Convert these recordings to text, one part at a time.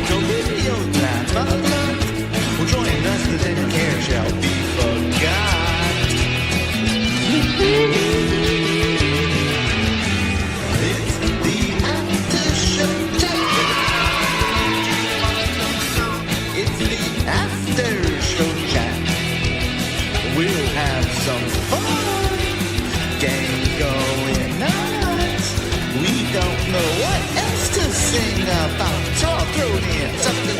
till video time of the month. Well, join us, cause any care shall be forgot. It's the after show chat. It's the after show chat. We'll have some fun. Gang going nuts. We don't know what else to sing about. So I'll throw it in. Something.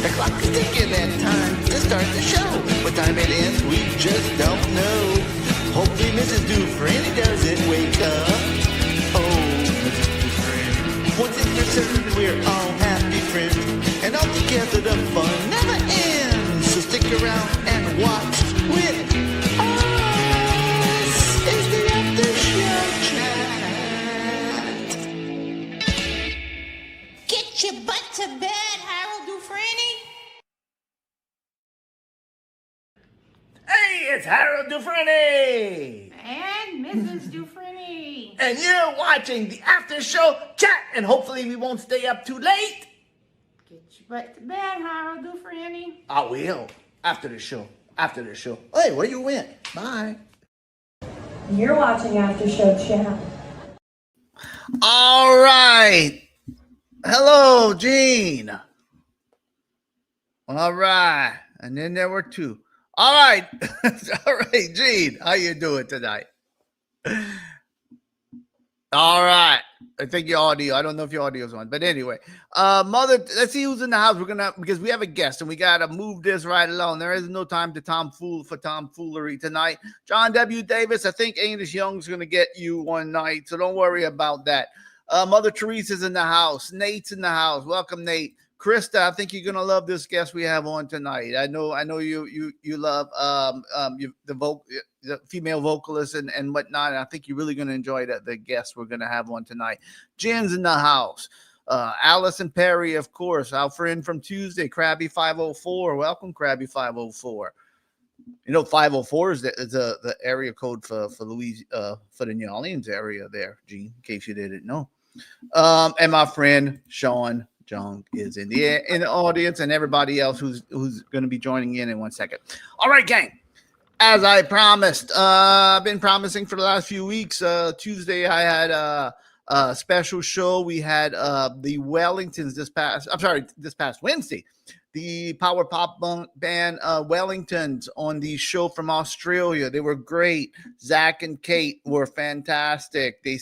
The clock is ticking and time to start the show. What time it ends, we just don't know. Hopefully Mrs. Dufresne doesn't wake up. Oh, Mrs. Dufresne. Once it's for certain, we're all happy friends. And all together the fun never ends. So stick around and watch with us. It's the after show chat. Get your butt to bed, Harold Dufresne. Hey, it's Harold Dufresne! And Mrs. Dufresne. And you're watching the after show chat, and hopefully we won't stay up too late. Get your butt to bed, Harold Dufresne. I will. After the show. Hey, where you went? Bye. You're watching After Show Chat. All right. Hello, Gene. All right. And then there were two. All right. All right, Gene. How you doing tonight? All right. I think your audio. I don't know if your audio's on, but anyway, Mother. Let's see who's in the house. Because we have a guest and we gotta move this right along. There is no time to tomfoolery tonight. John W. Davis. I think Anus Young's gonna get you one night, so don't worry about that. Mother Teresa's in the house. Nate's in the house. Welcome, Nate. Krista, I think you're gonna love this guest we have on tonight. I know you love the female vocalist and whatnot. And I think you're really gonna enjoy the guest we're gonna have on tonight. Jen's in the house. Allison Perry, of course, our friend from Tuesday, Krabby 504. Welcome, Krabby 504. You know, 504 is the area code for for the New Orleans area there, Gene, in case you didn't know. And my friend Sean Jung is in the audience, and everybody else who's going to be joining in 1 second. All right, gang. As I promised, I've been promising for the last few weeks. Tuesday, I had a special show. We had the Wellingtons this past Wednesday. The power pop band Wellingtons on the show from Australia. They were great. Zach and Kate were fantastic. We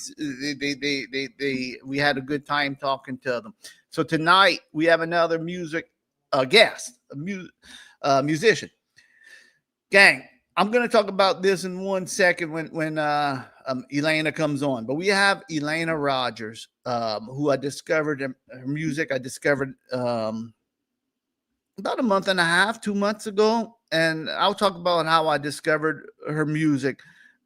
had a good time talking to them. So tonight we have another musician. Gang, I'm going to talk about this in 1 second when Elena comes on. But we have Elena Rogers, who I discovered her music. I discovered about a month and a half, 2 months ago. And I'll talk about how I discovered her music.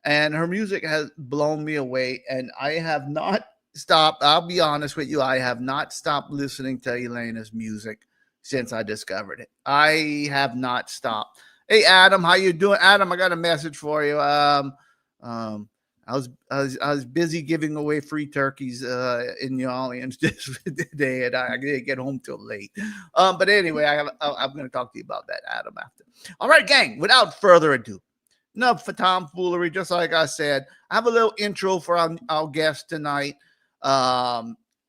And her music has blown me away. And I have not stopped. I'll be honest with you. I have not stopped listening to Elena's music since I discovered it. I have not stopped. Hey, Adam, how you doing? Adam, I got a message for you. I was busy giving away free turkeys in New Orleans today, and I didn't get home till late. But anyway, I'm going to talk to you about that, Adam, after. All right, gang, without further ado, enough for tomfoolery. Just like I said, I have a little intro for our guest tonight,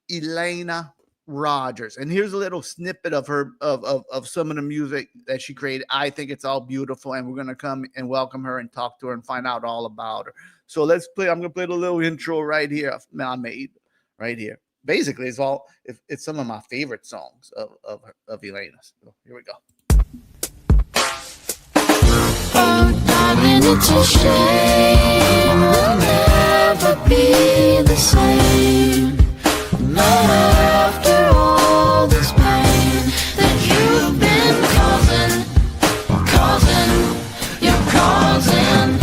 Elena Rogers. And here's a little snippet of her of some of the music that she created. I think it's all beautiful, and we're going to come and welcome her and talk to her and find out all about her. So let's play. I'm going to play the little intro right here. I made right here. Basically, it's some of my favorite songs of Elena's. So here we go. Oh, darling, it's a shame we'll never be the same. Not after all this pain that you've been you're causing.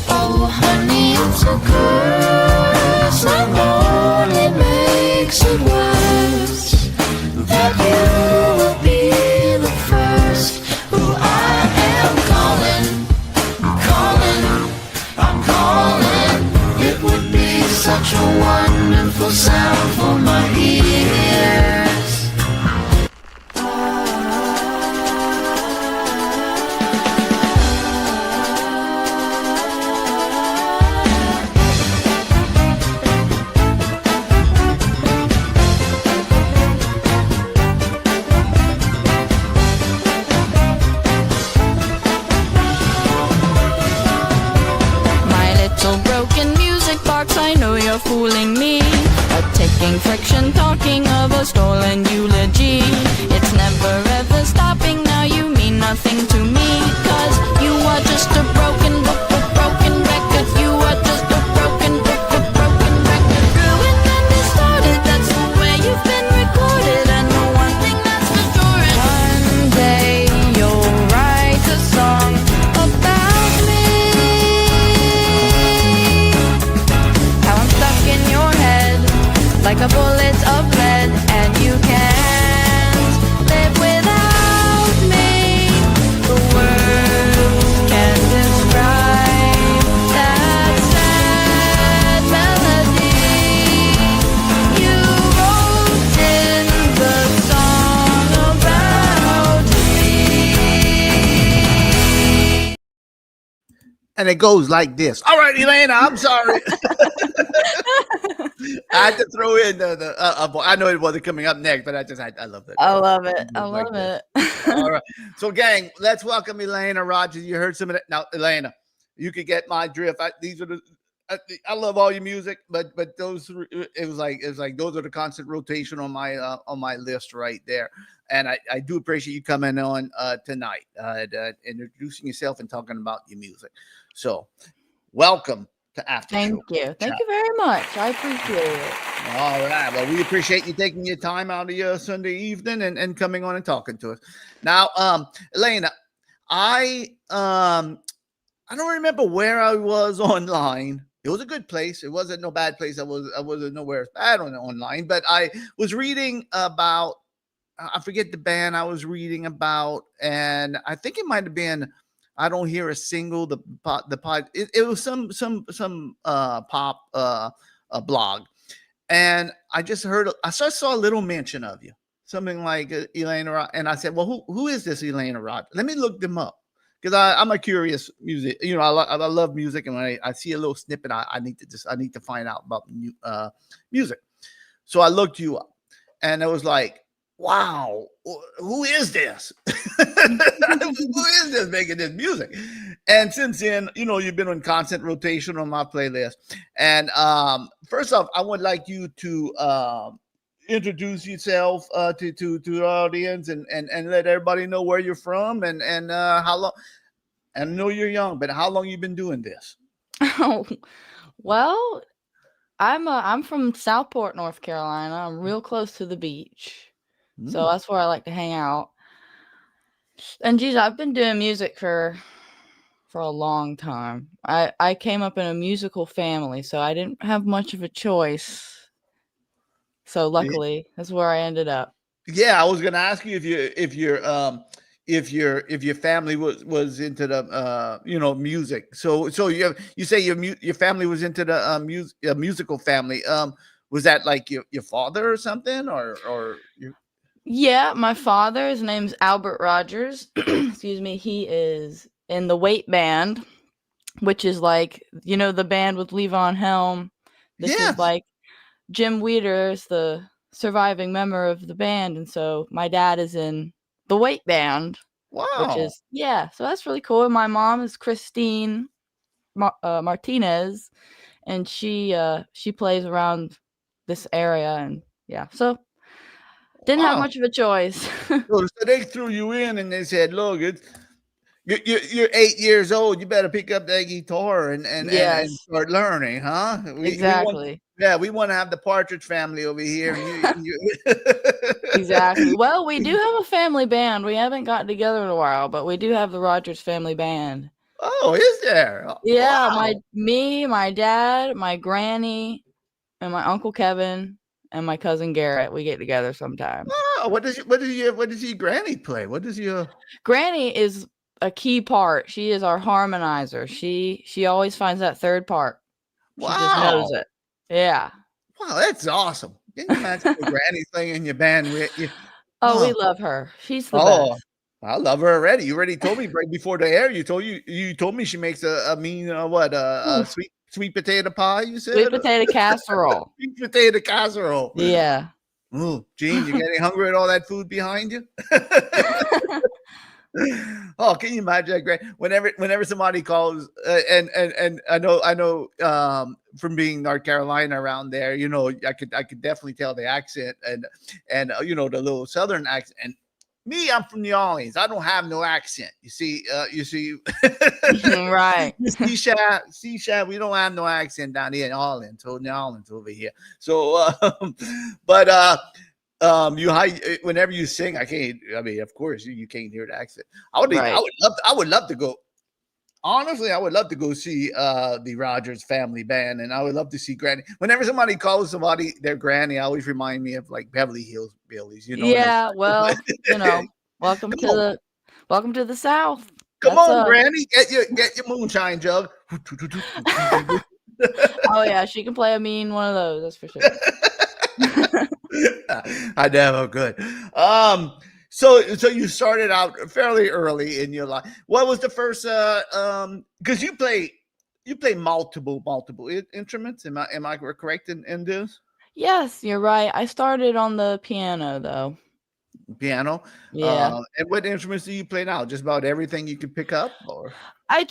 Oh, honey, it's a curse that only makes it worse. That you will be the first who I am calling. I'm calling It would be such a wonderful sound for my ears. I know you're fooling me, but taking friction, talking of a stolen eulogy. It's never ever stopping now, you mean nothing to me, 'cause you are just a broken book of broken records. You are just a broken book of broken records. Ruined and distorted, that's the way you've been recorded. And the one thing that's for sure is one day you'll write a song about me. In your head, like a bullet of lead, and you can't live without me. The words can describe that sad melody you wrote in the song about me. And it goes like this. All right, Elena, I'm sorry. I had to throw in I know it wasn't coming up next, but I love it. I love it. I love it. All right. So, gang, let's welcome Elena Rogers. You heard some of that. Now, Elena, you could get my drift. I love all your music, but those it was like those are the constant rotation on my list right there. And I do appreciate you coming on tonight, introducing yourself and talking about your music. So, welcome to After Thank Show. you. Thank you very much. I appreciate it. All right. Well, we appreciate you taking your time out of your Sunday evening and coming on and talking to us. Now, Elena, I don't remember where I was online. It was a good place. It wasn't no bad place. I wasn't nowhere bad online, but I was reading about, I forget the band I was reading about, and I think it might have been I Don't Hear a Single, the pod. It was some pop blog, and I just heard. I saw a little mention of you, something like Elena, and I said, "Well, who is this Elena Rogers? Let me look them up." Because I'm a curious music, I love music, and when I see a little snippet, I need to find out about music. So I looked you up, and it was like, wow, who is this? Who is this making this music? And since then, you've been on constant rotation on my playlist. And first off, I would like you to introduce yourself to the audience and let everybody know where you're from and how long. And I know you're young, but how long you been doing this? Oh, well, I'm from Southport, North Carolina. I'm real close to the beach. So that's where I like to hang out. And geez, I've been doing music for a long time. I came up in a musical family, so I didn't have much of a choice. So luckily, that's where I ended up. Yeah, I was going to ask you if your family was into the music. So you say your family was into the musical family. Was that like your father or something or your... Yeah, my father, his name's Albert Rogers. Excuse me. He is in the Weight Band, which is like, the band with Levon Helm. This is like Jim Weeder is the surviving member of the band. And so my dad is in the Weight Band. Wow. Which is, so that's really cool. And my mom is Christine Martinez, and she plays around this area. And so didn't have much of a choice. So they threw you in and they said, look, you're 8 years old. You better pick up that guitar and start learning, huh? Exactly. We want to have the Partridge Family over here. Exactly. Well, we do have a family band. We haven't gotten together in a while, but we do have the Rogers Family Band. Oh, is there? Yeah, wow. my dad, my granny, and my Uncle Kevin and my cousin Garrett. We get together sometimes. Oh, what does your granny play? What does your granny is a key part. She is our harmonizer. She always finds that third part. She just knows Wow. it. Yeah. Wow, that's awesome. Can you imagine your granny singing your band with you? Oh, we Oh, love her. She's the oh, best. I love her already. You already told me right before the air. You told me she makes a mean a Oof. sweet potato pie. You Sweet said potato casserole. sweet potato casserole. Yeah. Ooh, Gene, you getting hungry at all that food behind you? Oh, can you imagine that great? Whenever somebody calls, and I know from being North Carolina around there, I could definitely tell the accent and the little Southern accent. And me, I'm from New Orleans. I don't have no accent. You see, Right. Seashad, we don't have no accent down here in Orleans, so New Orleans over here. So, but whenever you sing, I can't. I mean, of course, you can't hear the accent. Right. I would love to go. Honestly, I would love to go see the Rogers family band, and I would love to see Granny. Whenever somebody calls somebody their granny, I always remind me of like Beverly Hills Billies. Yeah, well, welcome Come on, to the South. come That's on, Granny, get your moonshine jug. oh yeah, she can play a mean one of those, that's for sure. I know, good. So you started out fairly early in your life. What was the first? Because you play multiple instruments. Am I correct in this? Yes, you're right. I started on the piano though. Piano. Yeah. And what instruments do you play now? Just about everything you can pick up, or? I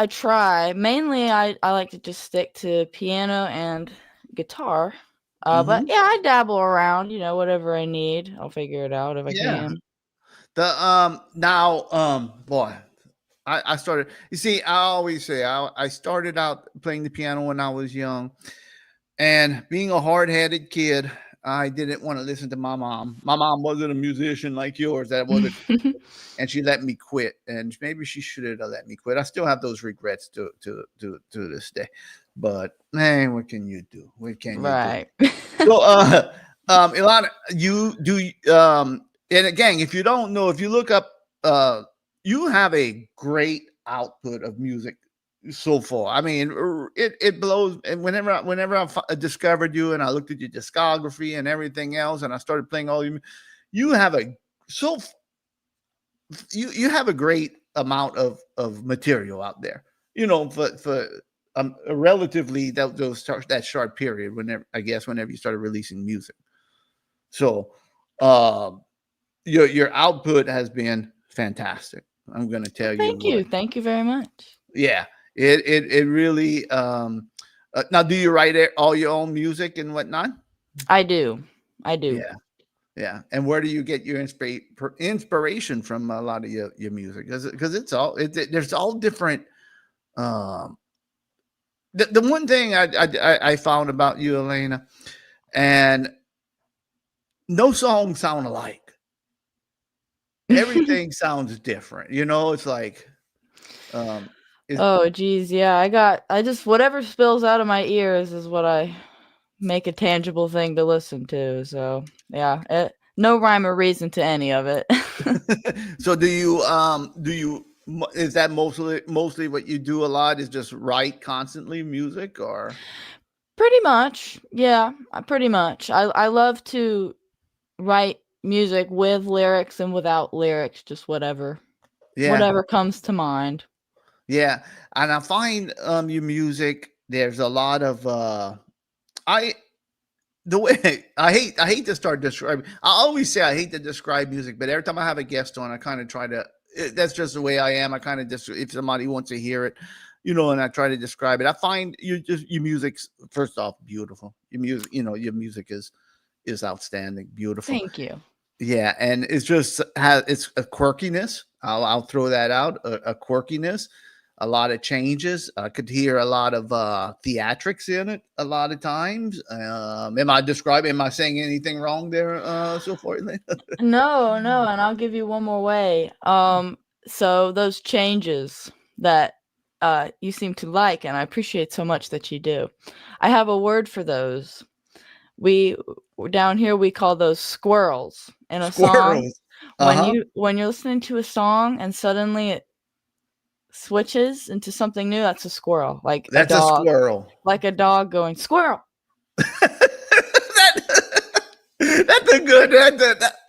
try. Mainly I like to just stick to piano and guitar. But Mhm. yeah, I dabble around, whatever I need. I'll figure it out if I Yeah. can. The now boy, I started. You see, I always say I started out playing the piano when I was young, and being a hard-headed kid, I didn't want to listen to my mom. My mom wasn't a musician like yours. That wasn't, and she let me quit. And maybe she should have let me quit. I still have those regrets to this day. But man, what can you do? What can you do? Right. So, Ilana, you do, and again, if you don't know, if you look up, you have a great output of music so far. I mean, it blows. And whenever I discovered you and I looked at your discography and everything else, and I started playing all you have a so you have a great amount of material out there. For relatively that short period. Whenever you started releasing music, so your output has been fantastic. I'm going to tell you Thank what. you. Thank you very much. Yeah, it really. Now, do you write all your own music and whatnot? I do. Yeah, yeah. And where do you get your inspiration from? A lot of your music, because there's all different. Um, the one thing I found about you, Elena, and no songs sound alike. Everything sounds different. It's like, Oh geez, yeah. I just whatever spills out of my ears is what I make a tangible thing to listen to. So yeah, no rhyme or reason to any of it. so is that mostly what you do a lot is just write constantly music, or? Pretty much, yeah. Pretty much. I love to write music with lyrics and without lyrics, just whatever Yeah, comes to mind. yeah. And I find your music, there's a lot of I the way I hate to start describing. I always say I hate to describe music, but every time I have a guest on, I kind of try to. That's just the way I am. I kind of just, if somebody wants to hear it, and I try to describe it. I find your music's, first off, beautiful. Your music is outstanding, beautiful. Thank you. Yeah, and it's a quirkiness. I'll throw that out. A quirkiness, a lot of changes. I could hear a lot of theatrics in it a lot of times. Am I saying anything wrong there so far? No, and I'll give you one more way. So those changes that you seem to like, and I appreciate so much that you do. I have a word for those. We down here we call those squirrels in a song. Squirrels. Uh-huh. When you're listening to a song and suddenly it switches into something new, that's a squirrel. Like That's a a dog. squirrel. Like a dog going, squirrel. That's a good.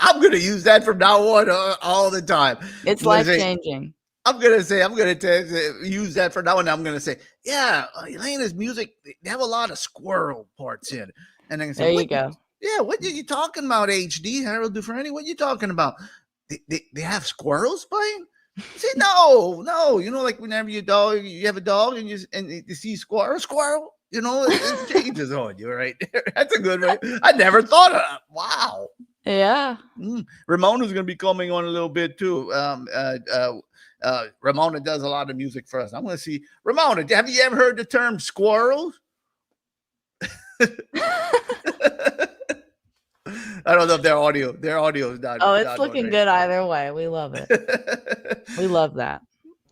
I'm gonna use that from now on all the time. It's I'm gonna life say- changing. I'm gonna use that for now, and I'm gonna say, yeah, Elena's music. They have a lot of squirrel parts in it, and then I say, There you what go. Yeah, what are you talking about, HD Harold Dufresne? What are you talking about? They have squirrels playing? I say, no. Like whenever you have a dog, and you see squirrel. It changes on you, right? That's a good way. I never thought of that. Wow. Yeah. Ramona's going to be coming on a little bit too. Ramona does a lot of music for us. I'm going to see Ramona. Have you ever heard the term squirrels? I don't know if their audio is not. Oh, it's not looking right. good either way. We love it. We love that.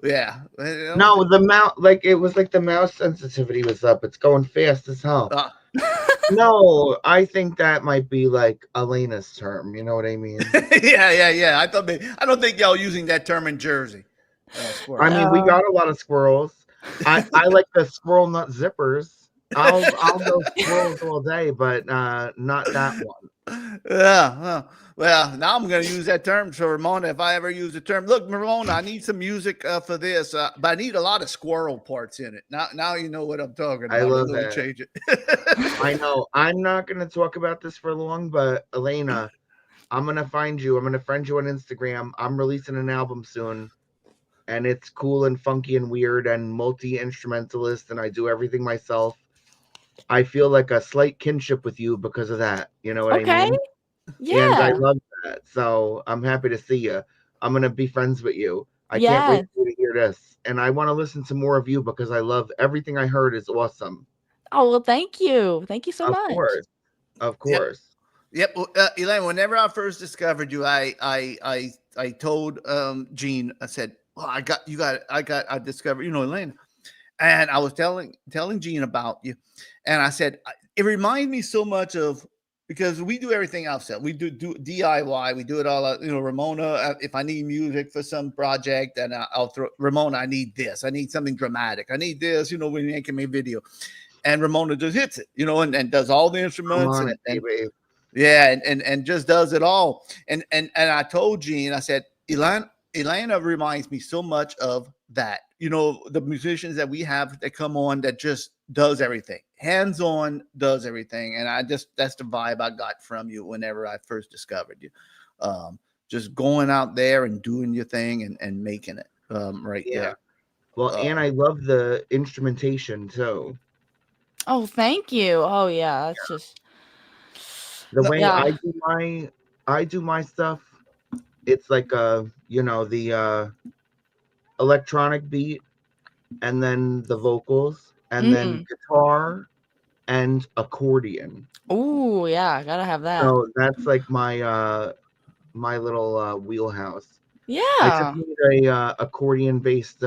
Yeah. No, the mouse, like it was like the mouse sensitivity was up. It's going fast as hell. No, I think that might be like Elena's term. You know what I mean? yeah. I don't think y'all using that term in Jersey. I mean, we got a lot of squirrels. I like the squirrel nut zippers. I'll go squirrels all day, but not that one. Yeah. Well, now I'm going to use that term. So, Ramona, if I ever use the term, look, Ramona, I need some music for this, but I need a lot of squirrel parts in it. Now you know what I'm talking about. I love We'll that. Change it. I know. I'm not going to talk about this for long, but Elena, I'm going to find you. I'm going to friend you on Instagram. I'm releasing an album soon, and it's cool and funky and weird and multi-instrumentalist, and I do everything myself. I feel like a slight kinship with you because of that. You know what I mean? Yeah. And I love that. So I'm happy to see you. I'm going to be friends with you. I can't wait for you to hear this. And I want to listen to more of you because I love everything I heard is awesome. Oh, well, thank you. Thank you so much. Of course. Yep. Well, Elaine, whenever I first discovered you, I told Gene, I said, well, I discovered, Elaine. And I was telling Gene about you. And I said, it reminds me so much of, because we do everything ourselves. We do DIY. We do it all. Ramona, if I need music for some project, and I'll throw Ramona, I need this. I need something dramatic. I need this, when you're making me a video. And Ramona just hits it, and does all the instruments. And just does it all. And I told Gene, I said, Elena reminds me so much of that. The musicians that we have that come on that just does everything. Hands-on, does everything. And that's the vibe I got from you whenever I first discovered you. Just going out there and doing your thing and making it there. Well, and I love the instrumentation too. Oh, thank you. Oh, yeah. That's just the way I do my stuff. It's like the electronic beat, and then the vocals, and then guitar and accordion. Oh, yeah, gotta have that. So that's like my my little wheelhouse. Yeah. I just need a accordion based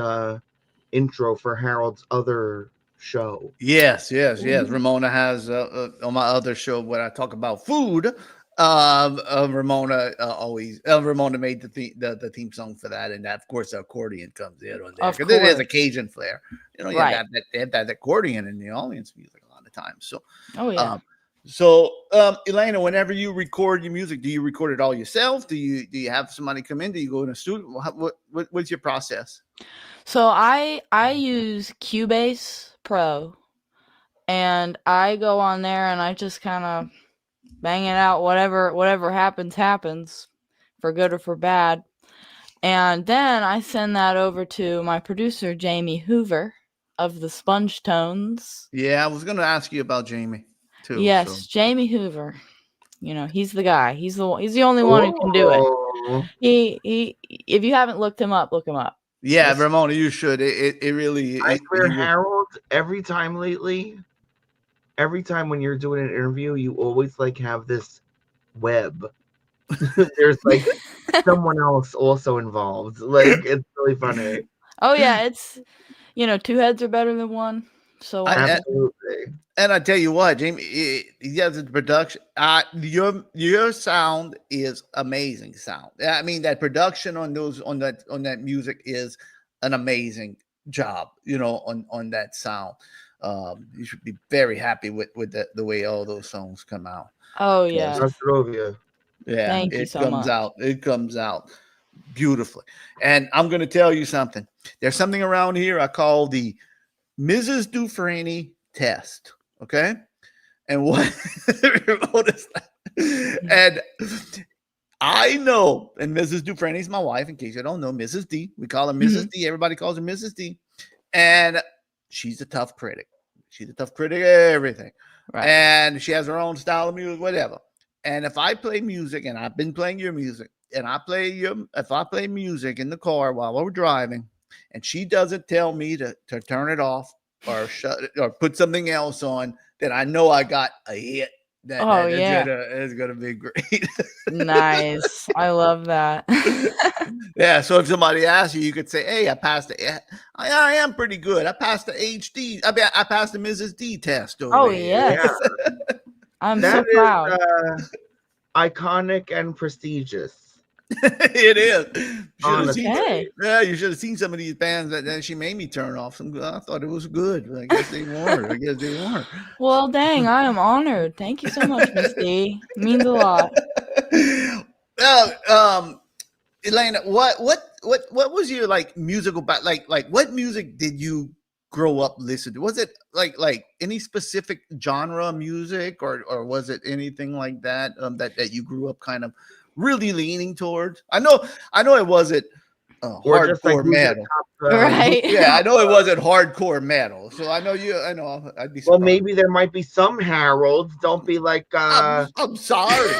intro for Harold's other show. Yes. Ramona has on my other show when I talk about food. Ramona Ramona made the theme song for that, and that, of course, the accordion comes in on there because it is a Cajun flair. They have that accordion in the audience music a lot of times. So, Elena, whenever you record your music, do you record it all yourself? Do you have somebody come in? Do you go in a studio? What's your process? So I use Cubase Pro, and I go on there and I just kind of bang it out. Whatever happens, for good or for bad. And then I send that over to my producer, Jamie Hoover of the Sponge Tones. Yeah, I was going to ask you about Jamie too. Yes, so. Jamie Hoover. He's the guy. He's the only one who can do it. He if you haven't looked him up, look him up. Yeah, Ramona, you should. It really. I swear, Harold. Every time lately, every time when you're doing an interview, you always have this web. There's someone else also involved. It's really funny. Oh yeah, it's two heads are better than one. So absolutely. And I tell you what, Jamie, he has the production. Your sound is amazing sound. I mean, that production on that music is an amazing job, on that sound. You should be very happy with the way all those songs come out. Oh yes. Nostrovia. Yeah, Thank you it so comes much. out. It comes out beautifully. And I'm going to tell you something. There's something around here I call the Mrs. Dufresne test. Okay, and what? What is that? And I know, and Mrs. Dufresne is my wife. In case you don't know, Mrs. D. We call her Mrs. D. Everybody calls her Mrs. D. And she's a tough critic. She's a tough critic of everything. Right. And she has her own style of music, whatever. And if I play music, and I've been playing your music, and if I play music in the car while we're driving, and she doesn't tell me to turn it off or shut it or put something else on, then I know I got a hit. That is gonna be great. Nice. I love that. Yeah. So if somebody asks you, you could say, "Hey, I passed the. I am pretty good. I passed the HD. I passed the Mrs. D test." Oh here." yes. Yeah. I'm That so is proud. iconic and prestigious. It is. Honestly. Okay. Yeah, you should have seen some of these bands that she made me turn off. I thought it was good. But I guess they weren't. Well, dang, I am honored. Thank you so much, Miss D. Means a lot. Elena, what was your musical like what music did you grow up listening to? Was it like any specific genre of music or was it anything like that that you grew up kind of really leaning towards? I know it wasn't Or just like hardcore metal. Right. Yeah, I know it wasn't hardcore metal. So I know I'd be surprised. Well, maybe there might be some Harolds. Don't be like I'm sorry.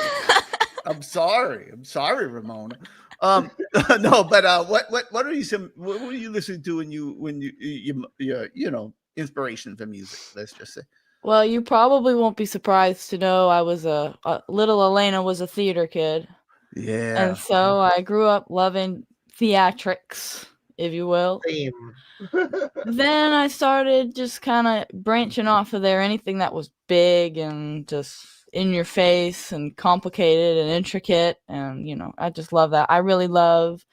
I'm sorry, Ramona. No, but what were you listening to when you inspiration for music? Let's just say. Well, you probably won't be surprised to know I was little Elena was a theater kid. Yeah. And so I grew up loving theatrics, if you will. same. Then I started just kind of branching off of there. Anything that was big and just in your face and complicated and intricate. And, I just love that. I really love,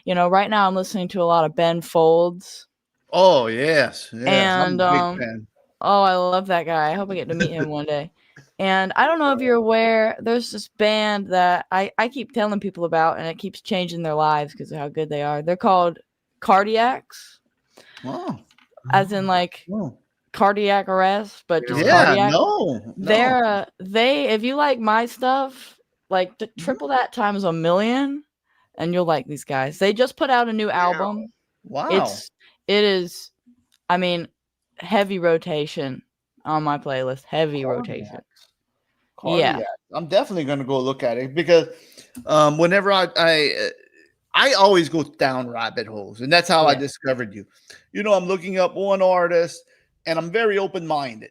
right now I'm listening to a lot of Ben Folds. Oh, yes. And, I'm a big fan. Oh, I love that guy. I hope I get to meet him one day. And I don't know if you're aware, there's this band that I keep telling people about, and it keeps changing their lives because of how good they are. They're called Cardiacs. Wow. As in cardiac arrest, but just Yeah, cardiac. no. They're if you like my stuff, triple that times a million, and you'll like these guys. They just put out a new album. Wow. It is, I mean, heavy rotation on my playlist. Heavy rotation. Cardiac. Yeah, I'm definitely gonna go look at it because whenever I always go down rabbit holes, and that's how I discovered you. I'm looking up one artist, and I'm very open-minded.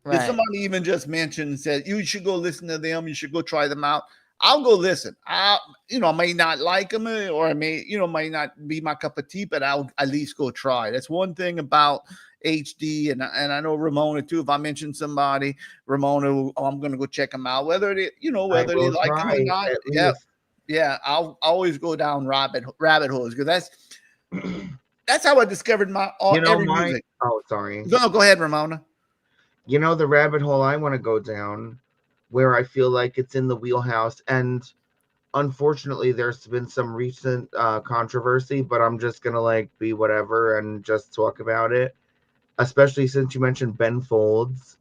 Right. If somebody even just mentioned and said you should go listen to them, you should go try them out, I'll go listen. I may not like them, or I may not be my cup of tea, but I'll at least go try. That's one thing about HD, and I know Ramona too. If I mention somebody, Ramona, I'm going to go check them out, whether they like them or not. Yeah, I'll always go down rabbit holes because that's how I discovered every music. Oh, sorry. No, go ahead, Ramona. The rabbit hole I want to go down, where I feel like it's in the wheelhouse, and unfortunately there's been some recent controversy, but I'm just gonna be whatever and just talk about it, especially since you mentioned Ben Folds.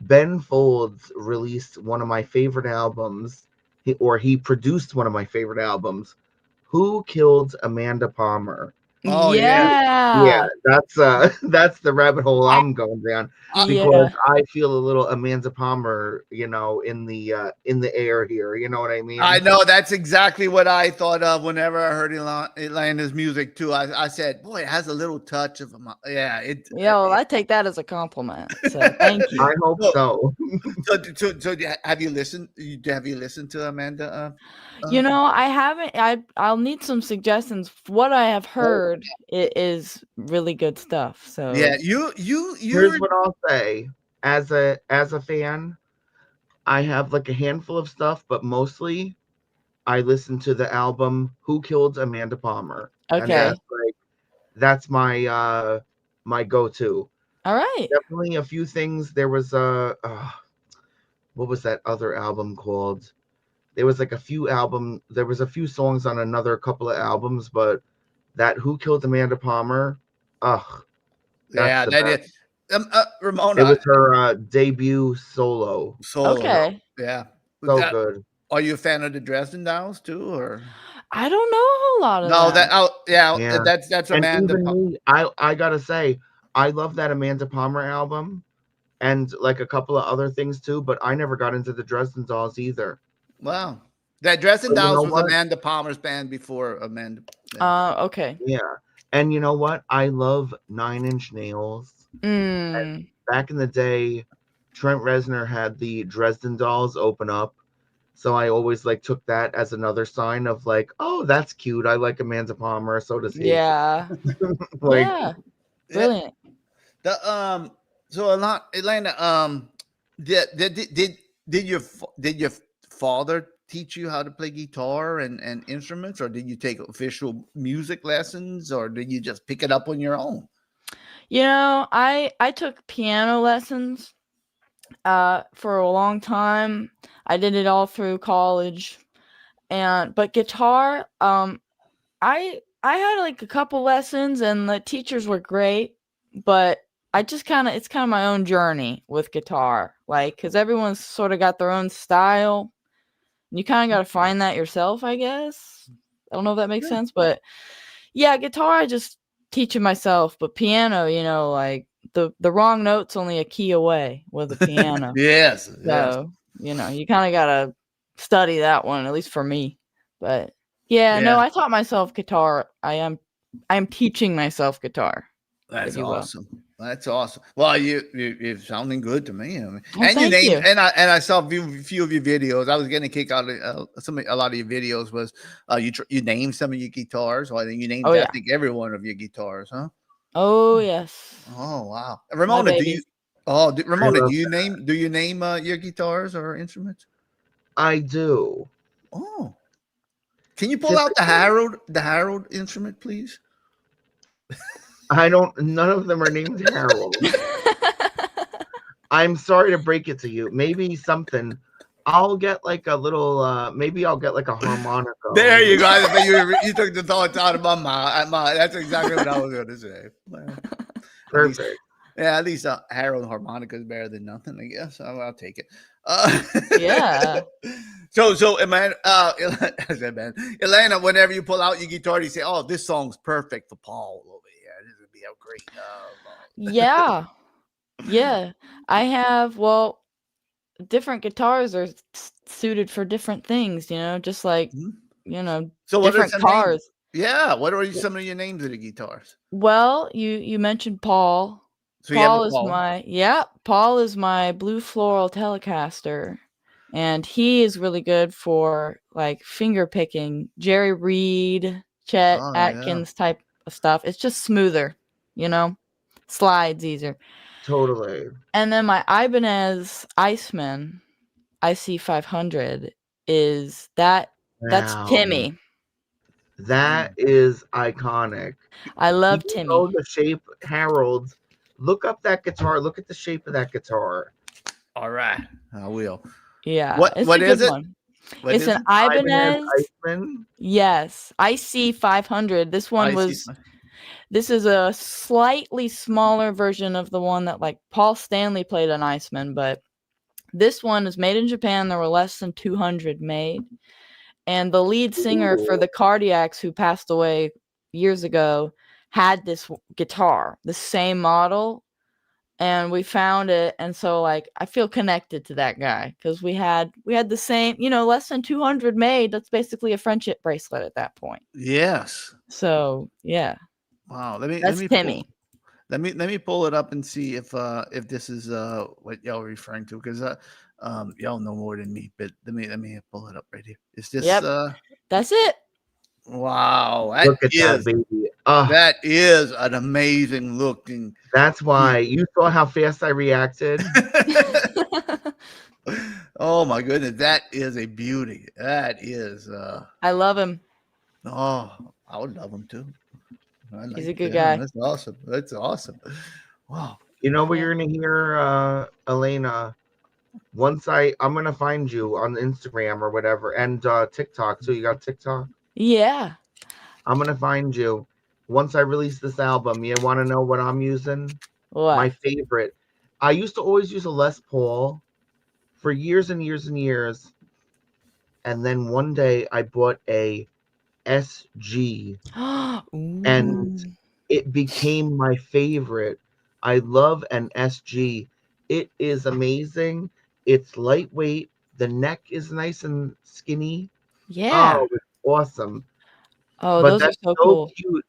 Ben Folds released one of my favorite albums, he produced one of my favorite albums, Who Killed Amanda Palmer. Oh yeah. That's the rabbit hole I'm going down because I feel a little Amanda Palmer, in the air here. You know what I mean? I know that's exactly what I thought of whenever I heard Elena's music too. I said, "Boy, it has a little touch of Well, I take that as a compliment. So thank you. I hope so. So have you listened? Have you listened to Amanda? I haven't. I'll need some suggestions. What I have heard, it is really good stuff. So yeah, you. Here's what I'll say. As a fan, I have a handful of stuff, but mostly I listen to the album Who Killed Amanda Palmer. Okay. And that's my my go-to. All right. Definitely a few things. There was what was that other album called? There was like a few songs on another couple of albums, but that Who Killed Amanda Palmer, ugh, that's Yeah, the that best. is. It Ramona was her debut solo. solo. Okay. Yeah. So good. Are you a fan of the Dresden Dolls too, or I don't know a whole lot of no? that. Yeah. That's And Amanda. even me, I gotta say, I love that Amanda Palmer album and like a couple of other things too, but I never got into the Dresden Dolls either. Wow, that Dresden But you Dolls know was what? Amanda Palmer's band before Amanda. Yeah. Okay. Yeah. And you know what? I love Nine Inch Nails. Mm. Back in the day, Trent Reznor had the Dresden Dolls open up. So I always like took that as another sign of like, oh, that's cute. I like Amanda Palmer, so does he. Yeah. Like, Yeah. Yeah. Brilliant. The so a lot, Elena. Did your father teach you how to play guitar and instruments, or did you take official music lessons, or did you just pick it up on your own? You know, I took piano lessons for a long time. I did it all through college. But guitar, I had like a couple lessons and the teachers were great, but I just it's kind of my own journey with guitar, like cuz everyone's sort of got their own style. And you kind of got to find that yourself, I guess. I don't know if that makes sense, but yeah, guitar I just teach it myself, but piano, you know, like the wrong note's only a key away with a piano. Yes, yes. So, you know, you kind of got to study that one, at least for me. But yeah, no, Yeah. I taught myself guitar. I'm teaching myself guitar. That's if you will. awesome. That's awesome. Well, you're sounding good to me. I mean, Well, and you thank named you. and I saw a few of your videos. I was getting a kick out of a lot of your videos was you named some of your guitars. Well, I think you named Oh, I yeah. think every one of your guitars, huh? Oh, yes. Oh wow, My Ramona, do you? babies. Oh, Ramona, love do you name your guitars or instruments? I do. Oh, can you pull out the Harold instrument, please? I don't. None of them are named Harold. I'm sorry to break it to you. Maybe something. I'll get like a little. Maybe I'll get like a harmonica. There you go. You took the thoughts out of my mind. That's exactly what I was going to say. Well, Perfect. at least Harold harmonica is better than nothing, I guess. I'll take it. Yeah. So, man, Elena, whenever you pull out your guitar, you say, "Oh, this song's perfect for Paul over here. This would be a great." Yeah. Yeah. I have, well, different guitars are suited for different things, you know, just like, Mhm. you know, So, what are different some names? cars. Yeah, what are some of your names of the guitars? Well, you mentioned Paul. So you have a Paul is Paul is my blue floral Telecaster, and he is really good for like finger picking, Jerry Reed, Chet Oh yeah. Atkins type of stuff. It's just smoother, you know, slides easier. Totally. And then my Ibanez Iceman IC500 is that's Wow. Timmy. That is iconic. I love Even though Timmy. the shape, Harold, look up that guitar. Look at the shape of that guitar. All right, I will. Yeah, What it's what a is good it? one. What It's is an it? Ibanez Ibanez. Iceman. Yes, IC500. This is a slightly smaller version of the one that like Paul Stanley played on Iceman, but this one is made in Japan. There were less than 200 made. And the lead singer for Ooh. the Cardiacs, who passed away years ago, had this guitar, the same model, and we found it. And so like I feel connected to that guy because we had the same, you know, less than 200 made. That's basically a friendship bracelet at that point. Yes. So yeah, Wow. that's Timmy. Let me pull it up and see if this is what y'all are referring to, because y'all know more than me. But let me pull it up right here. Is this Yep. That's it. wow, Look at that baby. that is an amazing looking. That's why you saw how fast I reacted. Oh my goodness, that is a beauty. That is I love him. oh, I would love him too. He's a good guy. That's awesome. That's awesome. Wow. You know what Yeah. you're gonna hear, Elena? I'm gonna find you on Instagram or whatever, and TikTok. So you got TikTok? Yeah. I'm gonna find you once I release this album. You want to know what I'm using? What? My favorite. I used to always use a Les Paul for years and years and years, and then one day I bought a SG, and it became my favorite. I love an SG. It is amazing. It's lightweight. The neck is nice and skinny. Yeah. Oh, it's awesome. Oh, But those are that's so so cool. cute.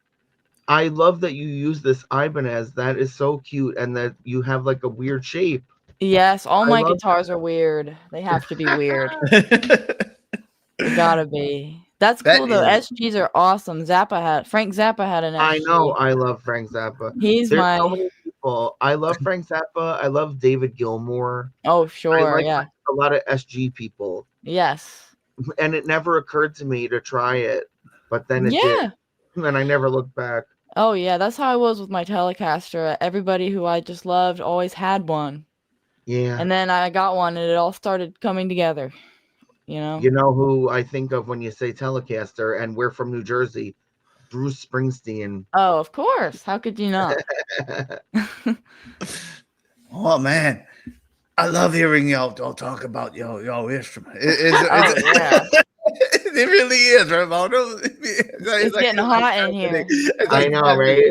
I love that you use this Ibanez. That is so cute, and that you have like a weird shape. Yes, all I my love guitars are weird. They have to be weird. That They gotta be. That's cool though. is- SGs are awesome. Frank Zappa had an SG. I know. I love Frank Zappa. He's There's so my many people. I love Frank Zappa. I love David Gilmour. oh I sure, like yeah. a lot of SG people, Yes. and it never occurred to me to try it, but then it Yeah. did, and I never looked back. Oh yeah, that's how I was with my Telecaster. Everybody who I just loved always had one. Yeah. And then I got one and it all started coming together. You know? You know who I think of when you say Telecaster, and we're from New Jersey? Bruce Springsteen. Oh, of course. How could you not? Oh man, I love hearing y'all talk about your instrument. Oh yeah. It really is, Ramon. It's getting hot in here. I know, right?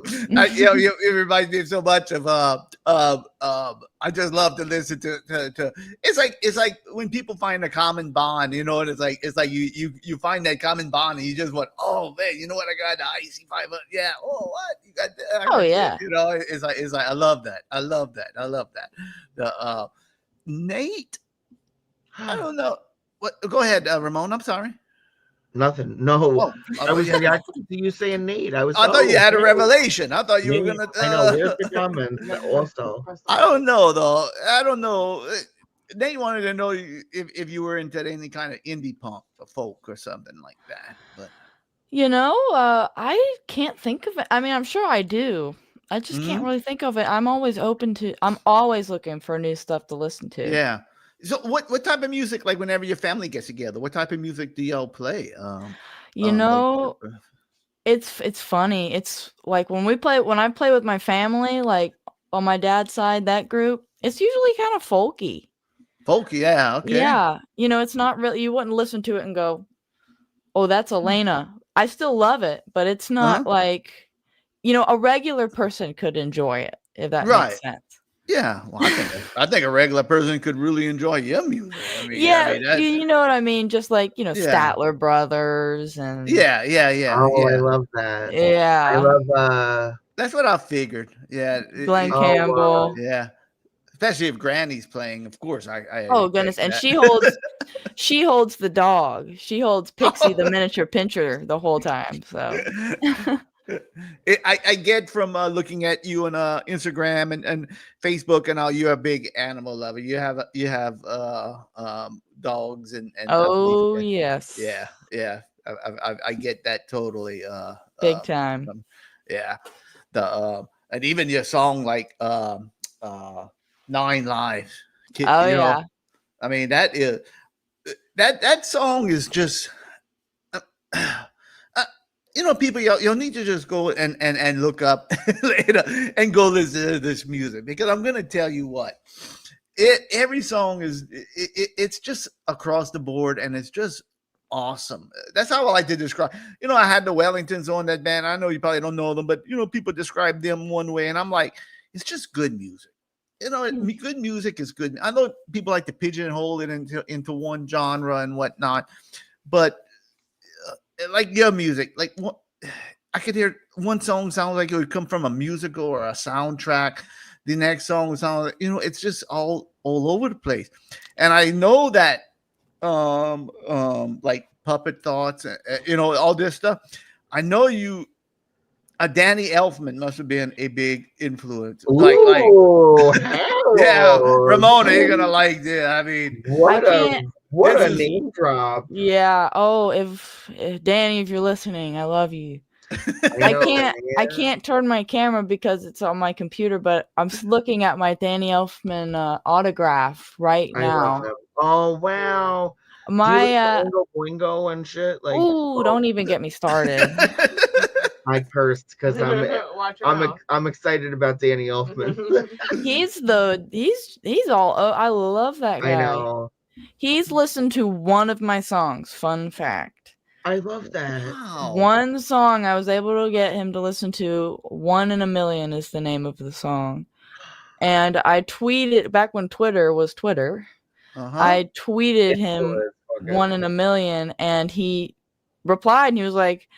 It reminds me so much of I just love to listen to it's like when people find a common bond, you know, and it's like you find that common bond and you just want, oh man, you know what, I got the IC500, yeah, oh what you got that? Oh yeah. You know, it's like I love that. The Nate, I don't know. What? Go ahead, Ramon. I'm sorry. Nothing. No. Oh, I was reacting to you saying Nate. I thought you had a revelation. I thought you were Nate. gonna. I know. Where's the comments? Also, I don't know though. I don't know. They wanted to know if you were into any kind of indie punk or folk or something like that. But You know, I can't think of it. I mean, I'm sure I do. I just can't really think of it. I'm always looking for new stuff to listen to. yeah. So what type of music, like whenever your family gets together, what type of music do y'all play? You know, it's funny. It's like when I play with my family, like on my dad's side, that group, it's usually kind of folky. Folky, yeah, okay. Yeah. You know, it's not really, you wouldn't listen to it and go, oh, that's Elena. I still love it, but it's not like, you know, a regular person could enjoy it, if that makes sense. Yeah, well, I think a regular person could really enjoy your music. I mean, you know what I mean? Just like, you know, Statler Brothers and yeah. Oh, I love that. Yeah. I love that's what I figured. Yeah. Glenn Campbell. Wow. Yeah. Especially if Granny's playing, of course. Oh goodness. And she holds the dog. She holds Pixie, the miniature pincher, the whole time. So I get from looking at you on Instagram and Facebook and all, you're a big animal lover. You have dogs and oh yes. Yeah. I get that totally. Big time. Yeah. And even your song like 9 Lives. Oh yeah. I mean, that song is just you know, people, you'll need to just go and look up later and go listen to this music, because I'm gonna tell you what, every song it's just across the board and it's just awesome. That's how I like to describe. You know, I had the Wellingtons on that band. I know you probably don't know them, but you know, people describe them one way, and I'm like, it's just good music. You know, good music is good. I know people like to pigeonhole it into one genre and whatnot, but like your music, like what I could hear one song sounds like it would come from a musical or a soundtrack. The next song would sound like, you know, it's just all over the place. And I know that like Puppet Thoughts, you know, all this stuff. I know you Danny Elfman must have been a big influence. Ooh, yeah, Ramona, you're gonna like that. I mean, what a name drop. Yeah. Oh, if Danny, if you're listening, I love you. I can't turn my camera because it's on my computer, but I'm looking at my Danny Elfman autograph right now. Oh wow. My Boingo Boingo and shit. Like, don't even get me started. I cursed because I'm excited about Danny Elfman. he's all I love that guy. I know. He's listened to one of my songs. Fun fact. I love that. Wow. One song I was able to get him to listen to. 1 in a Million is the name of the song. And I tweeted back when Twitter was Twitter. I tweeted him 1 in a Million, and he replied, and he was like,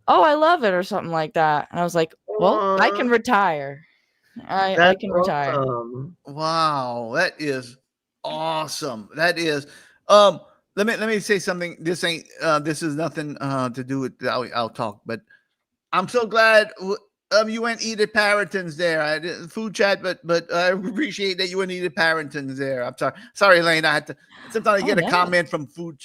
"Oh, I love it," or something like that. And I was like, "Well, I can retire. I can retire." Wow, that is awesome. That is. Let me say something. This ain't. This is nothing to do with. I'll talk, but I'm so glad. You went Edith Parrington's there. I didn't food chat, but I appreciate that you went Edith Parrington's there. I'm sorry, Elaine. I had to. Sometimes I get a comment from food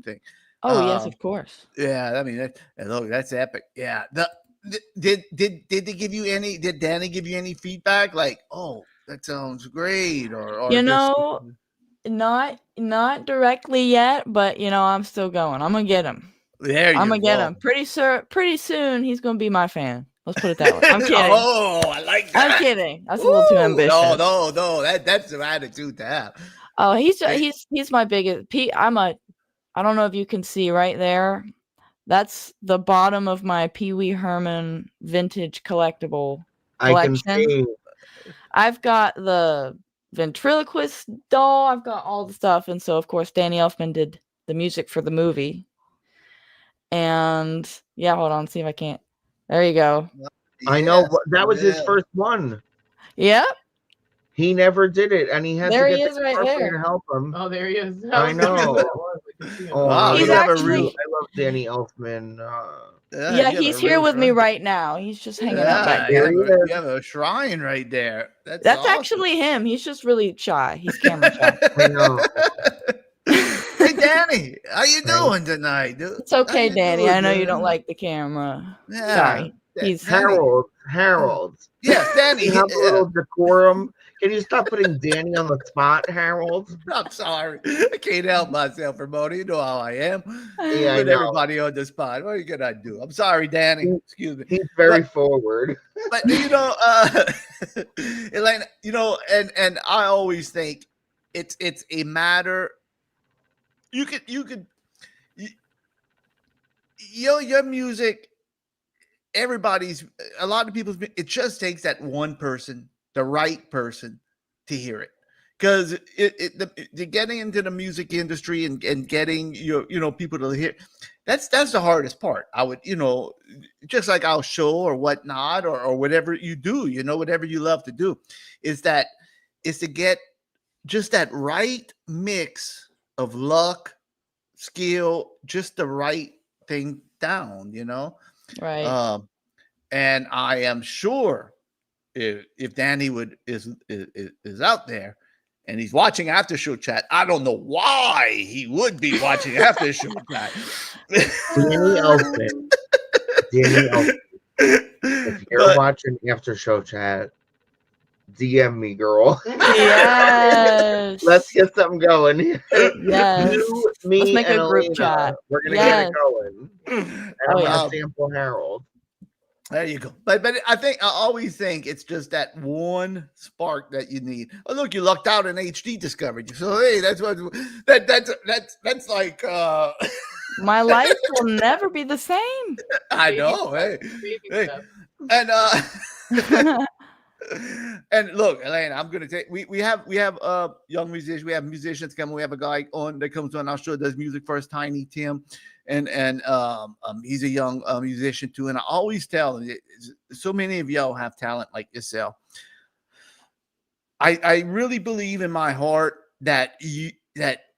thing. Oh yes, of course. Yeah, I mean, look, that's epic. Yeah. Did they give you any? Did Danny give you any feedback? Like, oh, that sounds great, or not directly yet, but I'm still going. I'm gonna get him. I'm gonna get him. Pretty soon he's gonna be my fan. Let's put it that way. I'm kidding. Oh, I like that. I'm kidding. That's a little too ambitious. No. That's an attitude to have. Oh, he's my biggest. I don't know if you can see right there. That's the bottom of my Pee Wee Herman vintage collectible collection. I can see. I've got the ventriloquist doll. I've got all the stuff, and so of course Danny Elfman did the music for the movie. And yeah, hold on, see if I can't. There you go. I know that was his first one. Yep. He never did it, and he had there to he get is the right there to help him. Oh, there he is. I know. Wow, he's actually. I love Danny Elfman. Yeah, he's here with me right now. He's just hanging out back there. You have a shrine right there. That's awesome. Actually him. He's just really shy. He's camera shy. I know. Hey, Danny, how you doing tonight, dude? It's okay, Danny. I know you don't like the camera. Yeah. Sorry. He's Harold. Yes, Danny. You have a little decorum. Can you stop putting Danny on the spot, Harold? I'm sorry. I can't help myself, Ramona. You know how I am. Yeah, Put everybody on the spot. What are you gonna do? I'm sorry, Danny. Excuse me. He's very forward. But Elena, and I always think it's a matter. Your music. A lot of people's. It just takes that one person, the right person, to hear it, because the getting into the music industry and getting people to hear, that's the hardest part. I would just like our show or whatnot or whatever you do, whatever you love to do, is to get just that right mix of luck, skill, just the right thing down, Right. And I am sure if Danny is out there and he's watching After Show Chat, I don't know why he would be watching After Show Chat. Danny Elfman. If you're watching After Show Chat, DM me, girl. Yes. Let's get something going. Yes. Let's make a group chat. We're gonna get it going. And I'm gonna sample Harold. There you go. But I always think it's just that one spark that you need. Oh, look, you lucked out and HD discovered you. So hey, that's like my life will never be the same. I know. Hey. And look, Elena, I'm gonna take. We have young musicians. We have musicians coming. We have a guy that comes on our show, does music for us, Tiny Tim, and he's a young musician too. And I always tell them, so many of y'all have talent like yourself. I really believe in my heart that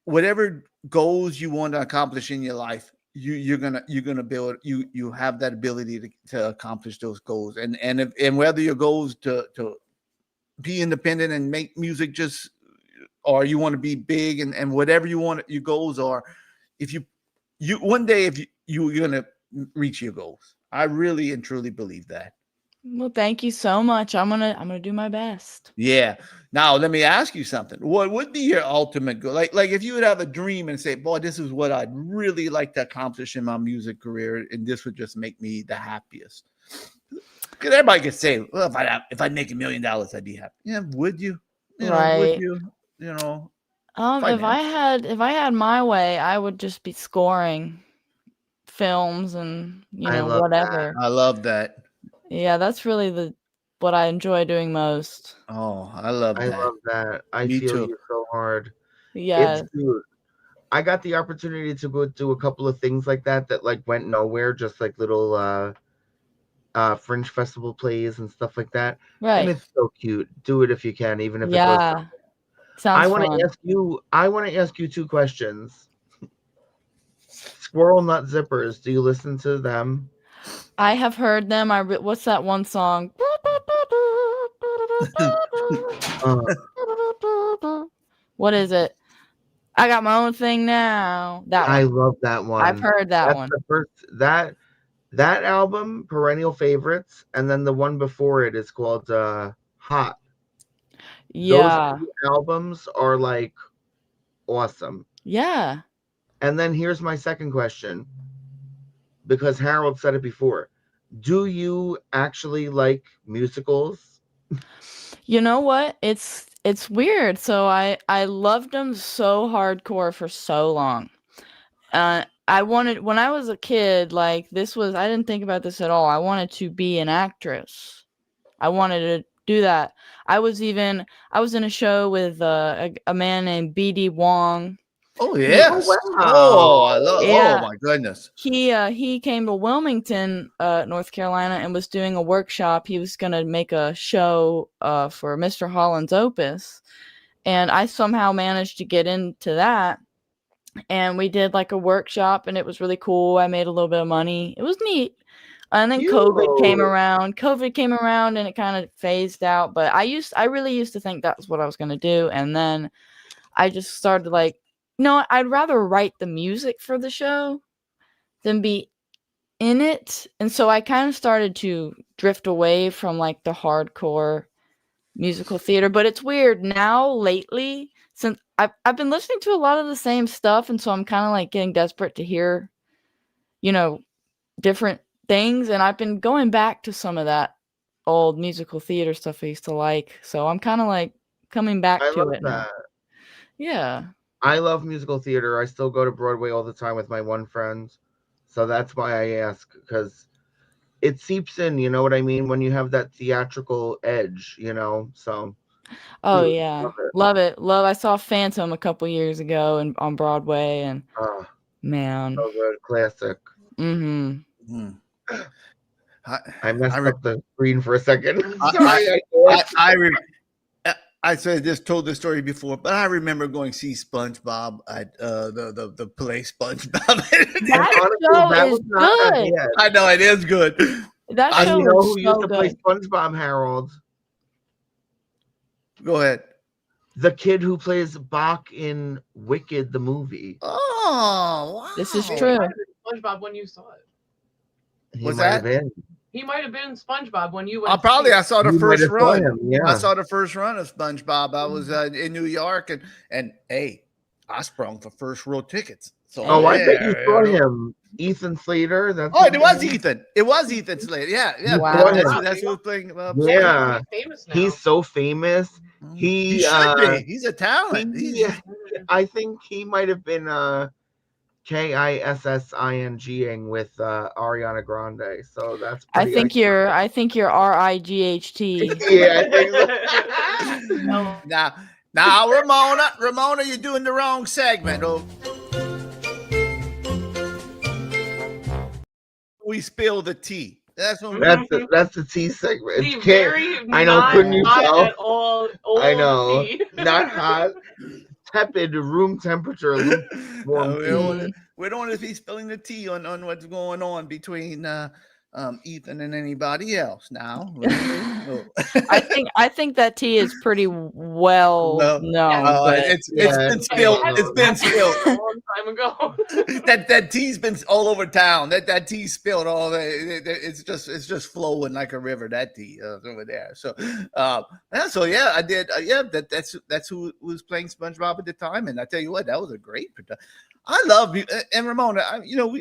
whatever goals you want to accomplish in your life, you're gonna build. You have that ability to accomplish those goals, and whether your goals to be independent and make music, or you want to be big and whatever you want your goals are, if you one day if you're gonna reach your goals, I really and truly believe that. Well, thank you so much. I'm gonna do my best. Yeah. Now let me ask you something. What would be your ultimate goal? Like if you would have a dream and say, boy, this is what I'd really like to accomplish in my music career, and this would just make me the happiest. Because everybody could say, well, if I'd make $1 million, I'd be happy. Yeah, would you? You know, would Right. you? You know, If I had my way, I would just be scoring films and I love whatever. I love that. Yeah, that's really what I enjoy doing most. Oh, I love I that. love that. I Me feel too. you so hard. Yeah. It's cute. I got the opportunity to go do a couple of things like that like went nowhere, just like little Fringe Festival plays and stuff like that. And Right. it's so cute. Do it if you can, even if it goes. Yeah. Sounds I want fun. to ask you 2 questions. Squirrel Nut Zippers, do you listen to them? I have heard them. What's that one song? What is it? I got my own thing now. That I one. love that one. I've heard that That's one. the first that album, perennial favorites, and then the one before it is called Hot. Yeah. Those 2 albums are like awesome. Yeah. And then here's my second question, because Harold said it before. Do you actually like musicals? You know what? It's weird. So I loved them so hardcore for so long. I wanted, when I was a kid, like I didn't think about this at all. I wanted to be an actress. I wanted to do that. I was in a show with a man named B.D. Wong. Oh yes. wow. Oh, I love. Yeah. Oh my goodness. He came to Wilmington, North Carolina, and was doing a workshop. He was gonna make a show for Mr. Holland's Opus, and I somehow managed to get into that. And we did like a workshop, and it was really cool. I made a little bit of money. It was neat. And then COVID came around. And it kind of phased out. But I really used to think that's what I was gonna do, and then I just started like, no, I'd rather write the music for the show than be in it. And so I kind of started to drift away from like the hardcore musical theater. But it's weird now lately, since I've been listening to a lot of the same stuff, and so I'm kind of like getting desperate to hear, different things. And I've been going back to some of that old musical theater stuff I used to like. So I'm kind of like coming back to it now. Yeah. I love musical theater. I still go to Broadway all the time with my one friend. So that's why I ask, because it seeps in, you know what I mean? When you have that theatrical edge, so. Oh yeah. Love it. I saw Phantom a couple years ago on Broadway, and man. So good. Classic. Mm-hmm. I messed up the screen for a second. I just told the story before, but I remember going to see SpongeBob at the play SpongeBob. That show is good. I know it is good. That show you know was who so used to play good. SpongeBob, Harold? Go ahead. The kid who plays Bach in Wicked the movie. Oh, wow. This is true. SpongeBob when you saw it. What's that? He might have been SpongeBob when you went. I saw the first run. Yeah. I saw the first run of SpongeBob. I was in New York, and hey, I sprung for first row tickets. So I bet you saw him. Ethan Slater. It was Ethan. It was Ethan Slater. Yeah. Wow. That's who was playing. Yeah. Famous now. He's so famous. He should be. He's a talent. I think he might have been KISSINGing with Ariana Grande. So that's. I think you're RIGHT. Yeah, I think so. Now, Ramona, you're doing the wrong segment. Oh. We spill the tea. That's the tea segment. Tea, very I know. Couldn't you hot tell? At all I know. tea. Not hot. Tepid room temperature. Warm tea. We don't want to be spilling the tea on what's going on between Ethan and anybody else. Now, I think that tea is pretty well known. It's been spilled. It's been spilled. time ago. that tea's been all over town. That tea spilled all. It's just flowing like a river. That tea over there. So, yeah, I did. That's who was playing SpongeBob at the time. And I tell you what, that was a great production. I love and Ramona.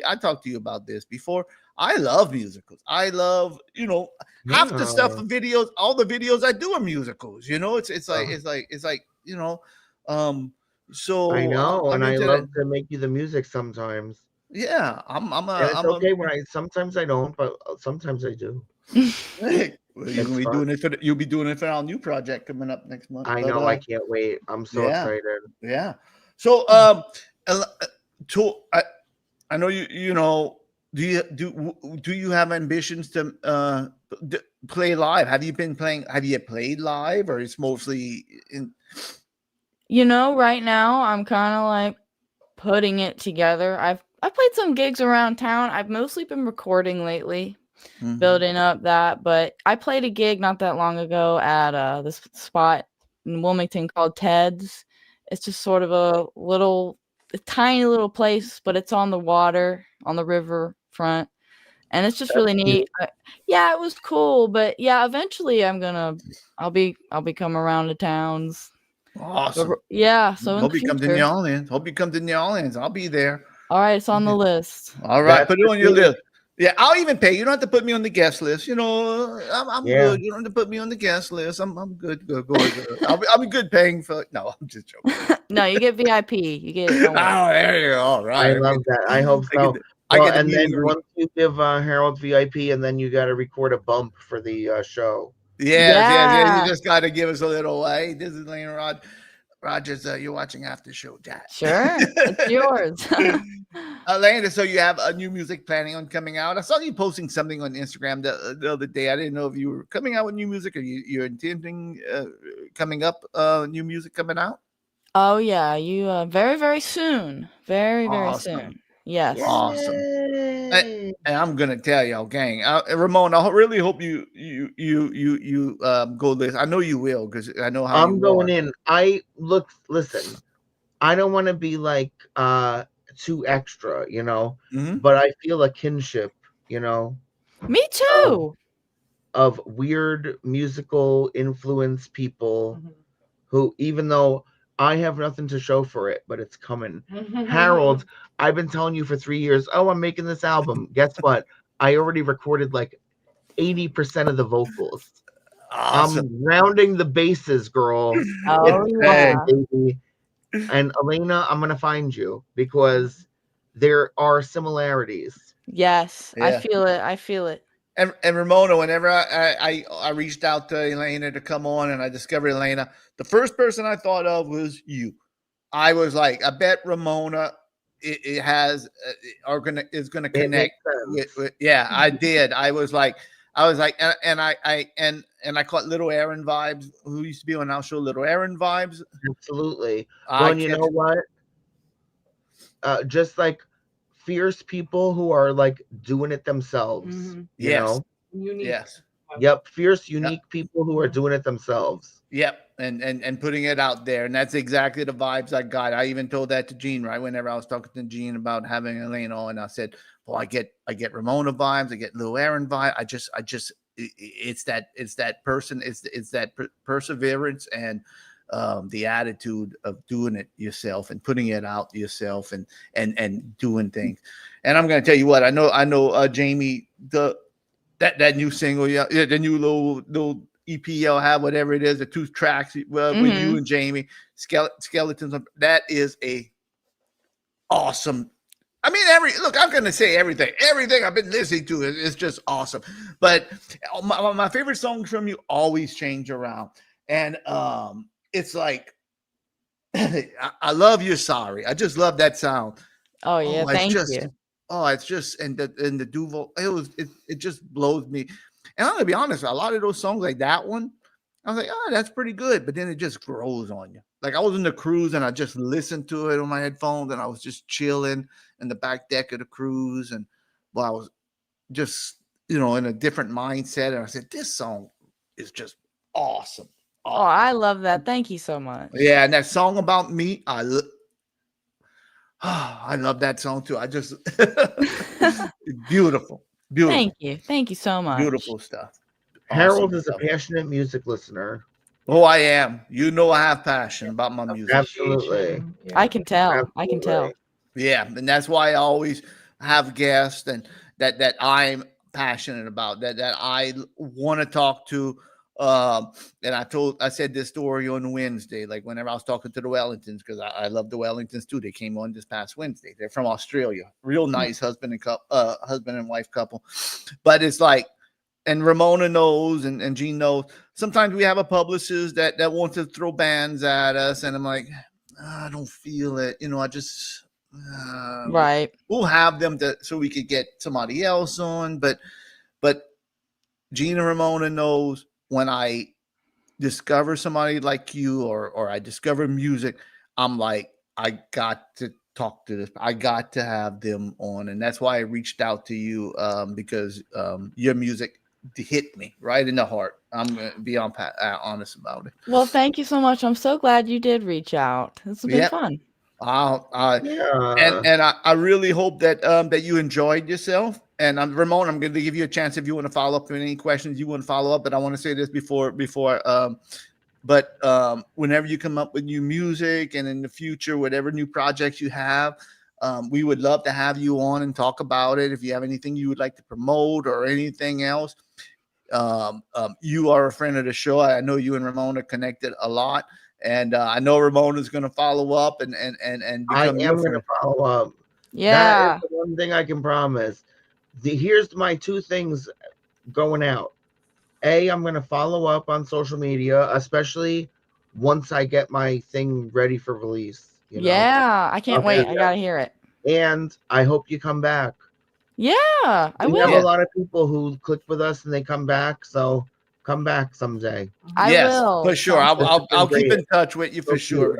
I talked to you about this before. I love musicals. I love half the stuff of videos. All the videos I do are musicals. It's like. So I know, I'm and I into love that. to make you the music sometimes. Yeah, And it's okay when sometimes I don't, but sometimes I do. Well, you'll be doing it for our new project coming up next month. I know, I can't wait. I'm so excited. Yeah. So I know do you have ambitions to play live? Have you played live, or it's mostly in? Right now I'm kind of like putting it together. I've played some gigs around town. I've mostly been recording lately, building up that. But I played a gig not that long ago at this spot in Wilmington called Ted's. It's just sort of a tiny little place, but it's on the water, on the river front, and it's just really neat. Yeah, it was cool. But yeah, eventually I'll be coming around to towns. Awesome. Yeah. So hope you come to New Orleans. Hope you come to New Orleans. I'll be there. All right, it's on the list. All right, put it on your list. Yeah, I'll even pay. You don't have to put me on the guest list. I'm good. You don't have to put me on the guest list. I'm good. Good. I'll be good paying for. No, I'm just joking. No, you get VIP. You get. Oh, there you go. All right. I love that. I hope so. And then once you give Harold VIP, and then you got to record a bump for the show. Yeah. You just got to give us a little. Hey, this is Elena Rogers. You're watching After Show Chat. Sure, it's yours. Elena, so you have a new music planning on coming out? I saw you posting something on Instagram the other day. I didn't know if you were coming out with new music, or you're intending coming up new music coming out. Oh yeah, you very very soon, very soon. Yes, awesome. And I'm gonna tell y'all, gang, Ramon, I really hope you go listen. I know you will, because I know how I'm going in. Listen, I don't want to be like too extra, but I feel a kinship, Me too. Of weird musical influence people who, even though I have nothing to show for it, but it's coming. Harold, I've been telling you for 3 years, I'm making this album. Guess what? I already recorded like 80% of the vocals. Awesome. I'm rounding the bases, girl. Oh yeah. Baby. And Elena, I'm gonna find you because there are similarities. Yes, Yeah. I feel it. And Ramona, whenever I reached out to Elena to come on, and I discovered Elena, the first person I thought of was you. I was like, I bet Ramona is gonna connect with yeah. I did. I was like, and I caught Little Aaron vibes, who used to be on our show, Little Aaron vibes. Absolutely. Well, you know what? Just like fierce people who are like doing it themselves. You know? Unique. Yes. Yep. Fierce, unique people who are doing it themselves. Yep. And putting it out there. And that's exactly the vibes I got. I even told that to Gene, right? Whenever I was talking to Gene about having Elena on, I said, well, I get Ramona vibes. I get Lil Aaron vibe. It's that person. It's that perseverance and the attitude of doing it yourself and putting it out yourself and doing things. And I'm going to tell you what, I know Jamie, that new single, the new little EP y'all have, whatever it is, the 2 tracks with you and Jamie, Skeletons. That is a awesome. I mean, I'm going to say everything I've been listening to is just awesome. But my favorite songs from you always change around. And it's like, I love You're Sorry. I just love that sound. Oh yeah, thank you. Oh, it's just, and the Duval, it just blows me. And I'm gonna be honest, a lot of those songs like that one, I was like, that's pretty good. But then it just grows on you. Like I was in the cruise and I just listened to it on my headphones, and I was just chilling in the back deck of the cruise, and I was just, in a different mindset. And I said, this song is just awesome. Oh, I love that. Thank you so much. Yeah, and that song About Me, I love that song too. I just beautiful, Thank you so much. beautiful stuff. Harold Awesome is a stuff. passionate music listener. Oh, I am. You know, I have passion about my music. Absolutely. I can tell. I can tell. Yeah, and that's why I always have guests and that I'm passionate about, that I want to talk to. And I said this story on Wednesday, like whenever I was talking to the Wellingtons, because I love the Wellingtons too. They came on this past Wednesday. They're from Australia, real nice husband and wife couple. But it's like, and Ramona knows, and Gene knows. Sometimes we have a publicist that wants to throw bands at us, and I'm like, I don't feel it. I just Right. we'll have them so we could get somebody else on. But Gene and Ramona knows when I discover somebody like you, or I discover music, I'm like, I got to talk to this. I got to have them on, and that's why I reached out to you, because your music hit me right in the heart. I'm gonna be honest about it. Well, thank you so much. I'm so glad you did reach out. It's been fun. And I really hope that you enjoyed yourself. And Ramon, I'm going to give you a chance if you want to follow up with any questions you want to follow up. But I want to say this before. Whenever you come up with new music, and in the future, whatever new projects you have, we would love to have you on and talk about it. If you have anything you would like to promote or anything else, you are a friend of the show. I know you and Ramon are connected a lot. And I know Ramon is going to follow up and I become am going to follow up. Yeah. That is the one thing I can promise. Here's my two things going out. I'm going to follow up on social media, especially once I get my thing ready for release. Yeah, I can't wait. I got to hear it. And I hope you come back. Yeah, I will. We have a lot of people who click with us and they come back. So come back someday. I will. For sure. I'll keep in touch with you for sure,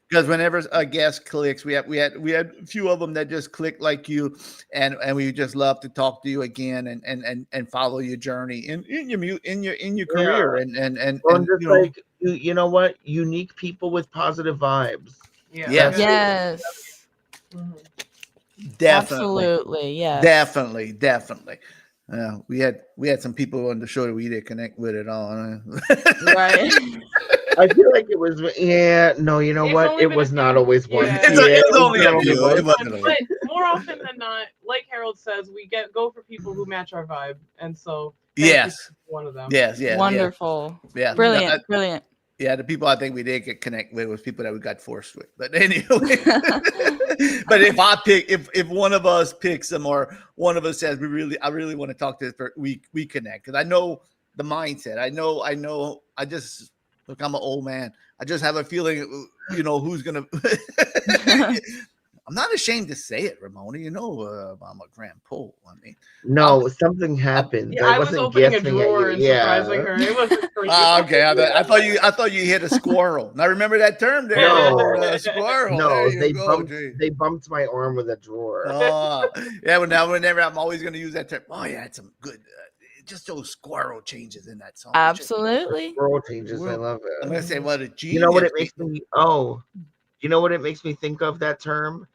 because whenever a guest clicks, we had a few of them that just click like you, and we just love to talk to you again and follow your journey in your career you know what, unique people with positive vibes. Yes. Definitely. Absolutely. Yes. Definitely. We had some people on the show that we didn't connect with at all. Right. I feel like it was, no, you know what? It was not always one. Yeah. It was only a few. But more often than not, like Harold says, we go for people who match our vibe, and so one of them. Yes. Wonderful. Yeah. Brilliant. Yeah, the people I think we did get connect with was people that we got forced with. But anyway, but if one of us picks them, or one of us says I really want to talk to this person, we connect, because I know the mindset. I know. I just look. I'm an old man. I just have a feeling, who's gonna. I'm not ashamed to say it, Ramona. I'm a grandpa. I mean, no, something happened. I was opening a drawer and surprising her. It wasn't okay. I thought you hit a squirrel. Now remember that term there. No, squirrel. No, they bumped my arm with a drawer. Yeah. Well, now whenever I'm always going to use that term. Oh yeah, it's some good. Just those squirrel changes in that song. Absolutely. Squirrel changes. I love it. I'm gonna say what a genius. You know what it makes me? You know what it makes me think of, that term?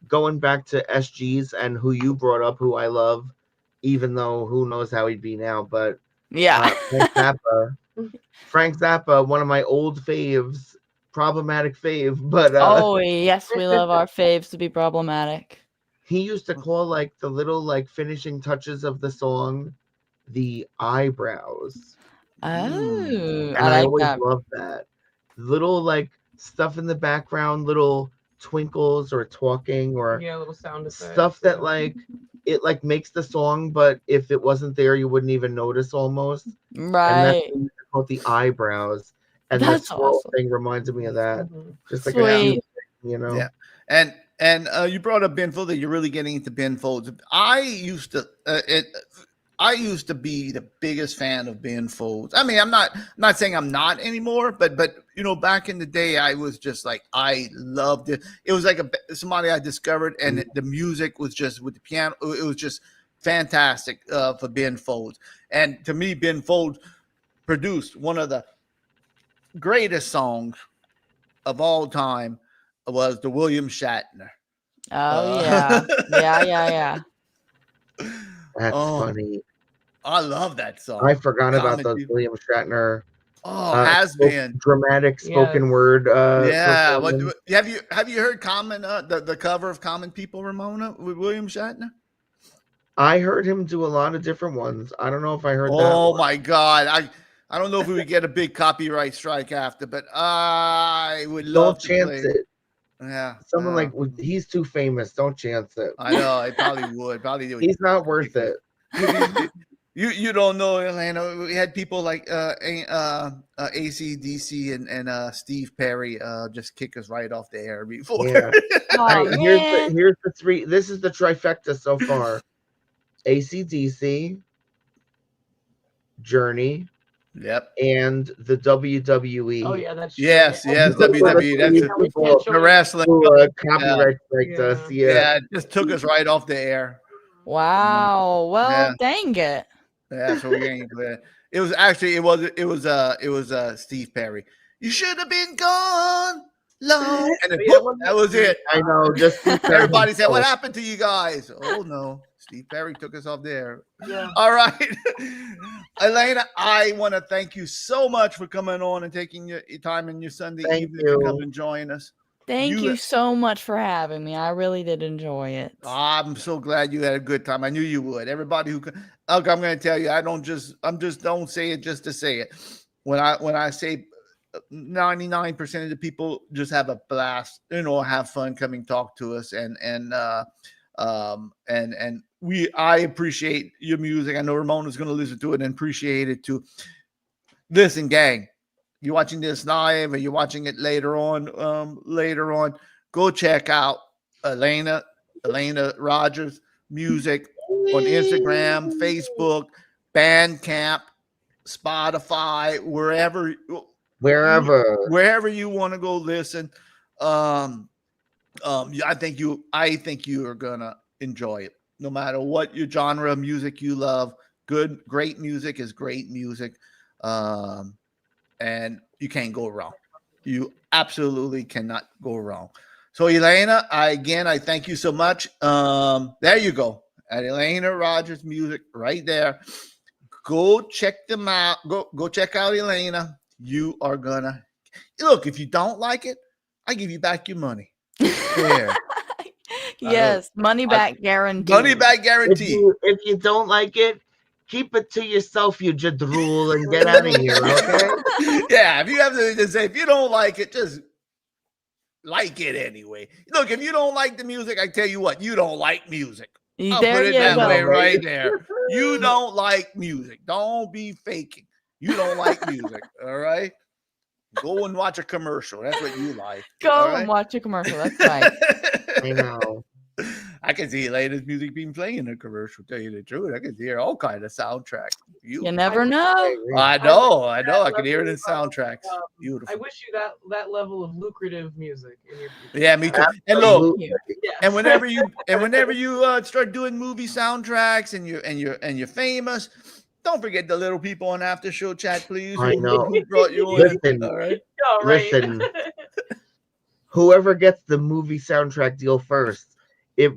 Going back to SGs and who you brought up, who I love, even though who knows how he'd be now. But yeah, Frank Zappa, one of my old faves, problematic fave. But oh yes, we love our faves to be problematic. He used to call like the little finishing touches of the song the eyebrows. Oh, and I always loved that little stuff in the background, little twinkles or talking or little sound effects, stuff that it makes the song, but if it wasn't there you wouldn't even notice almost. Right. And that's called the eyebrows, and that's the swirl awesome. thing reminded me of that. Just like sweet. Yeah. And you brought up Ben Folds, that you're really getting into Ben Folds. I used to be the biggest fan of Ben Folds. I mean, I'm not saying I'm not anymore, but back in the day, I was just like, I loved it. It was like somebody I discovered, and the music was just with the piano. It was just fantastic for Ben Folds. And to me, Ben Folds produced one of the greatest songs of all time. Was the William Shatner Oh yeah. Yeah. That's Oh, funny. I love that song. I forgot about Common those people. William Shatner Oh, has been. dramatic spoken Yes. word Yeah. performance. Have you heard Common the cover of Common People, Ramona, with William Shatner? I heard him do a lot of different ones. I don't know if I heard that Oh one. my God. I don't know if we would get a big copyright strike after, but I would love Don't to chance play. it. Yeah. Someone like he's too famous. Don't chance it. I know. I probably would. Probably do. He's not worth it. You don't know, Elena. We had people like AC/DC and Steve Perry just kick us right off the air before. Yeah. Oh man. Here's the three. This is the trifecta so far. AC/DC, Journey, Yep. and the WWE. Oh yeah, that's true. Yes. Those WWE. are the That's three people the wrestling. who copyright striked us. Yeah, it just took us right off the air. Wow. Well, Yeah. dang it. Yeah, so we ain't glad. It was actually it was Steve Perry. You should have been gone long, and then, whoop, that was it. I know. Just Everybody said, "What happened to you guys?" Oh no, Steve Perry took us off there. Yeah. All right, Elena, I want to thank you so much for coming on and taking your time in your Sunday Thank evening to come you. and join us. Thank you so much for having me. I really did enjoy it. I'm so glad you had a good time. I knew you would. Everybody who could, look, I'm going to tell you, I'm just don't say it just to say it. When I say 99% of the people just have a blast, have fun coming talk to us, and I appreciate your music. I know Ramona's going to listen to it and appreciate it too. Listen, gang, you're watching this live or you're watching it later on, go check out Elena Rogers music on Instagram, Facebook, Bandcamp, Spotify, wherever you want to go listen. I think you are gonna enjoy it, no matter what your genre of music you love. Great music is great music. And you can't go wrong. You absolutely cannot go wrong. So, Elena, I thank you so much. There you go. At Elena Rogers Music right there. Go check them out. Go check out Elena. You are gonna look. If you don't like it, I give you back your money. There. Yes, money back guarantee. Money back guarantee. If you don't like it, keep it to yourself, you jadrool, and get out of here, okay? Yeah, if you have to say, if you don't like it, just like it anyway. Look, if you don't like the music, I tell you what, you don't like music. I'll put it that way right there. You don't like music. Don't be faking. You don't like music, all right? Go and watch a commercial. That's what you like. Go and watch a commercial. That's right. I know. I can see Elena's music being playing in a commercial, tell you the truth. I can hear all kinds of soundtracks. You never know. I know. I can hear it in soundtracks. Beautiful. I wish you that level of lucrative music in your future. Yeah, me too. And look, and whenever you start doing movie soundtracks and you're famous, don't forget the little people on After Show Chat, please. I know. Who brought you Listen, all right? Listen. Whoever gets the movie soundtrack deal first,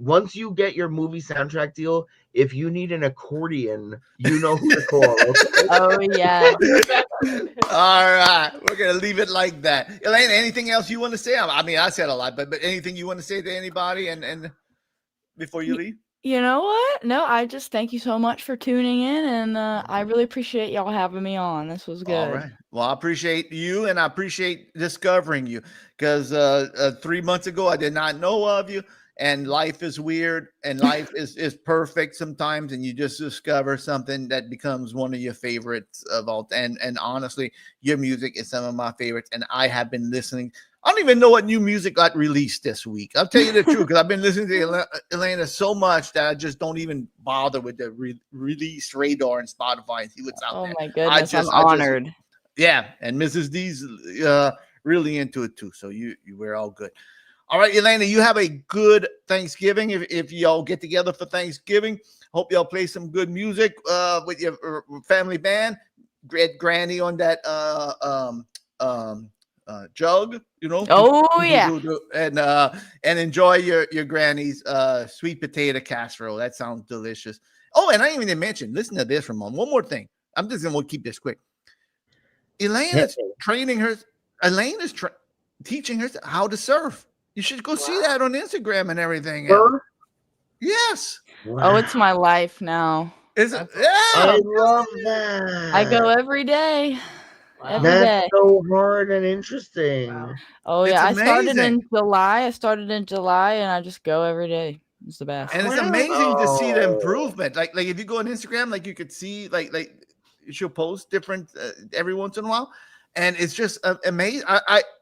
once you get your movie soundtrack deal, if you need an accordion, you know who to call. Okay? Oh yeah. All right, we're gonna leave it like that. Elena, anything else you want to say? I mean, I said a lot, but anything you want to say to anybody, and before you leave? You know what? No, I just thank you so much for tuning in, and I really appreciate y'all having me on. This was good. All right. Well, I appreciate you, and I appreciate discovering you, because 3 months ago I did not know of you. And life is weird, and life is perfect sometimes, and you just discover something that becomes one of your favorites of all. And honestly, your music is some of my favorites, and I have been listening. I don't even know what new music got released this week. I'll tell you the truth, because I've been listening to Elena so much that I just don't even bother with the release radar and Spotify and see what's out there. Oh my goodness, I'm honored. Yeah, and Mrs. D's really into it too, so we're all good. All right, Elena, you have a good Thanksgiving. If y'all get together for Thanksgiving, hope y'all play some good music with your family band. Get Granny on that jug, you know. Oh yeah. And enjoy your granny's sweet potato casserole. That sounds delicious. Oh, and I didn't even mention. Listen to this for a moment. One more thing. I'm just gonna keep this quick. Elena's training her. Elena's teaching her how to surf. You should go see that on Instagram and everything. Yes. Wow. Oh, it's my life now. Is it? Yeah. I love that. I go every day. Every That's day. so hard and interesting. Oh It's yeah, I started in amazing. July. And I just go every day. It's the best. And it's amazing to see the improvement. Like if you go on Instagram, like you could see like she'll post different every once in a while, and it's just amazing.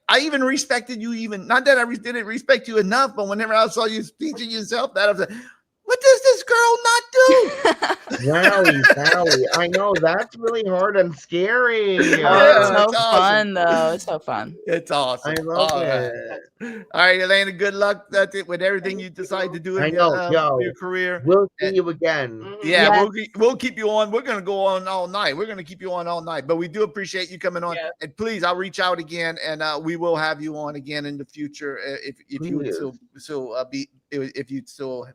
I even respected you, even not that I didn't respect you enough, but whenever I saw you teaching yourself that, I was like, what does this girl not do? Sally, I know that's really hard and scary. Oh, Yeah, it's so it's awesome. fun though. It's so fun. It's awesome. I love All it. right. All right, Elena, good luck with everything you decide to do I in know, yo. your career. We'll see you again. Yeah, Yes. we'll keep you on. We're gonna go on all night. We're gonna keep you on all night. But we do appreciate you coming on. Yeah. And please, I'll reach out again, and we will have you on again in the future if you would if you'd still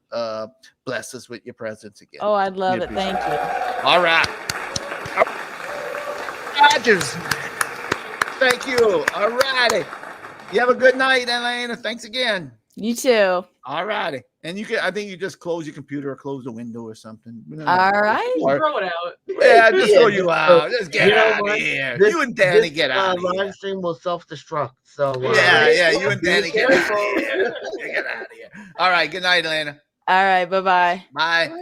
bless us with your presence again. Oh, I'd love it. appreciate Thank you. All right. Rogers. Thank you. All righty. You have a good night, Elena. Thanks again. You too. All righty. And I think you just close your computer or close the window or something. All right. Throw it out. Yeah, just throw you so, out. Just get you know out of what? here. This- You and Danny this, get out of here. live stream will self-destruct. So Yeah, you and Danny get out of careful. here. Get out of here. All right. Good night, Elena. All right. Bye-bye. Bye.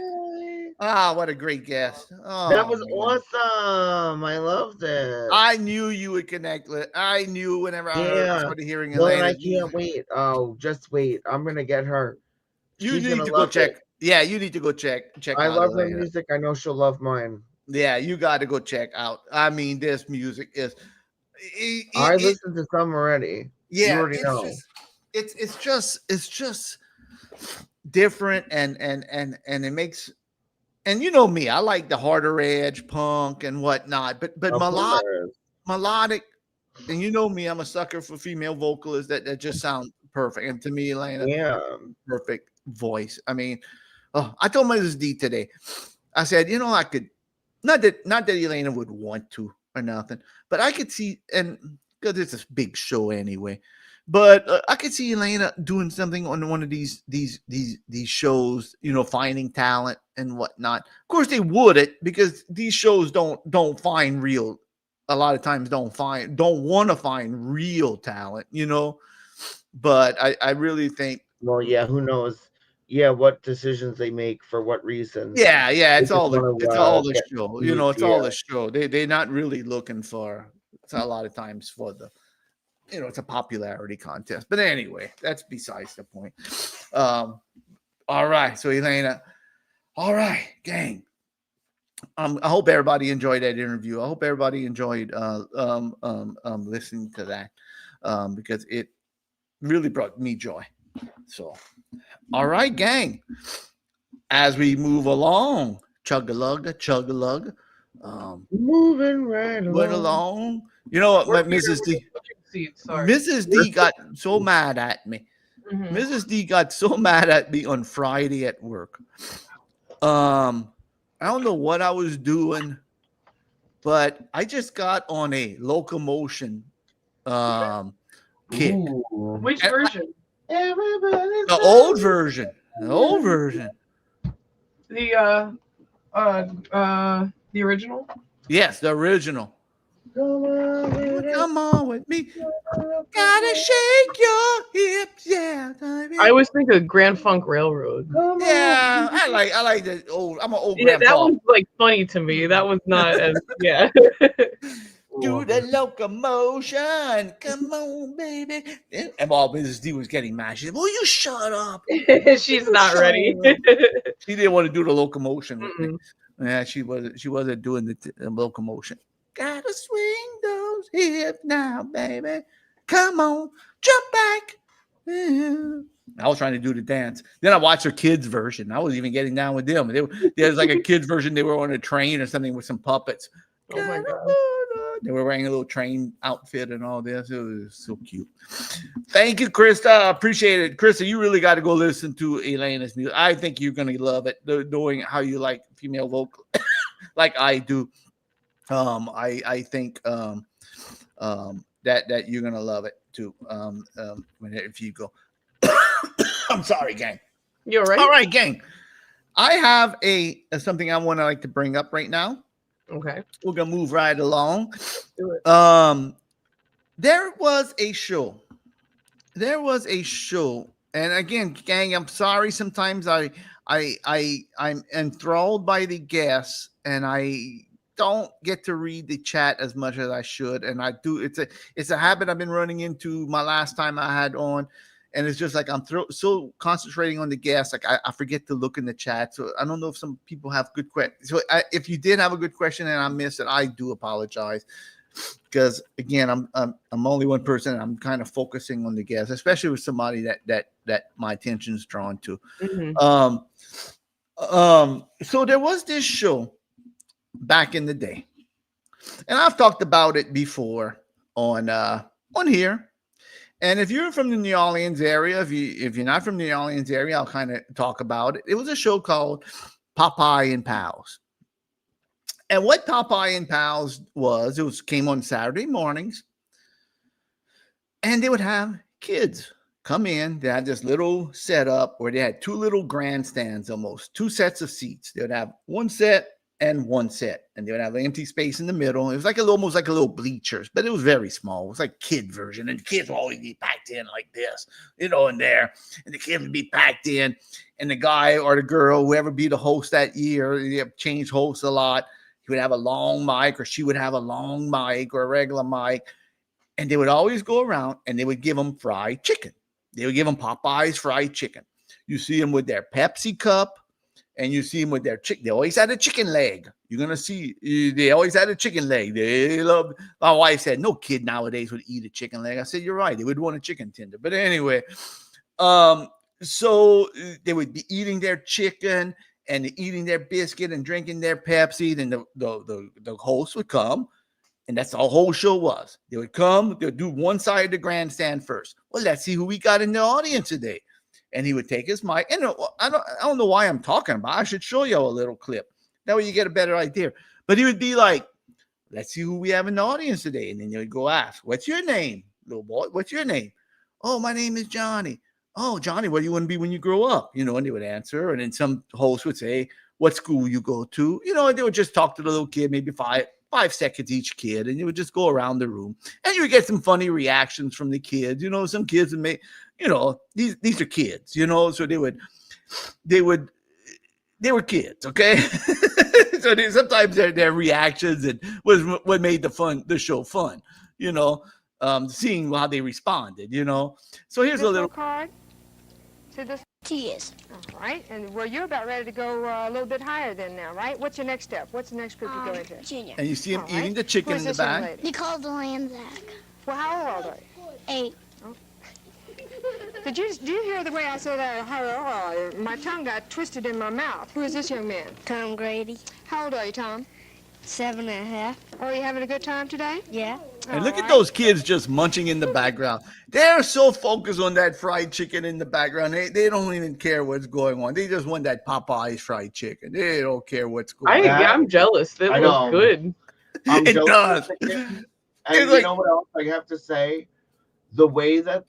Ah, what a great guest. Oh, That was man. awesome. I loved it. I knew you would connect with. I knew whenever I started hearing Well, Elena. I can't wait. Oh, just wait. I'm gonna get her. You She's need gonna to go love check. it. Yeah, you need to go check. I out love her Elena. music. I know she'll love mine. Yeah, you got to go check out. I mean, this music is. I listened to some already. Yeah, you already know. It's just different and it makes. And you know me, I like the harder edge punk and whatnot, but Of melodic, and you know me, I'm a sucker for female vocalists that just sound perfect. And to me, Elena, Yeah. perfect voice. I mean, I told Mrs. D today, I said, you know, I could not that Elena would want to or nothing, but I could see, and because it's a big show anyway. But I could see Elena doing something on one of these shows, you know, finding talent and whatnot. Of course, they wouldn't, because these shows don't find real. A lot of times, don't want to find real talent, you know. But I really think. Well, yeah. Who knows? Yeah, what decisions they make for what reasons? Yeah. It's all the get show. You know, it's all yeah. the show. They're not really looking for. It's a lot of times for the. You know, it's a popularity contest. But anyway, that's besides the point. All right. So, Elena, all right, gang. I hope everybody enjoyed that interview. I hope everybody enjoyed listening to that because it really brought me joy. So, all right, gang. As we move along, chug-a-lug. Moving right Went along. You know what, Mrs. D? Mrs. D got so mad at me. Mm-hmm. Mrs. D got so mad at me on Friday at work. I don't know what I was doing, but I just got on a locomotion kick. Which version? The old version. The original? Yes, the original. Come on with me. Gotta shake your hips, yeah. Baby. I always think of Grand Funk Railroad. Yeah, I like that old. I'm an old Yeah, grandpa. that was like funny to me. That was not as yeah. Do the locomotion. Come on, baby. And while Mrs. D was getting mad, she said, "Will you shut up?" She's not ready. She didn't want to do the locomotion with me. Yeah, she wasn't doing the locomotion. Gotta swing those hips now, baby. Come on, jump back. Yeah. I was trying to do the dance. Then I watched her kids' version. I was even getting down with them. There was like a kids' version. They were on a train or something with some puppets. Oh my god. They were wearing a little train outfit and all this. It was so cute. Thank you, Krista. Appreciate it. Krista, you really got to go listen to Elena's music. I think you're going to love it, knowing how you like female vocal like I do. I think that you're going to love it too. If you go. I'm sorry, gang. You're right. All right, gang. I have something I want to like to bring up right now. Okay. We're gonna move right along. Do it. There was a show. And again, gang, I'm sorry. Sometimes I'm enthralled by the guests, and I don't get to read the chat as much as I should. And I do. It's a habit I've been running into my last time I had on. And it's just like I'm so concentrating on the guests, like I forget to look in the chat. So I don't know if some people have good questions. So if you did have a good question and I missed it, I do apologize, because again, I'm only one person, and I'm kind of focusing on the guests, especially with somebody that my attention is drawn to. Mm-hmm. So there was this show back in the day, and I've talked about it before on here. And if you're from the New Orleans area, if you're not from the New Orleans area, I'll kind of talk about it. It was a show called Popeye and Pals. And what Popeye and Pals came on Saturday mornings, and they would have kids come in. They had this little setup where they had two little grandstands, almost two sets of seats. They would have one set and one set, and they would have an empty space in the middle. It was like almost like a little bleachers, but it was very small. It was like kid version, and the kids would always be packed in like this, in there, and the kids would be packed in, and the guy or the girl, whoever be the host that year, they have changed hosts a lot. He would have a long mic, or she would have a long mic or a regular mic, and they would always go around and they would give them fried chicken. They would give them Popeye's fried chicken. You see them with their Pepsi cup, and you see them with their chicken. They always had a chicken leg. You're going to see, they always had a chicken leg. They love, my wife said, no kid nowadays would eat a chicken leg. I said, you're right. They would want a chicken tender. But anyway, so they would be eating their chicken and eating their biscuit and drinking their Pepsi. Then the host would come, and that's the whole show was. They would come, they would do one side of the grandstand first. Well, let's see who we got in the audience today. And he would take his mic. And I don't know why I'm talking about. I should show you a little clip. That way you get a better idea. But he would be like, let's see who we have in the audience today. And then they would go ask, what's your name, little boy? What's your name? Oh, my name is Johnny. Oh, Johnny, what do you want to be when you grow up? And they would answer. And then some host would say, what school you go to? And they would just talk to the little kid, maybe 5 seconds each kid. And you would just go around the room. And you would get some funny reactions from the kids. Some kids would make, these are kids, so they were kids, okay? So sometimes their reactions and was what made the show fun, seeing how they responded, So here's a little card to this. Yes. All right, and you're about ready to go a little bit higher than now, right? What's your next step? What's the next group you go into? Junior. And you see him All eating right. the chicken Who's in the this young back. lady? Nicole Delanzac. Well, how old are you? 8. Do you hear the way I said hello? My tongue got twisted in my mouth. Who is this young man? Tom Grady. How old are you, Tom? 7.5. Are you having a good time today? Yeah. And look at those kids just munching in the background. They're so focused on that fried chicken in the background. They don't even care what's going on. They just want that Popeye's fried chicken. They don't care what's going on. I'm jealous. That I looks know. good. I'm It jealous does. of the chicken. It's And like- you know what else I have to say? The way that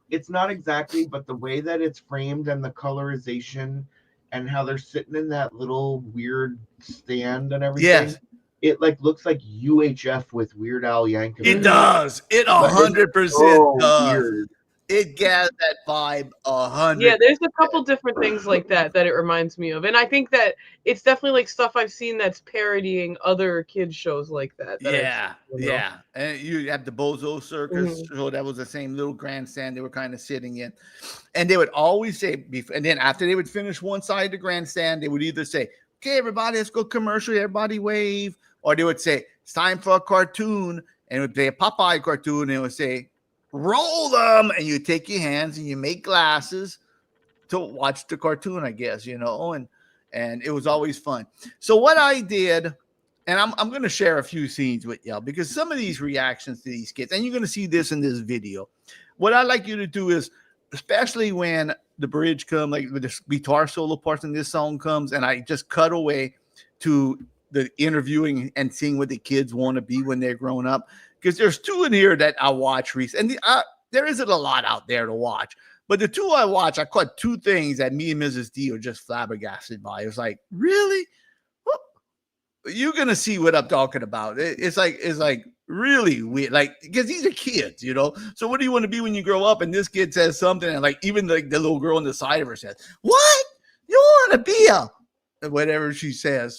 it's not exactly, but the way that it's framed and the colorization and how they're sitting in that little weird stand and everything. Yes. It looks like UHF with Weird Al Yankovic. It does. It 100% So does. weird. It gets that vibe 100. Yeah, there's a couple different things like that it reminds me of. And I think that it's definitely like stuff I've seen that's parodying other kids shows like that. Yeah. And you have the Bozo Circus show. That was the same little grandstand they were kind of sitting in. And they would always say, and then after they would finish one side of the grandstand, they would either say, okay, everybody, let's go commercial. Everybody wave. Or they would say, it's time for a cartoon. And it would play a Popeye cartoon. And it would say, roll them. And you take your hands and you make glasses to watch the cartoon, I guess, and it was always fun. So what I did and I'm going to share a few scenes with y'all because some of these reactions to these kids, and you're going to see this in this video. What I'd like you to do is, especially when the bridge comes, like with the guitar solo parts in this song comes, and I just cut away to the interviewing and seeing what the kids want to be when they're grown up. Because there's two in here that I watch recently. And there isn't a lot out there to watch. But the two I watch, I caught two things that me and Mrs. D are just flabbergasted by. It was like, really? Well, you're going to see what I'm talking about. It's like really weird. Like, because these are kids, you know? So what do you want to be when you grow up? And this kid says something, and like even like the little girl on the side of her says, what? You want to be a whatever she says.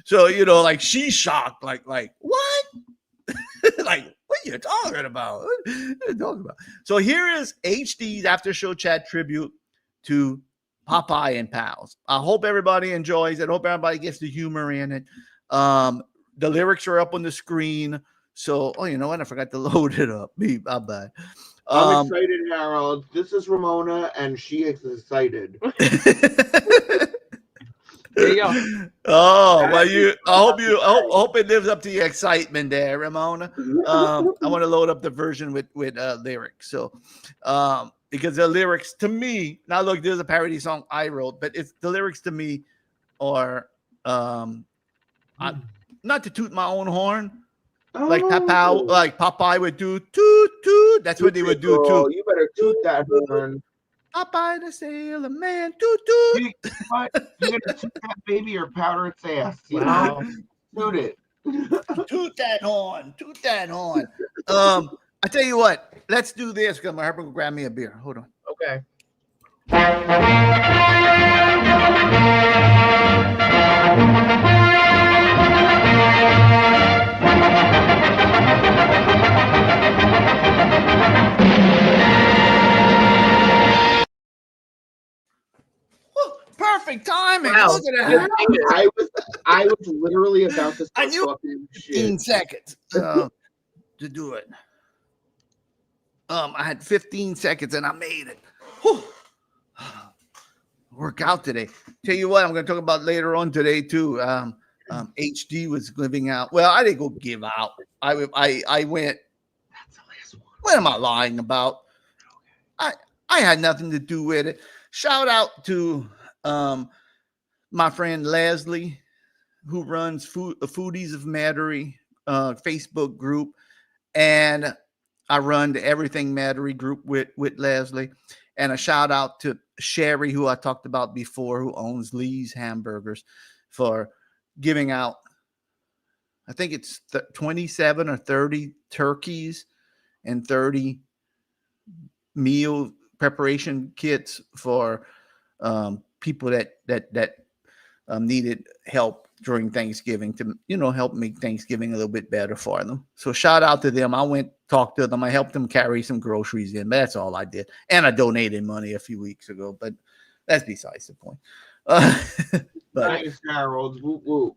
So you know, like she's shocked, like what? Like, what are you talking about? What are you talking about? So here is HD's after show chat tribute to Popeye and Pals. I hope everybody enjoys it. I hope everybody gets the humor in it. The lyrics are up on the screen. So, you know what? I forgot to load it up. My bad. I'm excited, Harold. This is Ramona, and she is excited. There you go. Oh, well, I hope it lives up to your excitement there, Ramona. I want to load up the version with lyrics. So, because the lyrics to me, now look, there's a parody song I wrote, but the lyrics to me are, not to toot my own horn, like Popeye would do, toot toot. That's what they would do too. You better toot that horn. Popeye the Sailor Man, toot toot. You gonna toot that baby or powder its ass? You know, toot it. Toot that horn. Toot that horn. I tell you what, let's do this because my husband will grab me a beer. Hold on. Okay. Perfect timing. Wow. Look at that. I was literally about to I start knew talking 15 shit. seconds to do it. I had 15 seconds and I made it. Whew. Work out today. Tell you what, I'm going to talk about later on today too. HD was giving out. Well, I didn't go give out. I went. That's the last one. What am I lying about? I had nothing to do with it. Shout out to my friend Leslie, who runs Foodies of Mattery Facebook group, and I run the Everything Mattery group with Leslie. And a shout out to Sherry, who I talked about before, who owns Lee's Hamburgers, for giving out, I think it's 27 or 30 turkeys and 30 meal preparation kits for people that needed help during Thanksgiving to, help make Thanksgiving a little bit better for them. So shout out to them. I went talk to them. I helped them carry some groceries in. But that's all I did. And I donated money a few weeks ago, but that's besides the point. Nice, Harold. Whoop, whoop.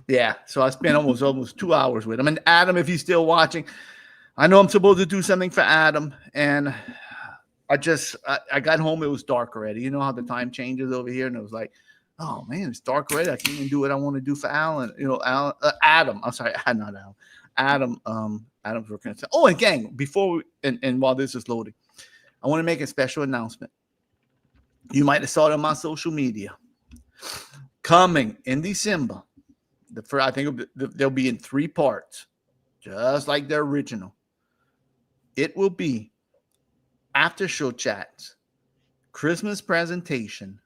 Yeah. So I spent almost 2 hours with him. And Adam, if he's still watching, I know I'm supposed to do something for Adam, and I got home. It was dark already. You know how the time changes over here, and it was like, oh man, it's dark already. I can't even do what I want to do for Alan. Adam. I'm sorry, not Alan. Adam. Adam's working. Oh, and gang, before and while this is loading, I want to make a special announcement. You might have saw it on my social media. Coming in December, I think they'll be in 3 parts, just like the original. It will be after show chats, Christmas presentation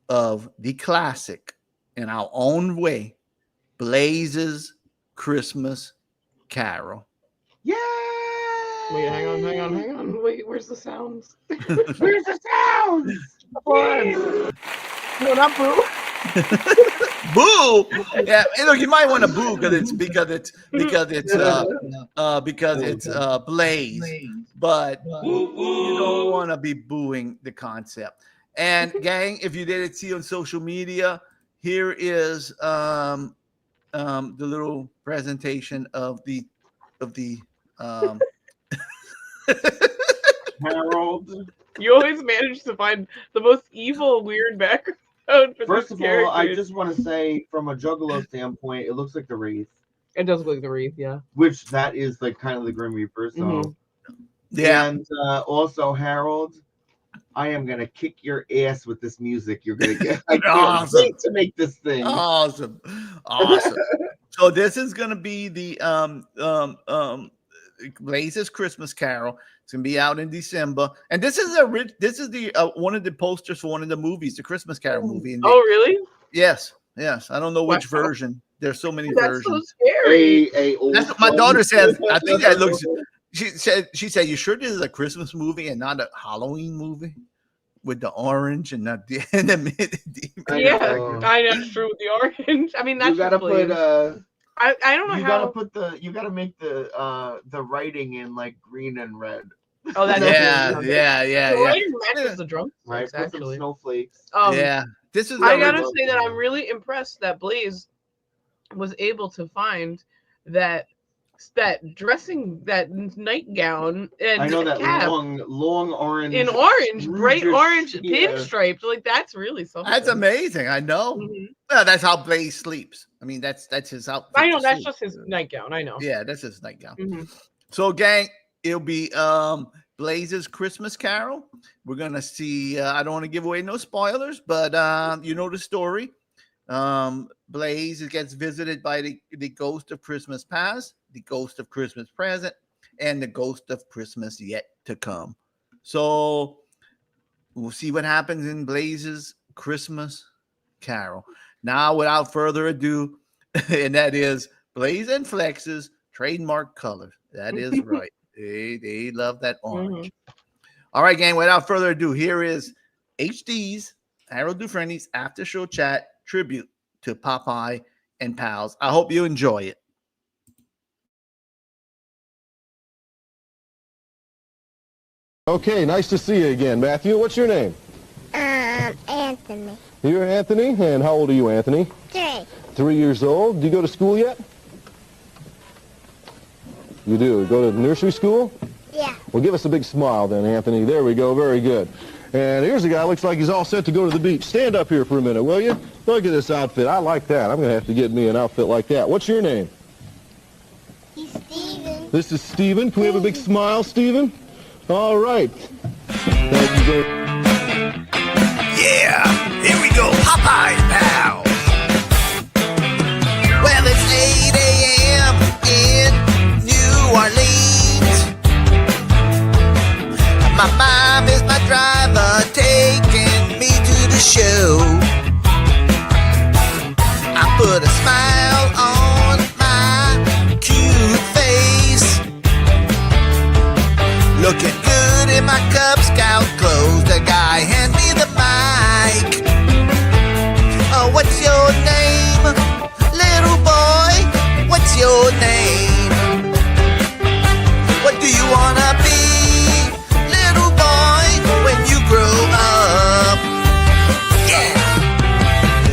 of the classic, in our own way, Blaze's Christmas Carol. Yay! Wait, hang on. Wait, where's the sounds? Where's the sound? No, not boo. Boo! Yeah, and look, you might want to boo because it's Blaze, but you don't want to be booing the concept. And gang, if you didn't see on social media, here is the little presentation of the Harold. You always manage to find the most evil, weird background. episode. For First these of all, I characters. just want to say, from a Juggalo standpoint, it looks like the Wraith, It does look like the Wraith, yeah. which that is like kind of the Grim Reaper. So, Mhm. Yeah. And also Harold, I am gonna kick your ass with this music. You're gonna get. I can't Awesome. wait to make this thing. Awesome. So this is gonna be the Blaze's Christmas Carol. It's gonna be out in December, and this is the one of the posters for one of the movies, the Christmas Carol movie. And Oh, really? Yes. I don't know which Wow. version. There's so many That's so versions. scary. That's what my daughter says. I think that looks. She said, "You sure this is a Christmas movie and not a Halloween movie with the orange and the Yeah, I know, it's true with the orange. I mean, that's You gotta just Blaze. put I don't know you how. gotta make the writing in like green and red. Oh, that's yeah. The writing matches the drum Right, sticks, put some actually. snowflakes. Yeah, this is. I gotta say that I'm really impressed that Blaze was able to find that dressing, that nightgown, and I know that cap long orange in orange, bright rubish- orange yeah. pinstripes. Like that's really something. That's amazing. I know. Mhm. Well, that's how Blaze sleeps. I mean, that's his outfit. I know to that's sleep. just his nightgown. I know. Yeah, that's his nightgown. Mhm. So, gang, it'll be Blaze's Christmas Carol. We're gonna see. I don't want to give away no spoilers, but you know the story. Blaze gets visited by the ghost of Christmas past, the ghost of Christmas present, and the ghost of Christmas yet to come. So we'll see what happens in Blaze's Christmas Carol. Now, without further ado, and that is Blaze and Flex's trademark colors. That is right. They love that orange. All right, gang, without further ado, here is HD's Harold Dufresne's after show chat tribute to Popeye and Pals. I hope you enjoy it. Okay, nice to see you again. Matthew, what's your name? Anthony. You're Anthony, and how old are you, Anthony? 3. 3 years old. Do you go to school yet? You do. Go to nursery school? Yeah. Well, give us a big smile then, Anthony. There we go. Very good. And here's a guy, looks like he's all set to go to the beach. Stand up here for a minute, will you? Look at this outfit. I like that. I'm going to have to get me an outfit like that. What's your name? He's Steven. This is Steven. Can we have a big smile, Steven? All right. Thank you very much. Yeah, here we go, Popeye and Pals. Well, it's 8 a.m. in New Orleans. My mom is my driver, taking me to the show. I put a smile on my cute face, looking good in my Cub Scout clothes. The guy hands me the mic. Oh, what's your name, little boy? What's your name? What do you wanna be, little boy, when you grow up? Yeah.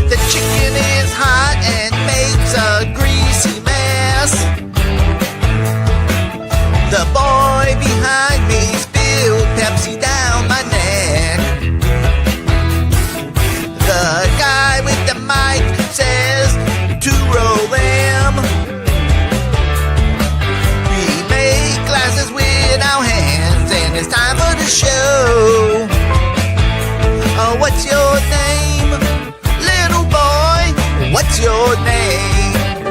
The chicken is hot and makes a greasy mess. The boy behind me spilled Pepsi down my neck. The guy with the mic says to roll them. We make glasses with our hands, and it's time for the show. Oh, what's your name, little boy? What's your name?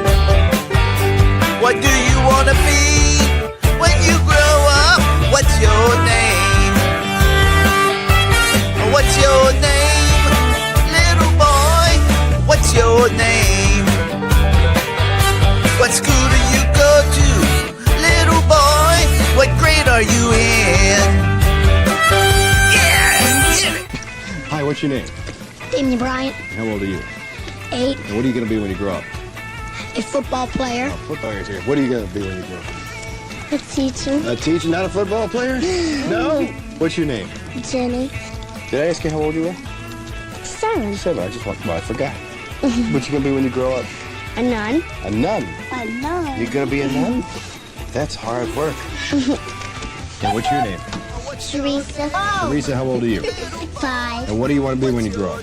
What do you want to be when you grow up? What's your name? What's your name, little boy? What's your name? What school do you go to, little boy? What grade are you in? Yeah, get it. Hi, what's your name? Damien Bryant, How old are you? 8. And what are you going to be when you grow up? A football player. Oh, football is here. What are you going to be when you grow up? A teacher. A teacher, not a football player? No? What's your name? Jenny. Did I ask you how old you were? 7. 7. I just want. Well, I forgot. What you going to be when you grow up? A nun. A nun. A nun. You're going to be a nun? That's hard work. And what's your name? Teresa. Teresa, how old are you? 5. And what do you want to be when you grow up?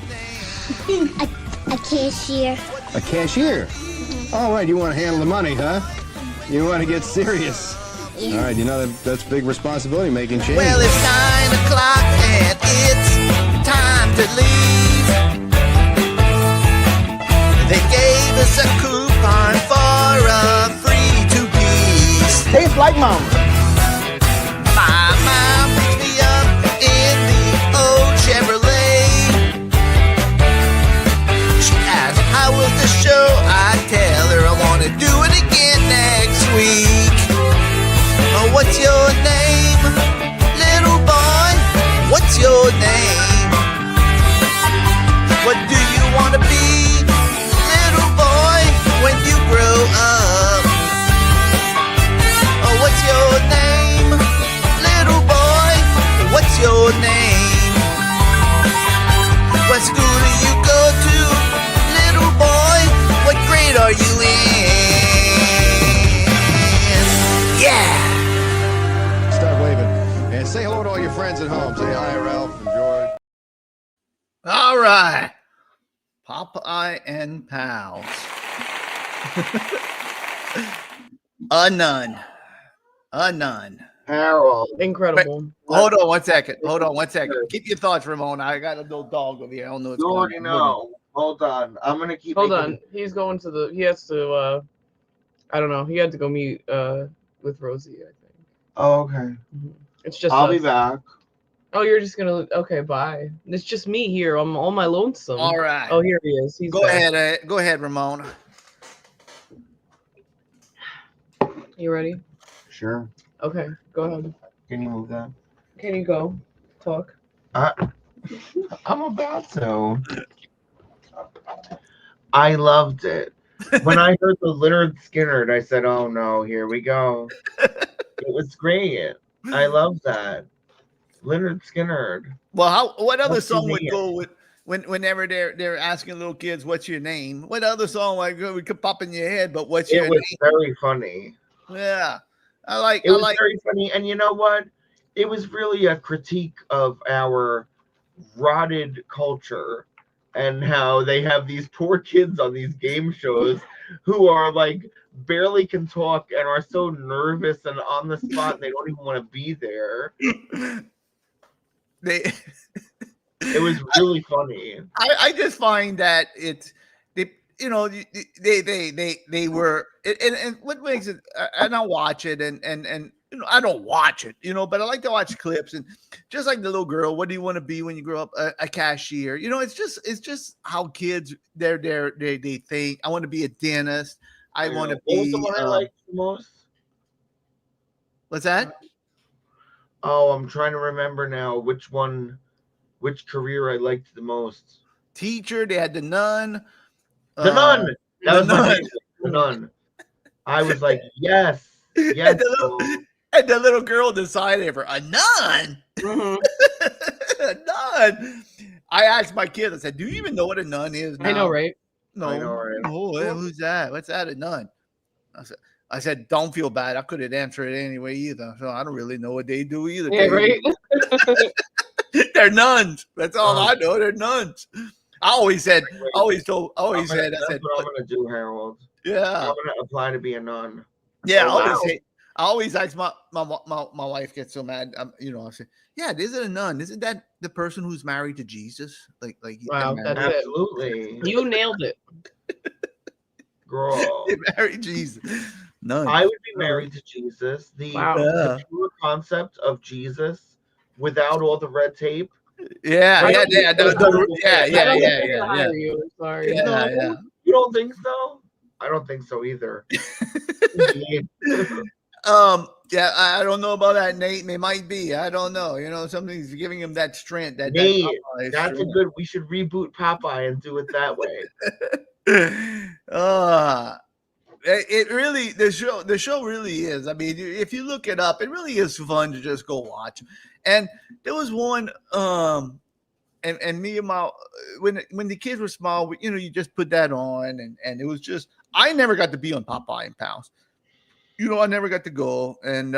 A cashier. A cashier? All right, you want to handle the money, huh? You want to get serious. All right, you know that's big responsibility, making change. Well, it's 9 o'clock and it's time to leave. They gave us a coupon for a free 2-piece. Tastes like mama. My mom picked me up in the old Chevrolet. She asked how was the show. I tell her I want to do it again next week. Oh, what's your name, little boy? What's your name? What do you want to be, little boy, when you grow up? Oh, what's your name, little boy? What's your name? What school do you go to, little boy? What grade are you in? Yeah! Start waving. And say hello to all your friends at home. Say hi, Ralph and George. All right. Popeye and Pals. A nun. A nun. Harold. Incredible. Hold on 1 second. Hold on 1 second. Keep your thoughts, Ramon. I got a little dog over here. I don't know what's You going already on. know. Hold on. I'm going to keep Hold making- on. He's going to he has to, I don't know. He had to go meet with Rosie, I think. Oh, okay. It's just I'll us. be back. Oh, you're just gonna okay, bye. It's just me here. I'm all my lonesome. All right. Oh, here he is. He's Go back. ahead. Go ahead, Ramon. You ready? Sure. Okay, go ahead. Can you move that? Can you go? Talk. I'm about to. I loved it. When I heard the Leonard Skinner, I said, "Oh no, here we go." It was great. I love that. Leonard Skinner. Well, what other What's song your would name? go with whenever they're asking little kids, "What's your name?" What other song would could pop in your head? But what's your It was name? very funny. Yeah, I like. It was very funny, and you know what? It was really a critique of our rotted culture and how they have these poor kids on these game shows who are like barely can talk and are so nervous and on the spot and they don't even want to be there. They. It was really funny. I just find that it's they were and what makes it and I watch it and I don't watch it but I like to watch clips and just like the little girl, what do you want to be when you grow up? A cashier. It's just how kids they think. I want to be a dentist. I want to What was be the one I liked the most? What's that? Oh, I'm trying to remember now which career I liked the most. Teacher. They had the nun. The nun. That the was my nun. favorite. The nun. I was like, yes, yes. And the little girl decided for a nun. Mm-hmm. A nun. I asked my kids, I said, "Do you even know what a nun is now?" I know, right? No. I know, right? Oh, who's that? What's that? A nun? I said, don't feel bad. I couldn't answer it anyway either. So I don't really know what they do either. Yeah, right. They're nuns. That's all I know. They're nuns. I always said, I said, That's what I'm gonna do, Harold. yeah. I'm gonna apply to be a nun. Yeah, Oh, wow. I always ask my wife gets so mad. I say, yeah, isn't a nun? Isn't that the person who's married to Jesus? Like Wow, that's absolutely. it. You nailed it. Girl. They married Jesus. Nun. I would be married to Jesus. The pure concept of Jesus without all the red tape. Yeah. I don't think they're Yeah. gonna hire you. Sorry. Yeah. You don't think so? I don't think so either. Yeah, I don't know about that, Nate. It might be. I don't know. Something's giving him that strength. Nate, that's a good. We should reboot Popeye and do it that way. It really the show really is. I mean, if you look it up, it really is fun to just go watch. And there was one and me and my when the kids were small, you just put that on and it was just I never got to be on Popeye and Pals. I never got to go and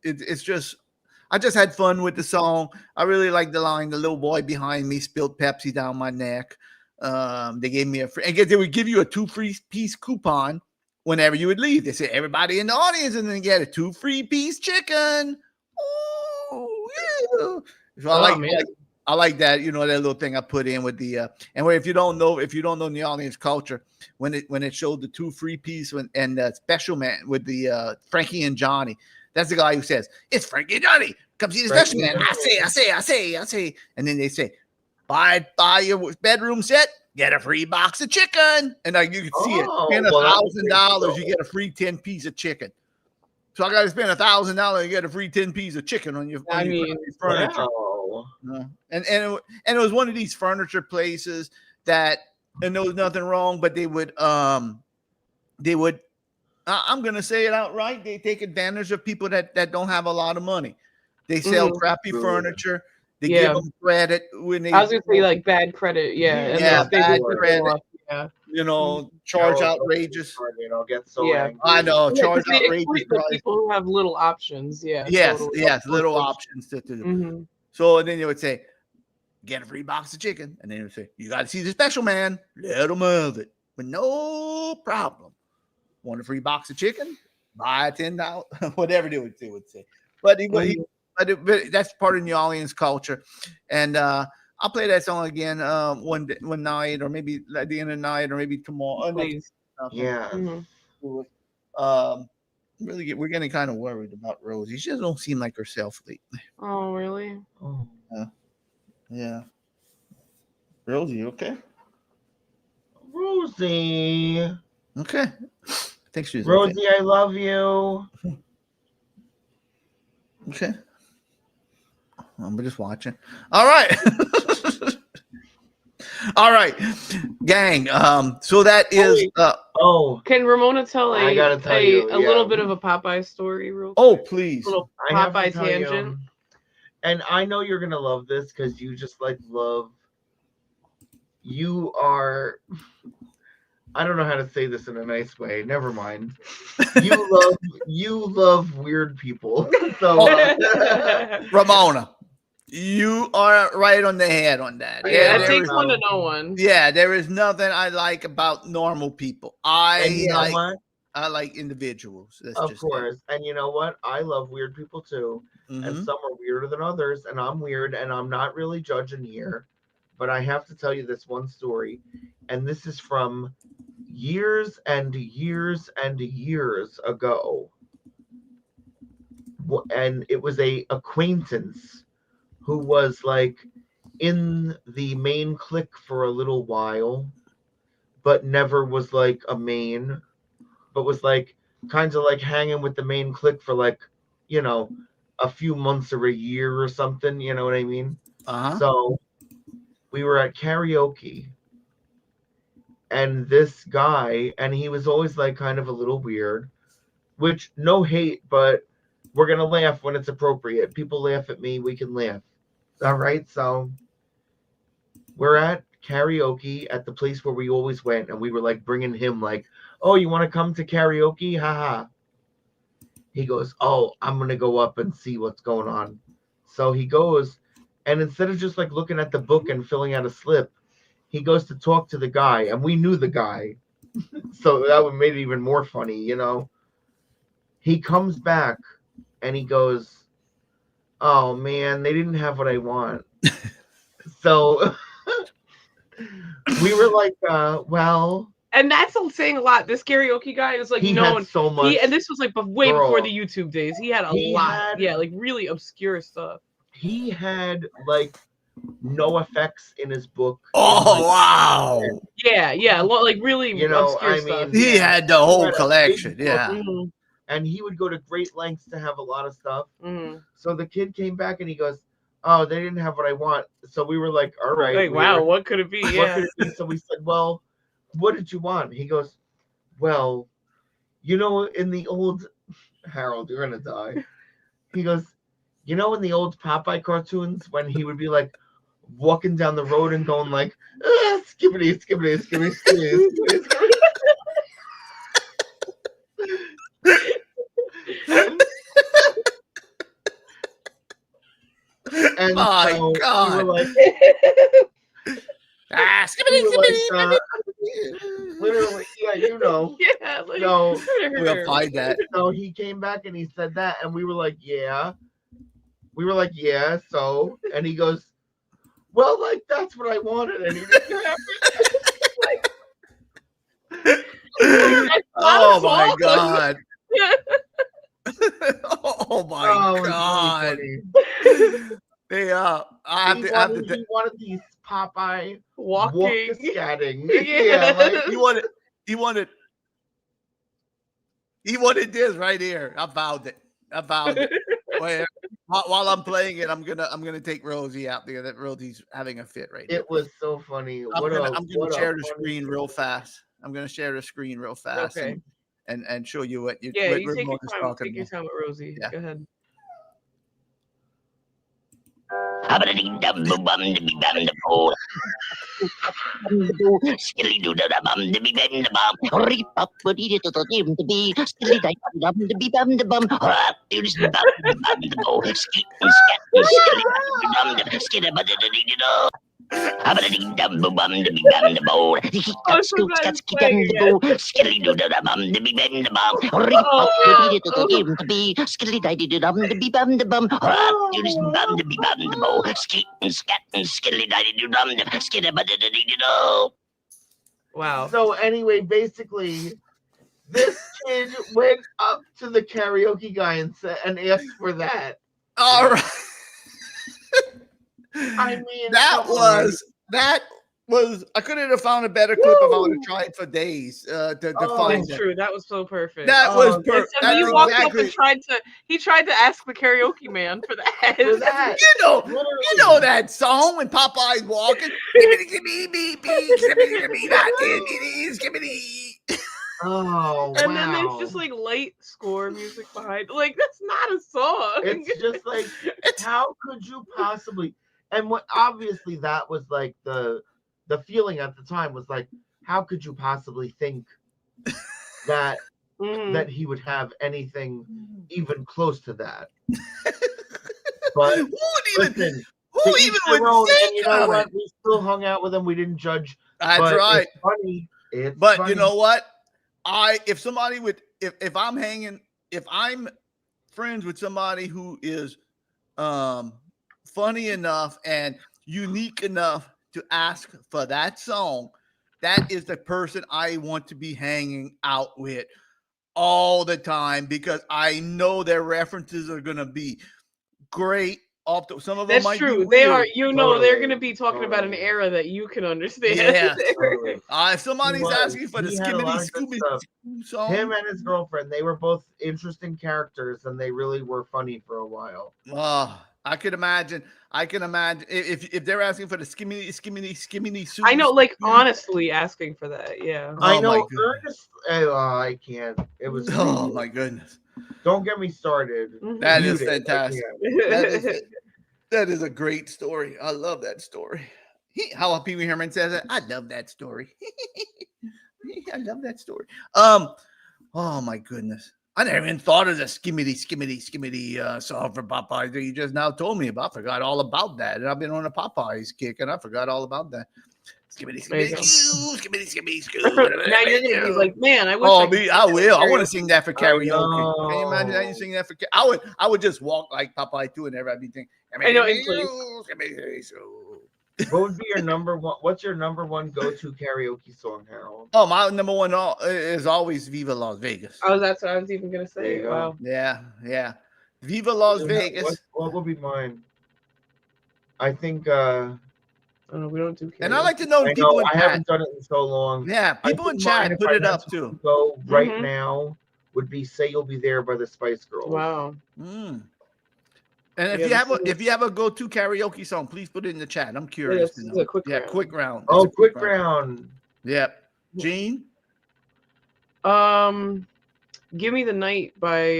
it's just I just had fun with the song. I really like the line, "The little boy behind me spilled Pepsi down my neck." They gave me and they would give you a 2 free piece coupon whenever you would leave. They said, everybody in the audience and then get a 2 free piece chicken. Oh, yeah. So I like that, that little thing I put in with the and where if you don't know New Orleans culture, when it showed the 2 free piece and the special man with the Frankie and Johnny, that's the guy who says, "It's Frankie and Johnny, come see the special man." I say, and then they say, buy your bedroom set, get a free box of chicken, and like you can see it, spend $1,000, you get a free 10 piece of chicken. So I got to spend $1,000 to get a free 10 piece of chicken on your furniture. Wow. And it was one of these furniture places that, and there was nothing wrong, but they would I'm gonna say it outright, they take advantage of people that don't have a lot of money. They sell crappy furniture. They give them credit when they. I was gonna say like bad credit, bad credit. Charge outrageous. Get so angry. I know, charge outrageous price. People who have little options, yes, little options to do. So then they would say, get a free box of chicken, and then they would say, you got to see the special man, let them have it, with no problem. Want a free box of chicken? Buy $10, whatever they would say. But but that's part of New Orleans culture, and I'll play that song again one night, or maybe at the end of the night, or maybe tomorrow. Please. Yeah. Really, we're getting kind of worried about Rosie. She just don't seem like herself lately. Oh, really? Oh. Yeah. Rosie, you okay? Rosie. Okay. I think she's Rosie, okay. I love you. Okay. I'm just watching. All right. All right, gang. So that is Can Ramona tell a little bit of a Popeye story real quick? Oh, please. A little I have to Popeye tell you, tangent. and I know you're gonna love this because you just love. You are. I don't know how to say this in a nice way. Never mind. You love weird people. So Ramona, you are right on the head on that. Yeah, it takes one to know one. Yeah, there is nothing I like about normal people. I like individuals. Of course. And you know what? I love weird people too. Mm-hmm. And some are weirder than others. And I'm weird and I'm not really judging here. But I have to tell you this one story. And this is from years and years and years ago. And it was a acquaintance who was like in the main clique for a little while, but never was like a main, but was like kind of like hanging with the main clique for like, a few months or a year or something, you know what I mean? So we were at karaoke, and this guy, and he was always like kind of a little weird, which no hate, but we're going to laugh when it's appropriate. People laugh at me, we can laugh. All right. So we're at karaoke at the place where we always went. And we were like bringing him like, oh, you want to come to karaoke? Haha. He goes, oh, I'm going to go up and see what's going on. So he goes, and instead of just like looking at the book and filling out a slip, he goes to talk to the guy, and we knew the guy. So that would made it even more funny, He comes back and he goes, oh man, they didn't have what I want. So we were like, well. And that's saying a lot. This karaoke guy is like had so much. And this was like way before the YouTube days. He had a lot. Like really obscure stuff. He had like no effects in his book. Oh, wow. Yeah. Like really obscure stuff. He had the whole collection. Yeah. Mm-hmm. And he would go to great lengths to have a lot of stuff. Mm-hmm. So the kid came back and he goes, oh, they didn't have what I want. So we were like, all right. Like, wow, what could it be? Yeah. So we said, well, what did you want? He goes, well, in the old Harold, you're going to die. He goes, in the old Popeye cartoons when he would be like walking down the road and going like, skibbity, skibbity, skibbity, skibbity, skibbity, skibbity. And My so God. we were like, skibbity, we were like, skibbity. literally, yeah, you know. Yeah, like, So We'll find that. so he came back and he said that, and we were like, yeah. We were like, yeah. So, and he goes, well, like that's what I wanted, and he didn't have it. Oh my God. Oh my Oh, it's God. really funny. They I have He to, I have wanted, to he wanted these Popeye walking. scatting. Yeah. like he wanted this right here. I found it. Wait, while I'm playing it, I'm gonna take Rosie out there. That Rosie's having a fit right now. it was so funny. I'm gonna What a share the funny screen real fast. I'm gonna share the screen real fast Okay. and show you what Yeah, what you take your Ramon is time. talking Take your about. time with Rosie. Yeah. Go ahead. Skilly do the bum, the big bam the bum, rip up, but eat it to the be skilly die bum, the big bam the bum, do this bum, the bow, skit and scat, skilly bum, the skid about the Dum bum the big bam the bow, the kick cut scoop cats kick and the bow, skilly do the bum, the big bam the bum, rip up, but eat it to be skilly die the dum, the big bam the bum, do this bum, the big bam the bow, skit and scat and skilly die the dum, the skid about the Wow. So anyway, basically, this kid went up to the karaoke guy and asked for that. All right. I mean, that was I couldn't have found a better clip if I would have tried for days to find That's it. true. That was so perfect. That was perfect. So he walked up and tried to ask the karaoke man for that. For that. You know that song when Popeye's walking. Oh, and wow. then there's just like light score music behind. Like that's not a song. It's just like, how could you possibly? And what obviously that was like the feeling at the time was like, how could you possibly think that that he would have anything even close to that? But who would say and you know what? We still hung out with him. We didn't judge. That's but right. It's funny. It's but funny. You know what? If I'm friends with somebody who is funny enough and unique enough to ask for that song, that is the person I want to be hanging out with all the time because I know their references are going to be great. Some of them might be weird. They are, they're going to be talking about an era that you can understand. Yeah. If somebody's asking for the Skibbity Scooby song, him and his girlfriend, they were both interesting characters, and they really were funny for a while. I can imagine if they're asking for the skimmity soup. I know, like honestly asking for that. Yeah. I know. I can't. It was. Oh my goodness. Don't get me started. That is fantastic. That is a great story. I love that story. How Pee Wee Herman says it. I love that story. I love that story. Oh my goodness. I never even thought of the skimmity song for Popeyes that you just now told me about. I forgot all about that. And I've been on a Popeyes kick and I forgot all about that. Skimmity. Now you're gonna be like, man, I wish. I will. I want to sing that for karaoke. Can you imagine how you sing that for karaoke? I would just walk like Popeye too, and everybody thinking. I know. What would be your number one? What's your number one go-to karaoke song, Harold? Oh, my number one is always "Viva Las Vegas." Oh, that's what I was even gonna say. Wow. Yeah. "Viva Las Vegas." What would be mine? I think. We don't do. And I like to know people in I chat. haven't done it in so long. Yeah, people in chat put it up too. Go right now would be "Say You'll Be There" by the Spice Girls. Wow. And if you have a go-to karaoke song, please put it in the chat. I'm curious to know. Quick round. Oh, quick round. Yep. Gene? Give Me the Night by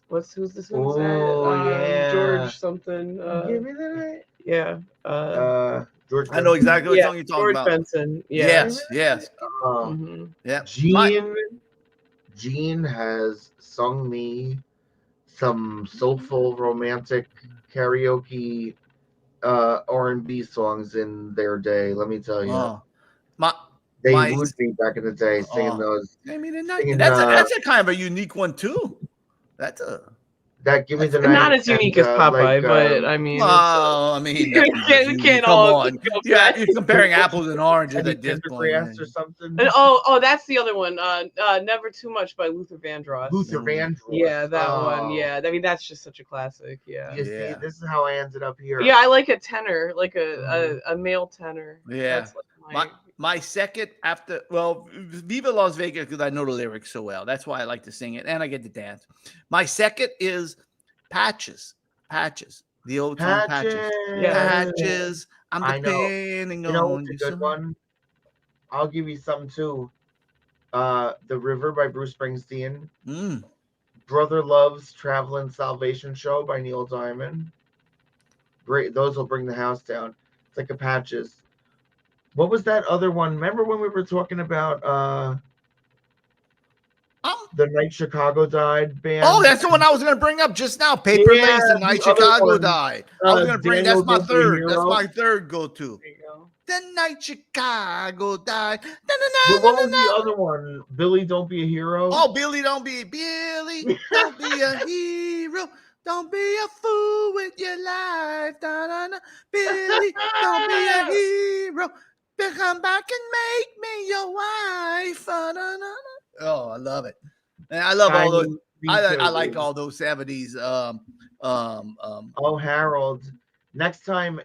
who's this one? Yeah. George something. Give Me the Night. Yeah. George. I know exactly what song you're talking George about. Benson. Yeah. Yes. Yeah. Gene has sung me some soulful romantic karaoke R&B songs in their day. Let me tell you, they my wooed me back in the day singing those. I mean, Singing, that's a kind of a unique one too. That's a that give me the night. Not as unique as Popeye, but I mean, I mean, we can't come all on. go Yeah, back. you're comparing apples and oranges at this point. Grass or something. And, oh, that's the other one. Never Too Much by Luther Vandross. Luther Vandross. Yeah, that one. Yeah, I mean that's just such a classic. Yeah. You see, this is how I ended up here. Yeah, I like a tenor, like a male tenor. Yeah. That's like my second after, well, Viva Las Vegas, because I know the lyrics so well. That's why I like to sing it, and I get to dance. My second is Patches. The old song Patches. Patches. I'm depending on you. Good one. I'll give you some too. The River by Bruce Springsteen. Brother Love's Traveling Salvation Show by Neil Diamond. Great. Those will bring the house down. It's like a Patches. What was that other one? Remember when we were talking about the Night Chicago Died band? Oh, that's the one I was going to bring up just now. Paper Lace, The Night Chicago Died. I was going to bring, that's my third. That's my third go-to. There you go. The Night Chicago Died. But what was the other one? Billy, Don't Be a Hero? Oh, Billy, don't be a hero. Don't be a fool with your life. Da-da-da. Billy, don't be a hero. Come back and make me your wife. Da-da-da. Oh, I love it. And I love all those. I like all those 70s. Oh, Harold. Next time,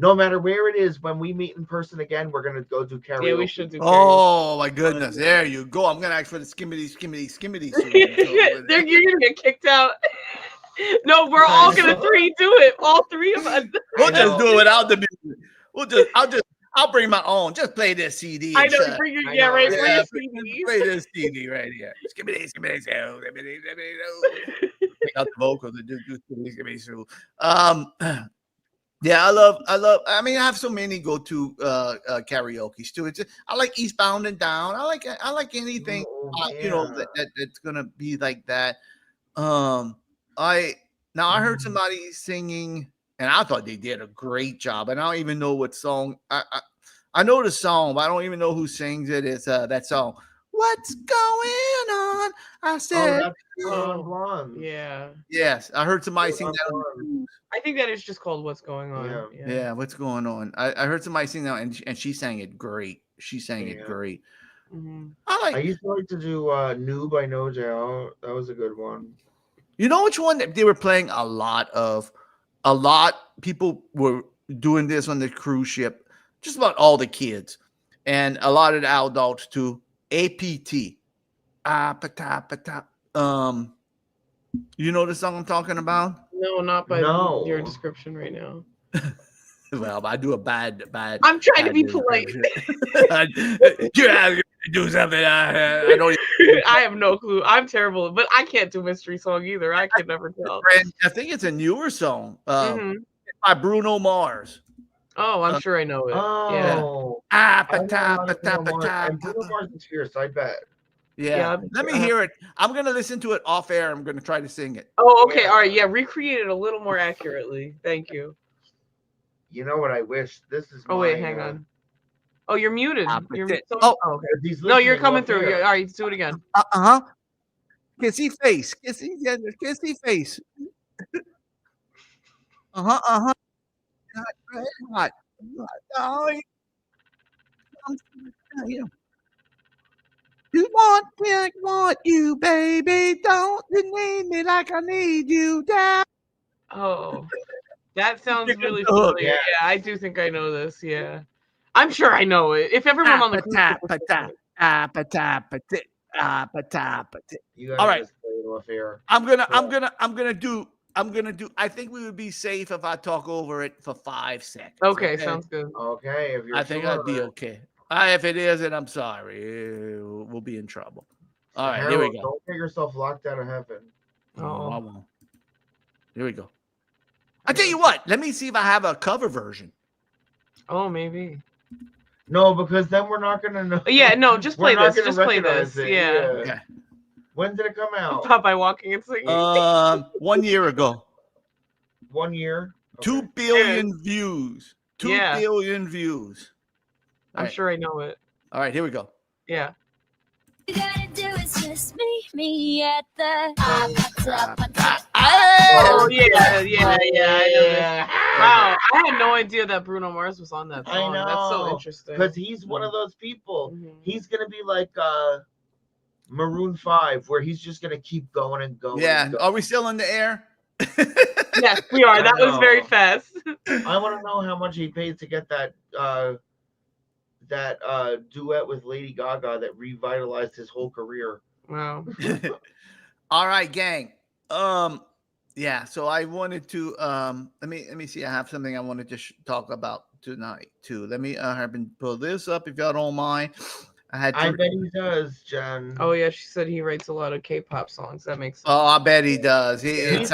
no matter where it is, when we meet in person again, we're gonna go do karaoke. Yeah, we should do karaoke. Oh my goodness! There you go. I'm gonna ask for the skimmity. You're gonna get kicked out. No, we're all gonna do it. All three of us. We'll just do it without the music. I'll bring my own. Just play this CD. I know. Bring your right. Play this CD right here. Skimmity. Take out the vocals and do skimmity. Yeah, I love. I mean, I have so many go-to karaoke too. I like Eastbound and Down. I like anything. That's gonna be like that. I heard somebody singing, and I thought they did a great job. And I don't even know what song. I know the song, but I don't even know who sings it. It's that song. What's going on? I said. Blonde. Yeah. Yes, I heard somebody sing that. I think that is just called "What's Going On." Yeah, what's going on? I heard somebody sing that, and she sang it great. She sang it great. Mm-hmm. I used to like to do "New" by No Doubt. That was a good one. You know which one that they were playing a lot of? A lot people were doing this on the cruise ship. Just about all the kids, and a lot of the adults too. APT. You know the song I'm talking about? No, not by your description right now. Well, I do a bad. I'm trying to be polite. You have to do something. I don't. I have no clue. I'm terrible, but I can't do mystery song either. I can never tell. I think it's a newer song by Bruno Mars. Oh, I'm sure I know it. Oh, yeah. Bruno Mars is fierce. I bet. Yeah. Let me hear it. I'm gonna listen to it off air. I'm gonna try to sing it. Oh, okay. All right. Yeah, recreate it a little more accurately. Thank you. You know what I wish? This is. Oh wait, hang on. Oh, you're muted. Okay. No, you're coming through. All right, do it again. Kissy face. Kissy face. Hot. You want me, I want you, baby. Don't you need me like I need you down. Oh, that sounds really familiar. Yeah, I do think I know this. Yeah, I'm sure I know it. If everyone on the You all right. I'm gonna do. I think we would be safe if I talk over it for 5 seconds. Okay, sounds good. Okay, if you're I think I'd be okay. If it isn't, I'm sorry. We'll be in trouble. All right, here we go. Don't get yourself locked out of heaven. Oh, I won't. Here we go. I tell you what. Let me see if I have a cover version. Oh, maybe. No, because then we're not gonna know. Yeah, no, just play this. Just play this. Yeah. Okay. When did it come out? Popeye walking and singing. 1 year ago. 1 year. 2 billion views. 2 billion views. I'm sure I know it. All right, here we go. Yeah. You gotta do is just meet me at the Oh yeah. I know this. Wow, I had no idea that Bruno Mars was on that song. I know. That's so interesting. Because he's one of those people. He's gonna be like Maroon 5, where he's just gonna keep going and going. Yeah. And going. Are we still in the air? Yes, we are. That was very fast. I want to know how much he paid to get that duet with Lady Gaga that revitalized his whole career. Wow. All right, gang. Yeah, so I wanted to let me see. I have something I wanted to talk about tonight too. Let me pull this up if y'all don't mind. I bet he does, Jen. Oh yeah, she said he writes a lot of K-pop songs. That makes sense. Oh, I bet he does. That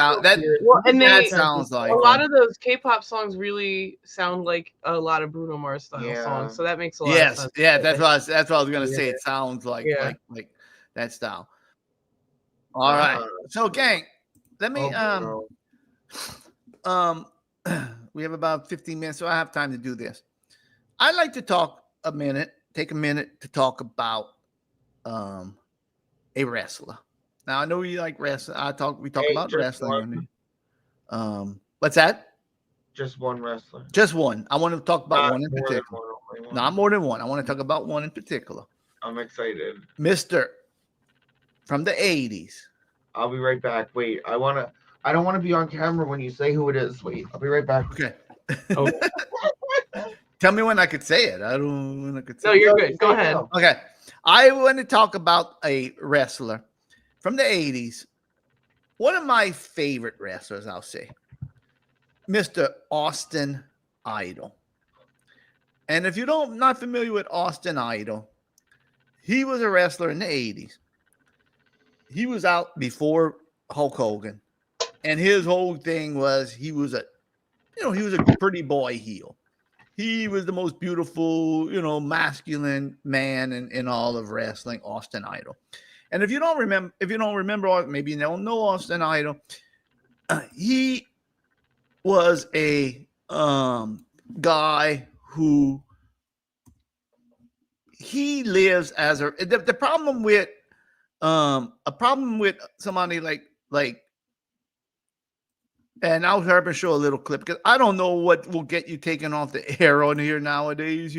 sounds like a lot of those K-pop songs really sound like a lot of Bruno Mars style songs. So that makes a lot of sense. Yeah, that's what I was gonna say. It sounds like that style. All right. So gang, let me we have about 15 minutes, so I have time to do this. I'd like to take a minute to talk about a wrestler. Now I know you like wrestling. We talk about wrestling. What's that? Just one wrestler. Just one. I want to talk about one in particular. Not more than one. I want to talk about one in particular. I'm excited. Mr. from the 80s. I'll be right back. Wait, I don't want to be on camera when you say who it is. Wait, I'll be right back. Okay. Tell me when I could say it. I don't know when I could say it. No, you're good. Go ahead. Okay. I want to talk about a wrestler from the 80s. One of my favorite wrestlers, I'll say. Mr. Austin Idol. And if you're not familiar with Austin Idol, he was a wrestler in the 80s. He was out before Hulk Hogan. And his whole thing was he was a pretty boy heel. He was the most beautiful, masculine man in all of wrestling, Austin Idol. And if you don't remember, maybe you don't know Austin Idol, he was a guy who he lives as the problem with somebody like. And I'll have to show a little clip because I don't know what will get you taken off the air on here nowadays,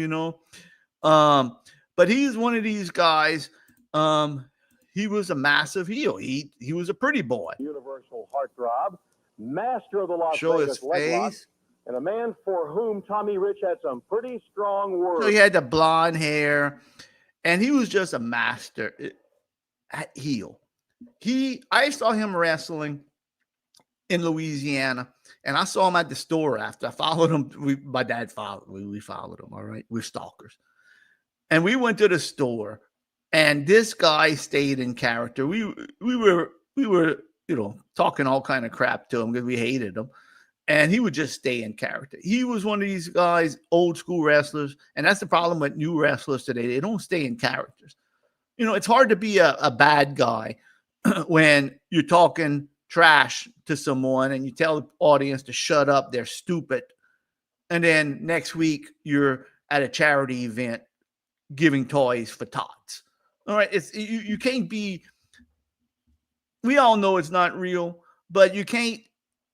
But he's one of these guys. He was a massive heel. He was a pretty boy. Universal heartthrob, master of the Las Show Vegas his leg lock, face. and a man for whom Tommy Rich had some pretty strong words. So he had the blonde hair, and he was just a master heel. I saw him wrestling in Louisiana, and I saw him at the store after. I followed him. My dad followed. We followed him. All right, we're stalkers, and we went to the store, and this guy stayed in character. We were talking all kind of crap to him because we hated him, and he would just stay in character. He was one of these guys, old school wrestlers, and that's the problem with new wrestlers today. They don't stay in characters. It's hard to be a bad guy when you're talking trash to someone and you tell the audience to shut up, they're stupid, and then next week you're at a charity event giving toys for tots. All right, it's you can't be. We all know it's not real, but you can't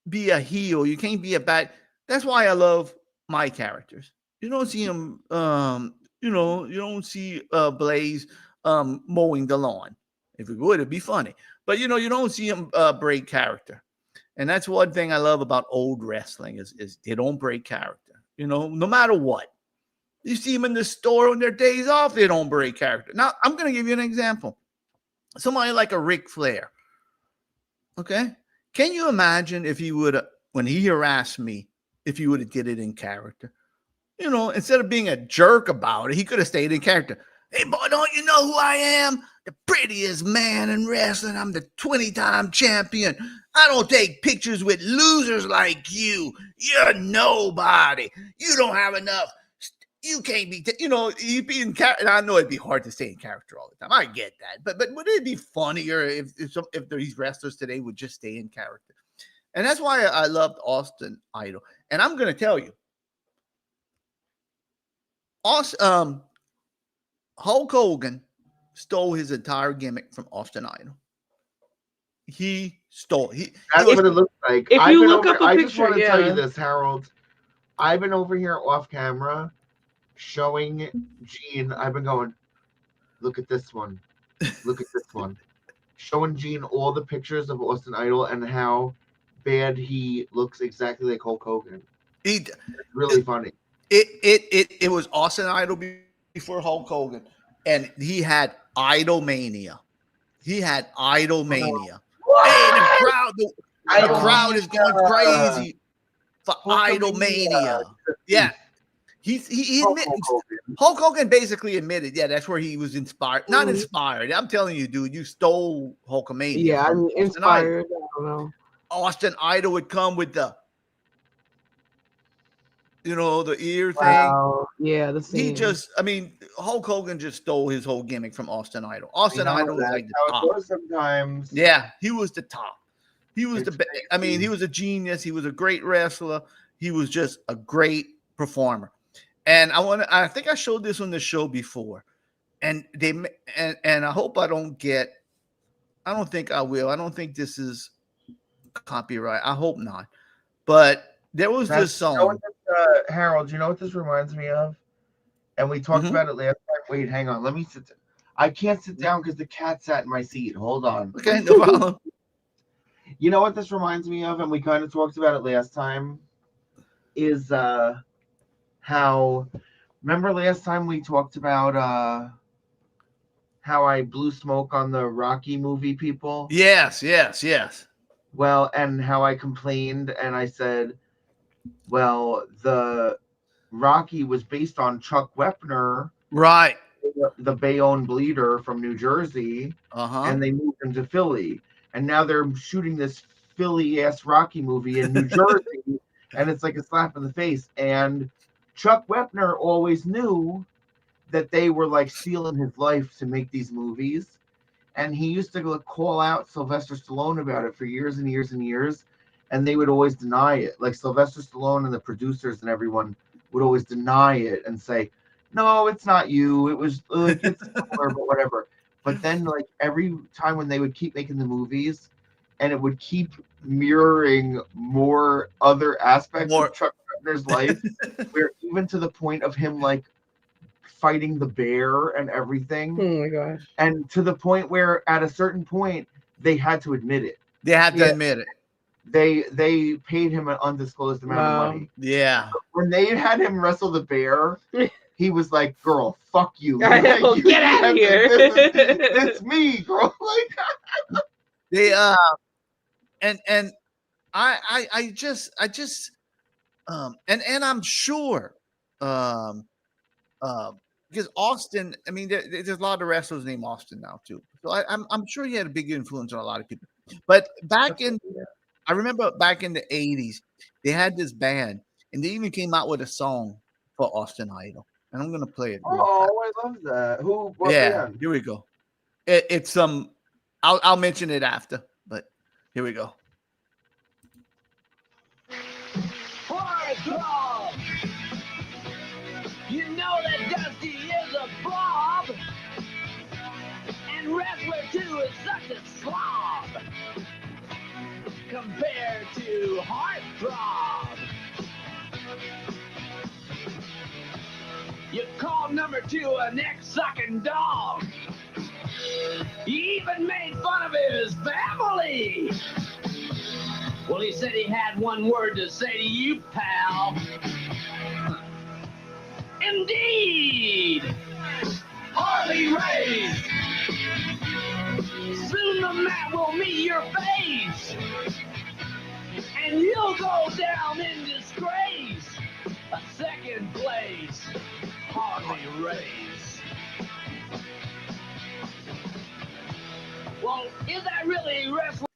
be a heel. You can't be a bad. That's why I love my characters. You don't see them. You don't see Blaze mowing the lawn. If it would, it'd be funny. But you don't see him break character, and that's one thing I love about old wrestling is they don't break character. No matter what, you see them in the store on their days off, they don't break character. Now I'm going to give you an example. Somebody like a Ric Flair. Okay, can you imagine if he would, when he harassed me, if he would have did it in character? Instead of being a jerk about it, he could have stayed in character. Hey, boy, don't you know who I am? The prettiest man in wrestling. I'm the 20-time champion. I don't take pictures with losers like you. You're nobody. You don't have enough. You can't be, you'd be in character. I know it'd be hard to stay in character all the time. I get that. But would it be funnier if these wrestlers today would just stay in character? And that's why I loved Austin Idol. And I'm going to tell you, Hulk Hogan stole his entire gimmick from Austin Idol. He stole. That's what it looks like. If I've you been look over, up a I picture, just want to tell you yeah. this, Harold. I've been over here off camera showing Gene. I've been going, look at this one. Look at this one. Showing Gene all the pictures of Austin Idol and how bad he looks exactly like Hulk Hogan. It's really funny. It was Austin Idol before Hulk Hogan, and he had Idolmania. He had Idolmania. Hey, the crowd is going crazy for Idolmania. Yeah. He admitted, Hulk Hogan basically admitted, yeah, that's where he was inspired. Not inspired. I'm telling you, dude, you stole Hulkamania. Yeah, I'm Austin inspired. Idol. I don't know. Austin Idol would come with the, the ear thing. Wow. Yeah, the He scene. just, Hulk Hogan just stole his whole gimmick from Austin Idol. Austin Idol was like the how top. it goes sometimes. Yeah, he was the top. He was the best. He was a genius. He was a great wrestler. He was just a great performer. And I think I showed this on the show before. And and I hope I don't think I will. I don't think this is copyright. I hope not. But there was this song. Harold, you know what this reminds me of? And we talked about it last time. Wait, hang on. Let me sit down. I can't sit down because the cat sat in my seat. Hold on. Okay, no problem. You know what this reminds me of? And we kind of talked about it last time. Is how, remember last time we talked about how I blew smoke on the Rocky movie people? Yes. Well, and how I complained and I said, well, the Rocky was based on Chuck Wepner, right? The Bayonne Bleeder from New Jersey, and they moved him to Philly, and now they're shooting this Philly-ass Rocky movie in New Jersey, and it's like a slap in the face. And Chuck Wepner always knew that they were like stealing his life to make these movies, and he used to call out Sylvester Stallone about it for years and years and years. And they would always deny it. Like Sylvester Stallone and the producers and everyone would always deny it and say, no, it's not you. It was like, it's similar, but whatever. But then like every time when they would keep making the movies and it would keep mirroring more other aspects of Chuck Wepner's life, where even to the point of him like fighting the bear and everything. Oh my gosh. And to the point where at a certain point they had to admit it. They had to admit it. They paid him an undisclosed amount of money. Yeah. When they had him wrestle the bear, he was like, "Girl, fuck you! I know, get out of here! It's me, girl." Like they and I just and I'm sure because Austin, there's a lot of wrestlers named Austin now too. So I'm sure he had a big influence on a lot of people. But I remember back in the 80s, they had this band, and they even came out with a song for Austin Idol. And I'm going to play it. Oh, I love that. What band? Here we go. It's I'll mention it after, but here we go. You know that Dusty is a blob, and Wrestler 2 is such a slob compared to Heartthrob. You called number 2 a neck-sucking dog. You even made fun of his family. Well, he said he had one word to say to you, pal. Indeed! Harley Race! Soon the mat will meet your face, and you'll go down in disgrace. A second place, Harley Race. Well, is that really wrestling?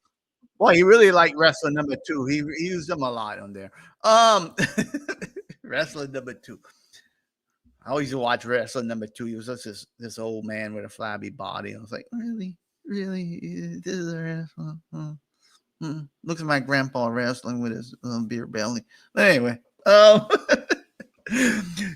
Well, he really liked wrestler number 2. He used them a lot on there. Wrestler number 2. I always used to watch wrestler number 2. He was just this old man with a flabby body. I was like, really? This is a wrestler? Looks like my grandpa wrestling with his beer belly. But anyway,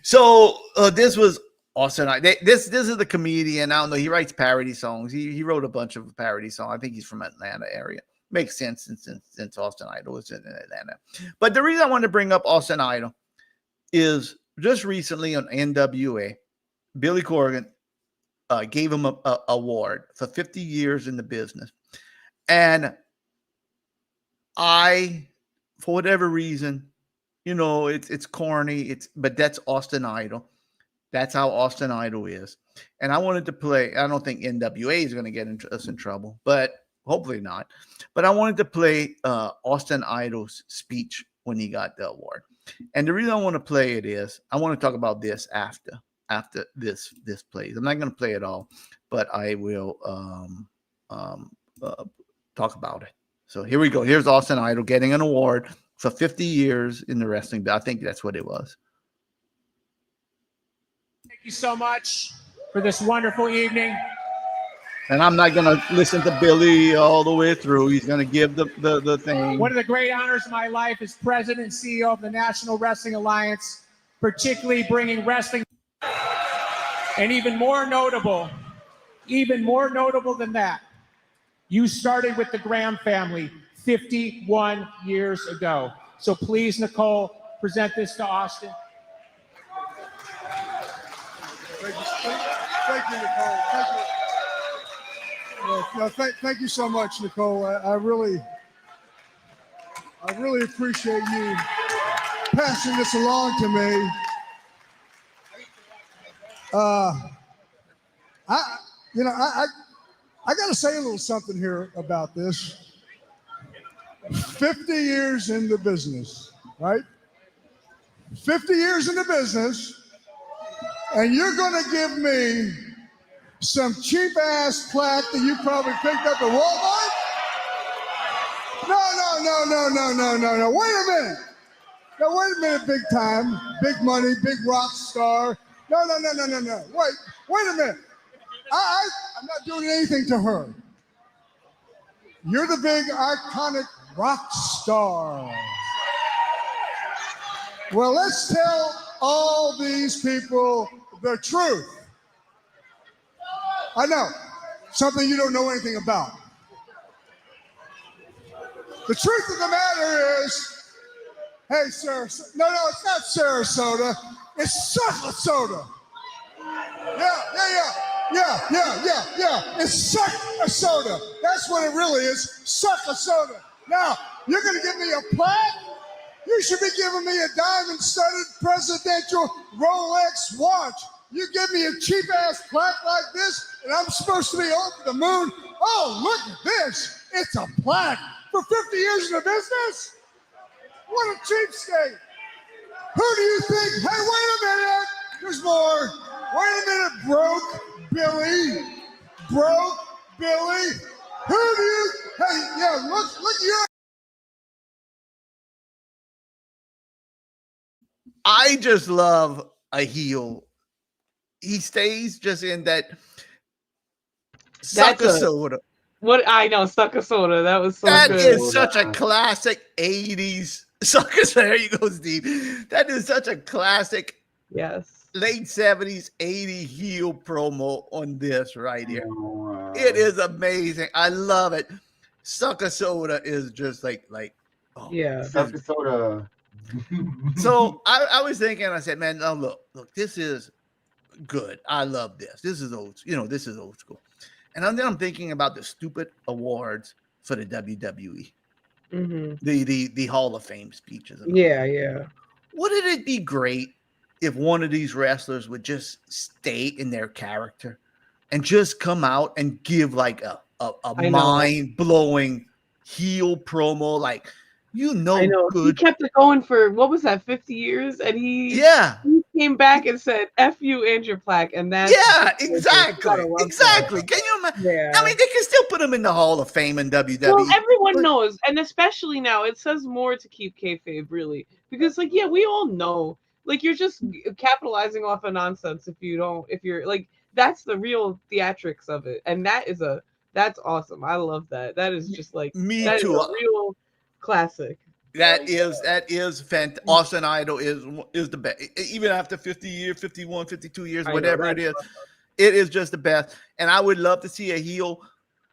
so this was Austin. This is the comedian. I don't know. He writes parody songs. He wrote a bunch of parody songs. I think he's from Atlanta area. Makes sense since Austin Idol is in Atlanta. But the reason I wanted to bring up Austin Idol is just recently on NWA, Billy Corgan gave him a award for 50 years in the business. And for whatever reason, it's corny. But that's Austin Idol. That's how Austin Idol is. And I wanted to play. I don't think NWA is going to get us in trouble, but hopefully not. But I wanted to play Austin Idol's speech when he got the award. And the reason I want to play it is I want to talk about this after this plays. I'm not going to play it all, but I will talk about it. So here we go. Here's Austin Idol getting an award for 50 years in the wrestling. I think that's what it was. Thank you so much for this wonderful evening. And I'm not going to listen to Billy all the way through. He's going to give the thing. One of the great honors of my life is President and CEO of the National Wrestling Alliance, particularly bringing wrestling. And even more notable than that, you started with the Graham family 51 years ago. So please, Nicole, present this to Austin. Thank you, Nicole. Thank you. Thank you so much, Nicole. I really appreciate you passing this along to me. I got to say a little something here about this. 50 years in the business, right? 50 years in the business, and you're going to give me some cheap-ass plaque that you probably picked up at Walmart? No. Wait a minute. Now, wait a minute, big time, big money, big rock star. No. Wait a minute. I'm not doing anything to her. You're the big, iconic rock star. Well, let's tell all these people the truth. I know, something you don't know anything about. The truth of the matter is, hey, Sarasota. No, it's not Sarasota. It's Sarasota. Yeah. It's Sarasota. That's what it really is, Sarasota. Now, you're going to give me a plaque? You should be giving me a diamond-studded presidential Rolex watch. You give me a cheap-ass plaque like this, and I'm supposed to be over the moon? Oh, look at this. It's a plaque for 50 years in the business? What a cheapskate. Who do you think? Hey, wait a minute. There's more. Wait a minute, Broke Billy. Who do you? Hey, yeah, look at your. I just love a heel. He stays just in that sucker soda. What I know, sucker soda. That was so that good. That is such a classic 80s sucker soda. There you go, Steve. That is such a classic. Yes. Late 70s, 80 heel promo on this right here. It is amazing. I love it. Sucker soda is just like yeah. Sucker soda. So I was thinking, I said, man, oh, look, this is good. I love this. This is old, this is old school. And then I'm thinking about the stupid awards for the WWE. Mm-hmm. The Hall of Fame speeches. Yeah. Wouldn't it be great if one of these wrestlers would just stay in their character and just come out and give like a mind-blowing heel promo, like I know. Good. He kept it going for what was that, 50 years, and he came back and said "F you and your plaque," and that's exactly. Can you imagine? Yeah. I mean, they can still put him in the Hall of Fame in WWE. Well, everyone knows, and especially now, it says more to keep kayfabe, really, because we all know, you're just capitalizing off of nonsense if you're like, that's the real theatrics of it, and that's That's awesome. I love that. That is just like Me that is too. a real classic. That is fantastic. Austin Idol is the best. Even after 50 years, 51, 52 years, I know, whatever it is, it is just the best. And I would love to see a heel,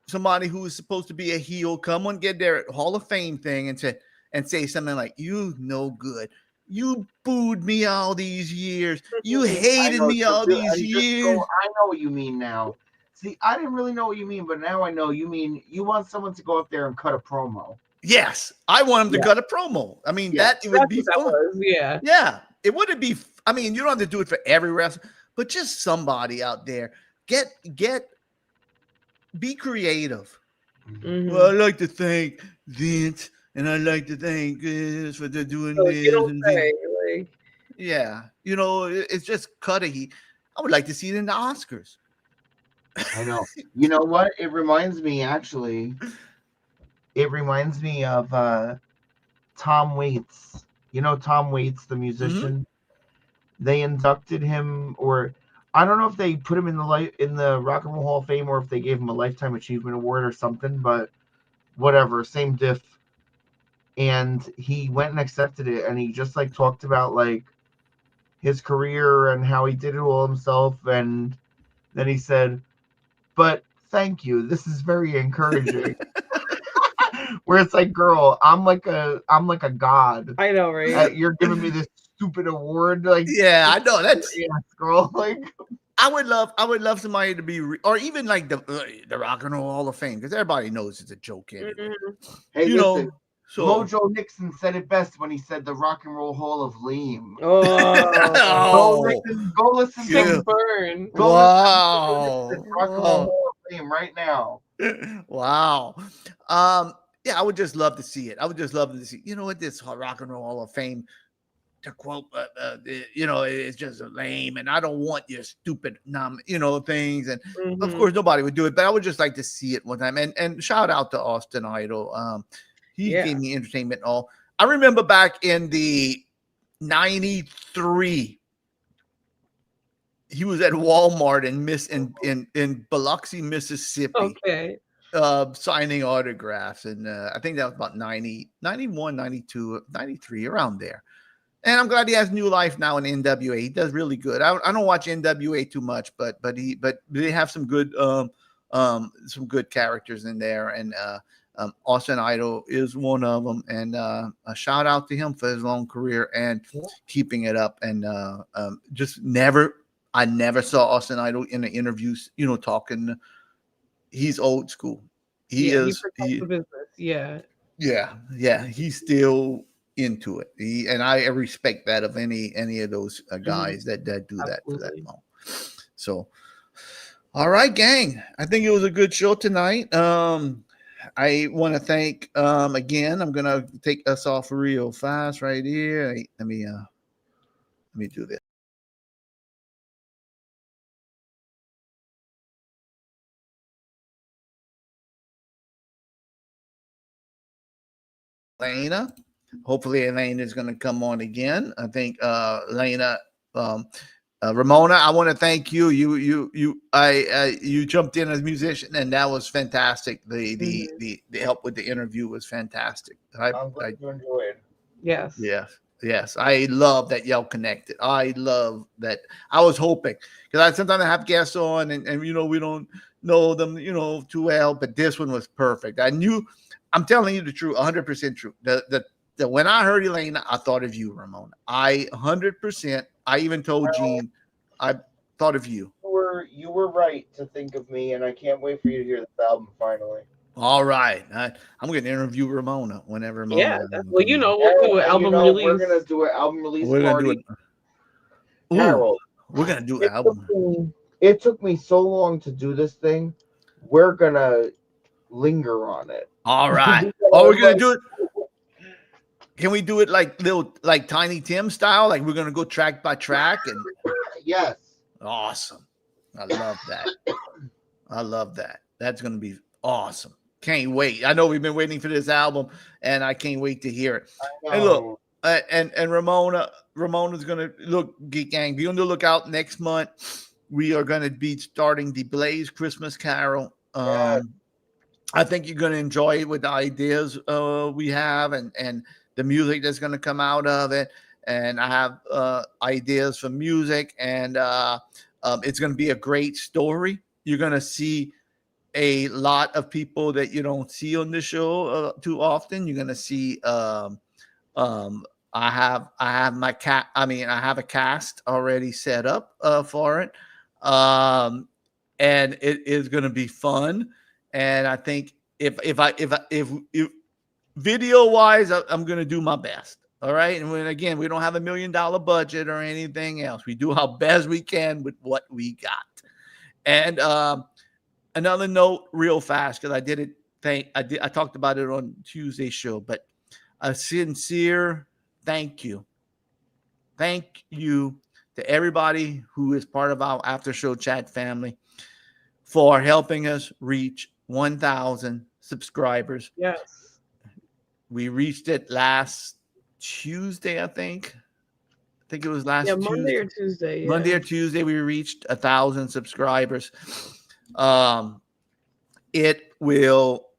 somebody who is supposed to be a heel, come and get their Hall of Fame thing and say something like, "You no good. You booed me all these years. You hated me all these years." I know what you mean now. See, I didn't really know what you mean, but now I know you mean you want someone to go up there and cut a promo. Yes, I want him to cut a promo. I mean, it would be fun. Yeah. Yeah, it wouldn't be. I mean, you don't have to do it for every wrestler, but just somebody out there. Be creative. Mm-hmm. Well, I'd like to thank Vince, and I'd like to thank this for doing this. You don't say, like, yeah, it's just cutting. I would like to see it in the Oscars. I know. You know what? It reminds me, actually. It reminds me of Tom Waits. You know Tom Waits, the musician? Mm-hmm. They inducted him, or I don't know if they put him in the Rock and Roll Hall of Fame or if they gave him a Lifetime Achievement Award or something, but whatever, same diff. And he went and accepted it, and he just like talked about like his career and how he did it all himself, and then he said, "But thank you. This is very encouraging." Where it's like, girl, I'm like a god. I know, right? You're giving me this stupid award, like, yeah, I know that's girl. Like, I would love somebody to be, or even like the Rock and Roll Hall of Fame, because everybody knows it's a joke anyway. Mm-hmm. Hey, listen, Mojo Nixon said it best when he said the Rock and Roll Hall of Lame. Oh, go listen to Sick burn. Wow. Rock and Roll Hall of Fame right now. Wow. Yeah, I would just love to see it. I would just love to see, this Rock and Roll Hall of Fame, to quote, it's just lame, and I don't want your stupid, things. And of course, nobody would do it, but I would just like to see it one time. And shout out to Austin Idol. He gave me entertainment. All I remember back in the 93, he was at Walmart in Biloxi, Mississippi. Okay. Signing autographs, and I think that was about 90, 91, 92, 93, around there. And I'm glad he has new life now in NWA. He does really good. I don't watch NWA too much, but they have some good characters in there, and Austin Idol is one of them. And a shout out to him for his long career and keeping it up. And I never saw Austin Idol in the interviews, talking. He's old school. He is. He the business. Yeah. He's still into it. And I respect that of any of those guys that do that for that long. So, all right, gang. I think it was a good show tonight. I want to thank again. I'm gonna take us off real fast right here. Let me do this. Elena. Hopefully Elena is going to come on again. I think Elena, Ramona, I want to thank you. You jumped in as a musician, and that was fantastic. The help with the interview was fantastic. I'm glad you enjoyed. Yes. I love that y'all connected. I love that. I was hoping, because sometimes I have guests on, and we don't know them too well, but this one was perfect. I'm telling you the truth, 100% true. That when I heard Elena, I thought of you, Ramona. 100%. I even told Gene, I thought of you. You were right to think of me, and I can't wait for you to hear this album finally. All right, I'm going to interview Ramona whenever. Ramona we'll do an album release. We're going to do an album release party. Harold, we're going to do an album. It took me so long to do this thing. We're going to linger on it. All right. We're going to do it. Can we do it like Tiny Tim style? Like we're gonna go track by track? And yes, awesome. I love that. That's gonna be awesome. Can't wait. I know we've been waiting for this album, and I can't wait to hear it. And look, and Ramona's gonna look, Geek Gang. Be on the lookout next month. We are gonna be starting the Blaze Christmas Carol. I think you're going to enjoy it with the ideas we have and the music that's going to come out of it. And I have ideas for music, and it's going to be a great story. You're going to see a lot of people that you don't see on the show too often. You're going to see I have I have a cast already set up for it. And it is going to be fun. And I think if video wise, I'm going to do my best. All right. And again, we don't have $1 million budget or anything else. We do our best we can with what we got. And another note real fast, because I talked about it on Tuesday's show, but a sincere thank you. Thank you to everybody who is part of our after show chat family for helping us reach 1,000 subscribers. Yes. We reached it last Tuesday, I think. I think it was last Tuesday. Monday or Tuesday. Yeah. Monday or Tuesday, we reached 1,000 subscribers. I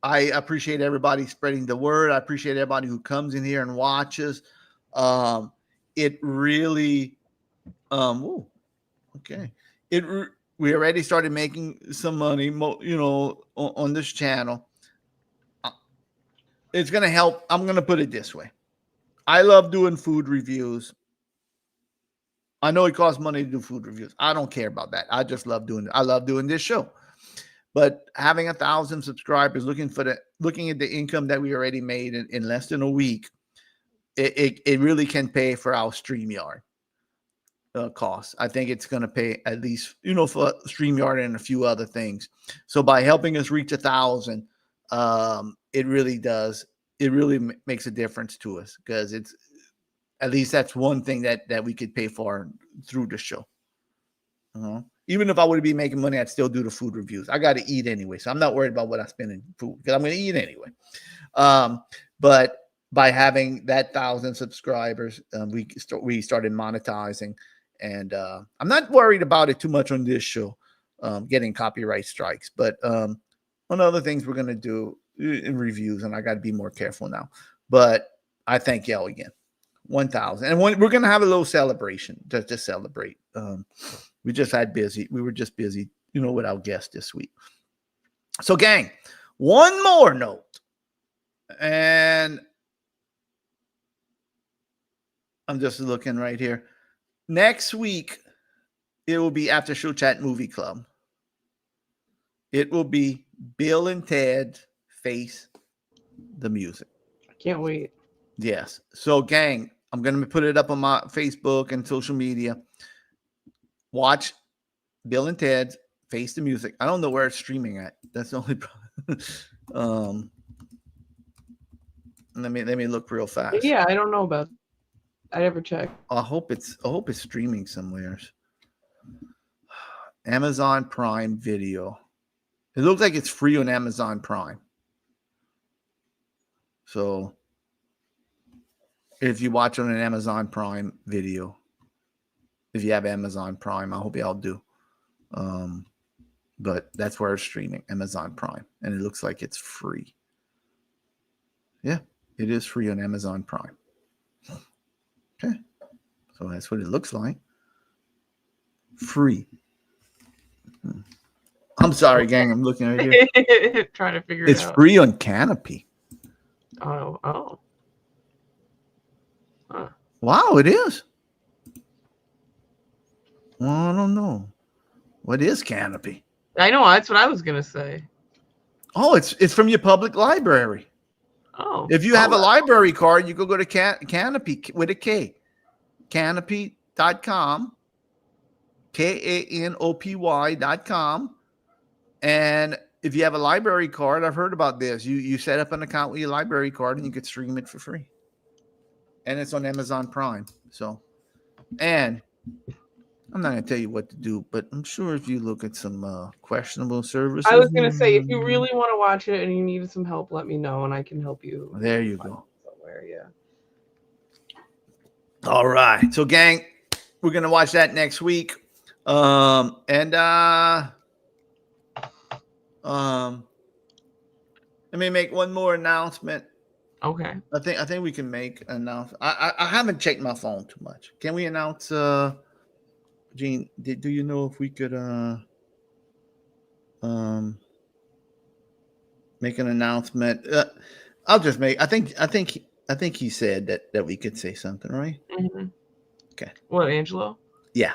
appreciate everybody spreading the word. I appreciate everybody who comes in here and watches. It really, okay. We already started making some money, on this channel. It's going to help. I'm going to put it this way. I love doing food reviews. I know it costs money to do food reviews. I don't care about that. I just love doing it. I love doing this show. But having 1,000 subscribers, looking at the income that we already made in less than a week, it really can pay for our StreamYard costs. I think it's going to pay at least, for StreamYard and a few other things. So by helping us reach 1,000, it really does. It really makes a difference to us, because it's at least that's one thing that we could pay for through the show. Even if I would be making money, I'd still do the food reviews. I got to eat anyway, so I'm not worried about what I spend in food, because I'm going to eat anyway. But by having that 1,000 subscribers, we started monetizing, and I'm not worried about it too much on this show, getting copyright strikes. But on other things we're going to do in reviews, and I got to be more careful now. But I thank y'all again. 1,000, and we're going to have a little celebration to celebrate. We were just busy, with our guest this week. So, gang, one more note, and I'm just looking right here. Next week, it will be After Show Chat Movie Club. It will be Bill and Ted Face the Music. I can't wait. Yes. So, gang, I'm going to put it up on my Facebook and social media. Watch Bill and Ted Face the Music. I don't know where it's streaming at. That's the only problem. Let me look real fast. Yeah, I don't know about. I never checked. I hope it's streaming somewhere. Amazon Prime Video. It looks like it's free on Amazon Prime. So if you watch on an Amazon Prime Video, if you have Amazon Prime, I hope y'all do. But that's where it's streaming, Amazon Prime, and it looks like it's free. Yeah, it is free on Amazon Prime. Okay, so that's what it looks like. Free. I'm sorry, gang. I'm looking right here. Trying to figure it out. It's free on Canopy. Oh. Huh. Wow, it is. Well, I don't know. What is Canopy? I know. That's what I was gonna say. Oh, it's from your public library. Oh. If you have a library card, you go to Canopy with a K. Canopy.com. Kanopy.com. And if you have a library card, I've heard about this. You set up an account with your library card and you could stream it for free. And it's on Amazon Prime. So, and I'm not going to tell you what to do, but I'm sure if you look at some questionable services. I was going to say, if you really want to watch it and you need some help, let me know and I can help you. There you go. Somewhere, yeah. All right. So, gang, we're going to watch that next week. Let me make one more announcement. Okay. I think we can make an announcement. I haven't checked my phone too much. Can we announce? Gene, do you know if we could make an announcement? I'll just make. I think he said that we could say something, right? Mm-hmm. Okay. What, Angelo? Yeah.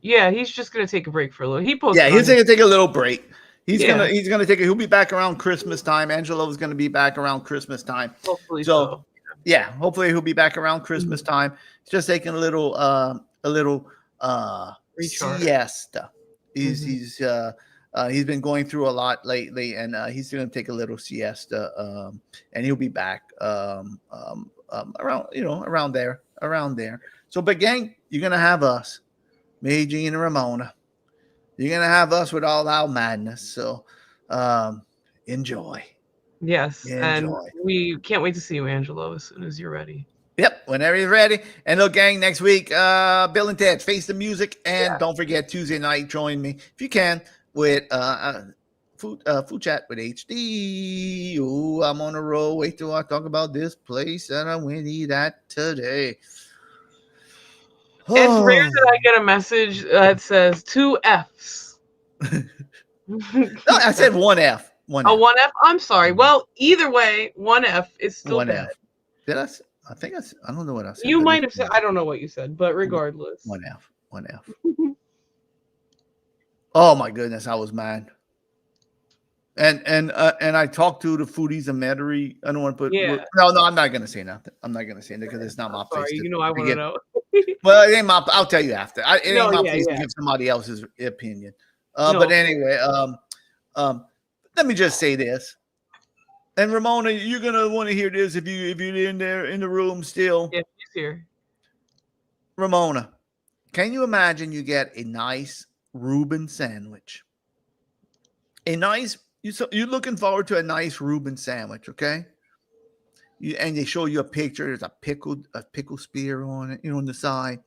Yeah, he's just gonna take a break for a little. He posted. Yeah, he's gonna take a little break. He's Yeah. gonna take it. He'll be back around Christmas time. Angelo's gonna be back around Christmas time. Hopefully so. Yeah, hopefully he'll be back around Christmas time. He's just taking a little Recharge. siesta. He's been going through a lot lately, and he's gonna take a little siesta. And he'll be back around there. So, but gang, you're gonna have us, me, Gene, and Ramona. You're gonna have us with all our madness. So, enjoy. Yes, Enjoy. and we can't wait to see you, Angelo, as soon as you're ready. Yep, whenever you're ready. And look, gang, next week, Bill and Ted, Face the Music. And don't forget, Tuesday night, join me, if you can, with Food Chat with HD. Ooh, I'm on a roll. Wait till I talk about this place that I went eat at today. It's rare that I get a message that says 2 Fs. No, I said 1 F. 1 F. Oh, 1 F? I'm sorry. Well, either way, 1 F is still 1 bad. F. Did I? I think I don't know what I said. You might have said, I don't know what you said, but regardless. 1 F. 1 F. Oh my goodness, I was mad. And I talked to the foodies and Metairie. I don't want to put no, I'm not gonna say nothing. I'm not gonna say it because it's not my place. Sorry, I want to know. Well, it ain't my. I'll tell you after. It ain't my place to yeah. give somebody else's opinion. No. But anyway, let me just say this. And Ramona, you're gonna want to hear this if you're in there in the room still. Yeah, she's here. Ramona, can you imagine you get a nice Reuben sandwich? You're looking forward to a nice Reuben sandwich, okay? And they show you a picture. There's a pickle spear on it, on the side,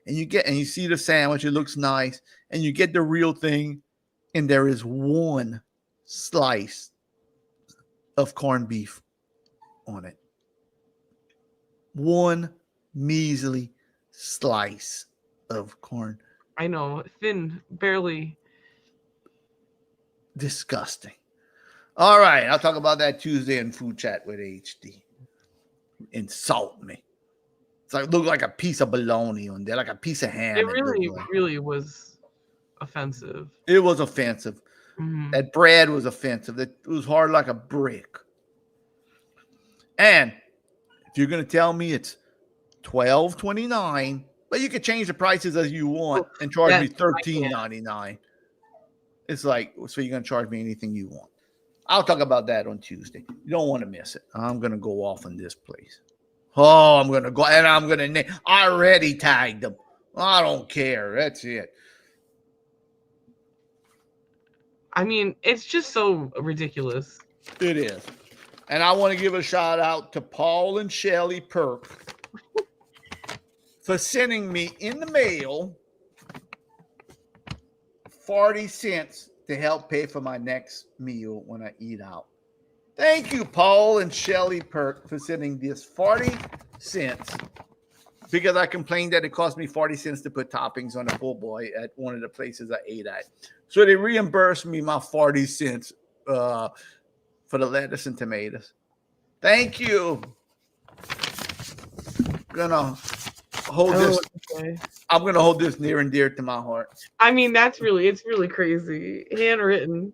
and you see the sandwich. It looks nice, and you get the real thing, and there is one slice of corned beef on it. One measly slice of corn. I know, thin, barely. Disgusting. All right, I'll talk about that Tuesday in Food Chat with HD. Insult me. It's like look like a piece of bologna on there, like a piece of ham. It really was offensive. It was offensive. Mm-hmm. That bread was offensive. It was hard like a brick. And if you're gonna tell me it's $12.29, but you can change the prices as you want and charge me $13.99. It's like, so you're going to charge me anything you want. I'll talk about that on Tuesday. You don't want to miss it. I'm going to go off on this place. Oh, I'm going to go, and I'm going to, I already tagged them. I don't care. That's it. I mean, it's just so ridiculous. It is. And I want to give a shout out to Paul and Shelly Perk for sending me in the mail 40 cents to help pay for my next meal when I eat out. Thank you, Paul and Shelly Perk, for sending this 40 cents because I complained that it cost me 40 cents to put toppings on a po' boy at one of the places I ate at. So they reimbursed me my 40 cents for the lettuce and tomatoes. Thank you. I'm gonna hold this near and dear to my heart. I mean, it's really crazy. Handwritten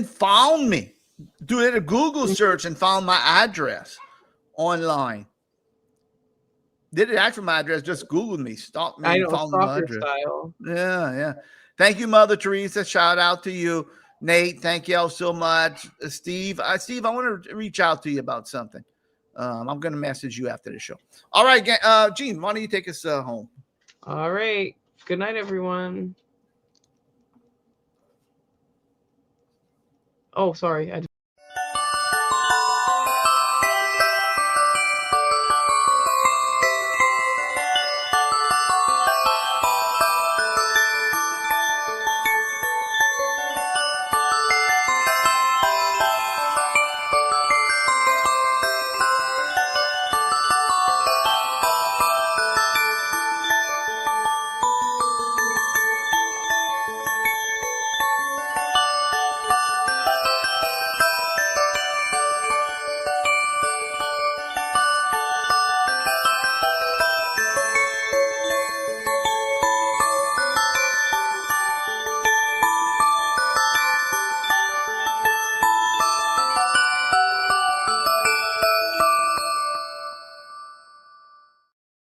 found me. Did a Google search and found my address online. Did it ask for my address? Just Googled me, stalked me, and found my address. Style. Yeah. Thank you, Mother Teresa. Shout out to you, Nate. Thank y'all so much, Steve. Steve, I want to reach out to you about something. I'm going to message you after the show. All right, Gene, why don't you take us home? All right. Good night, everyone. Oh, sorry.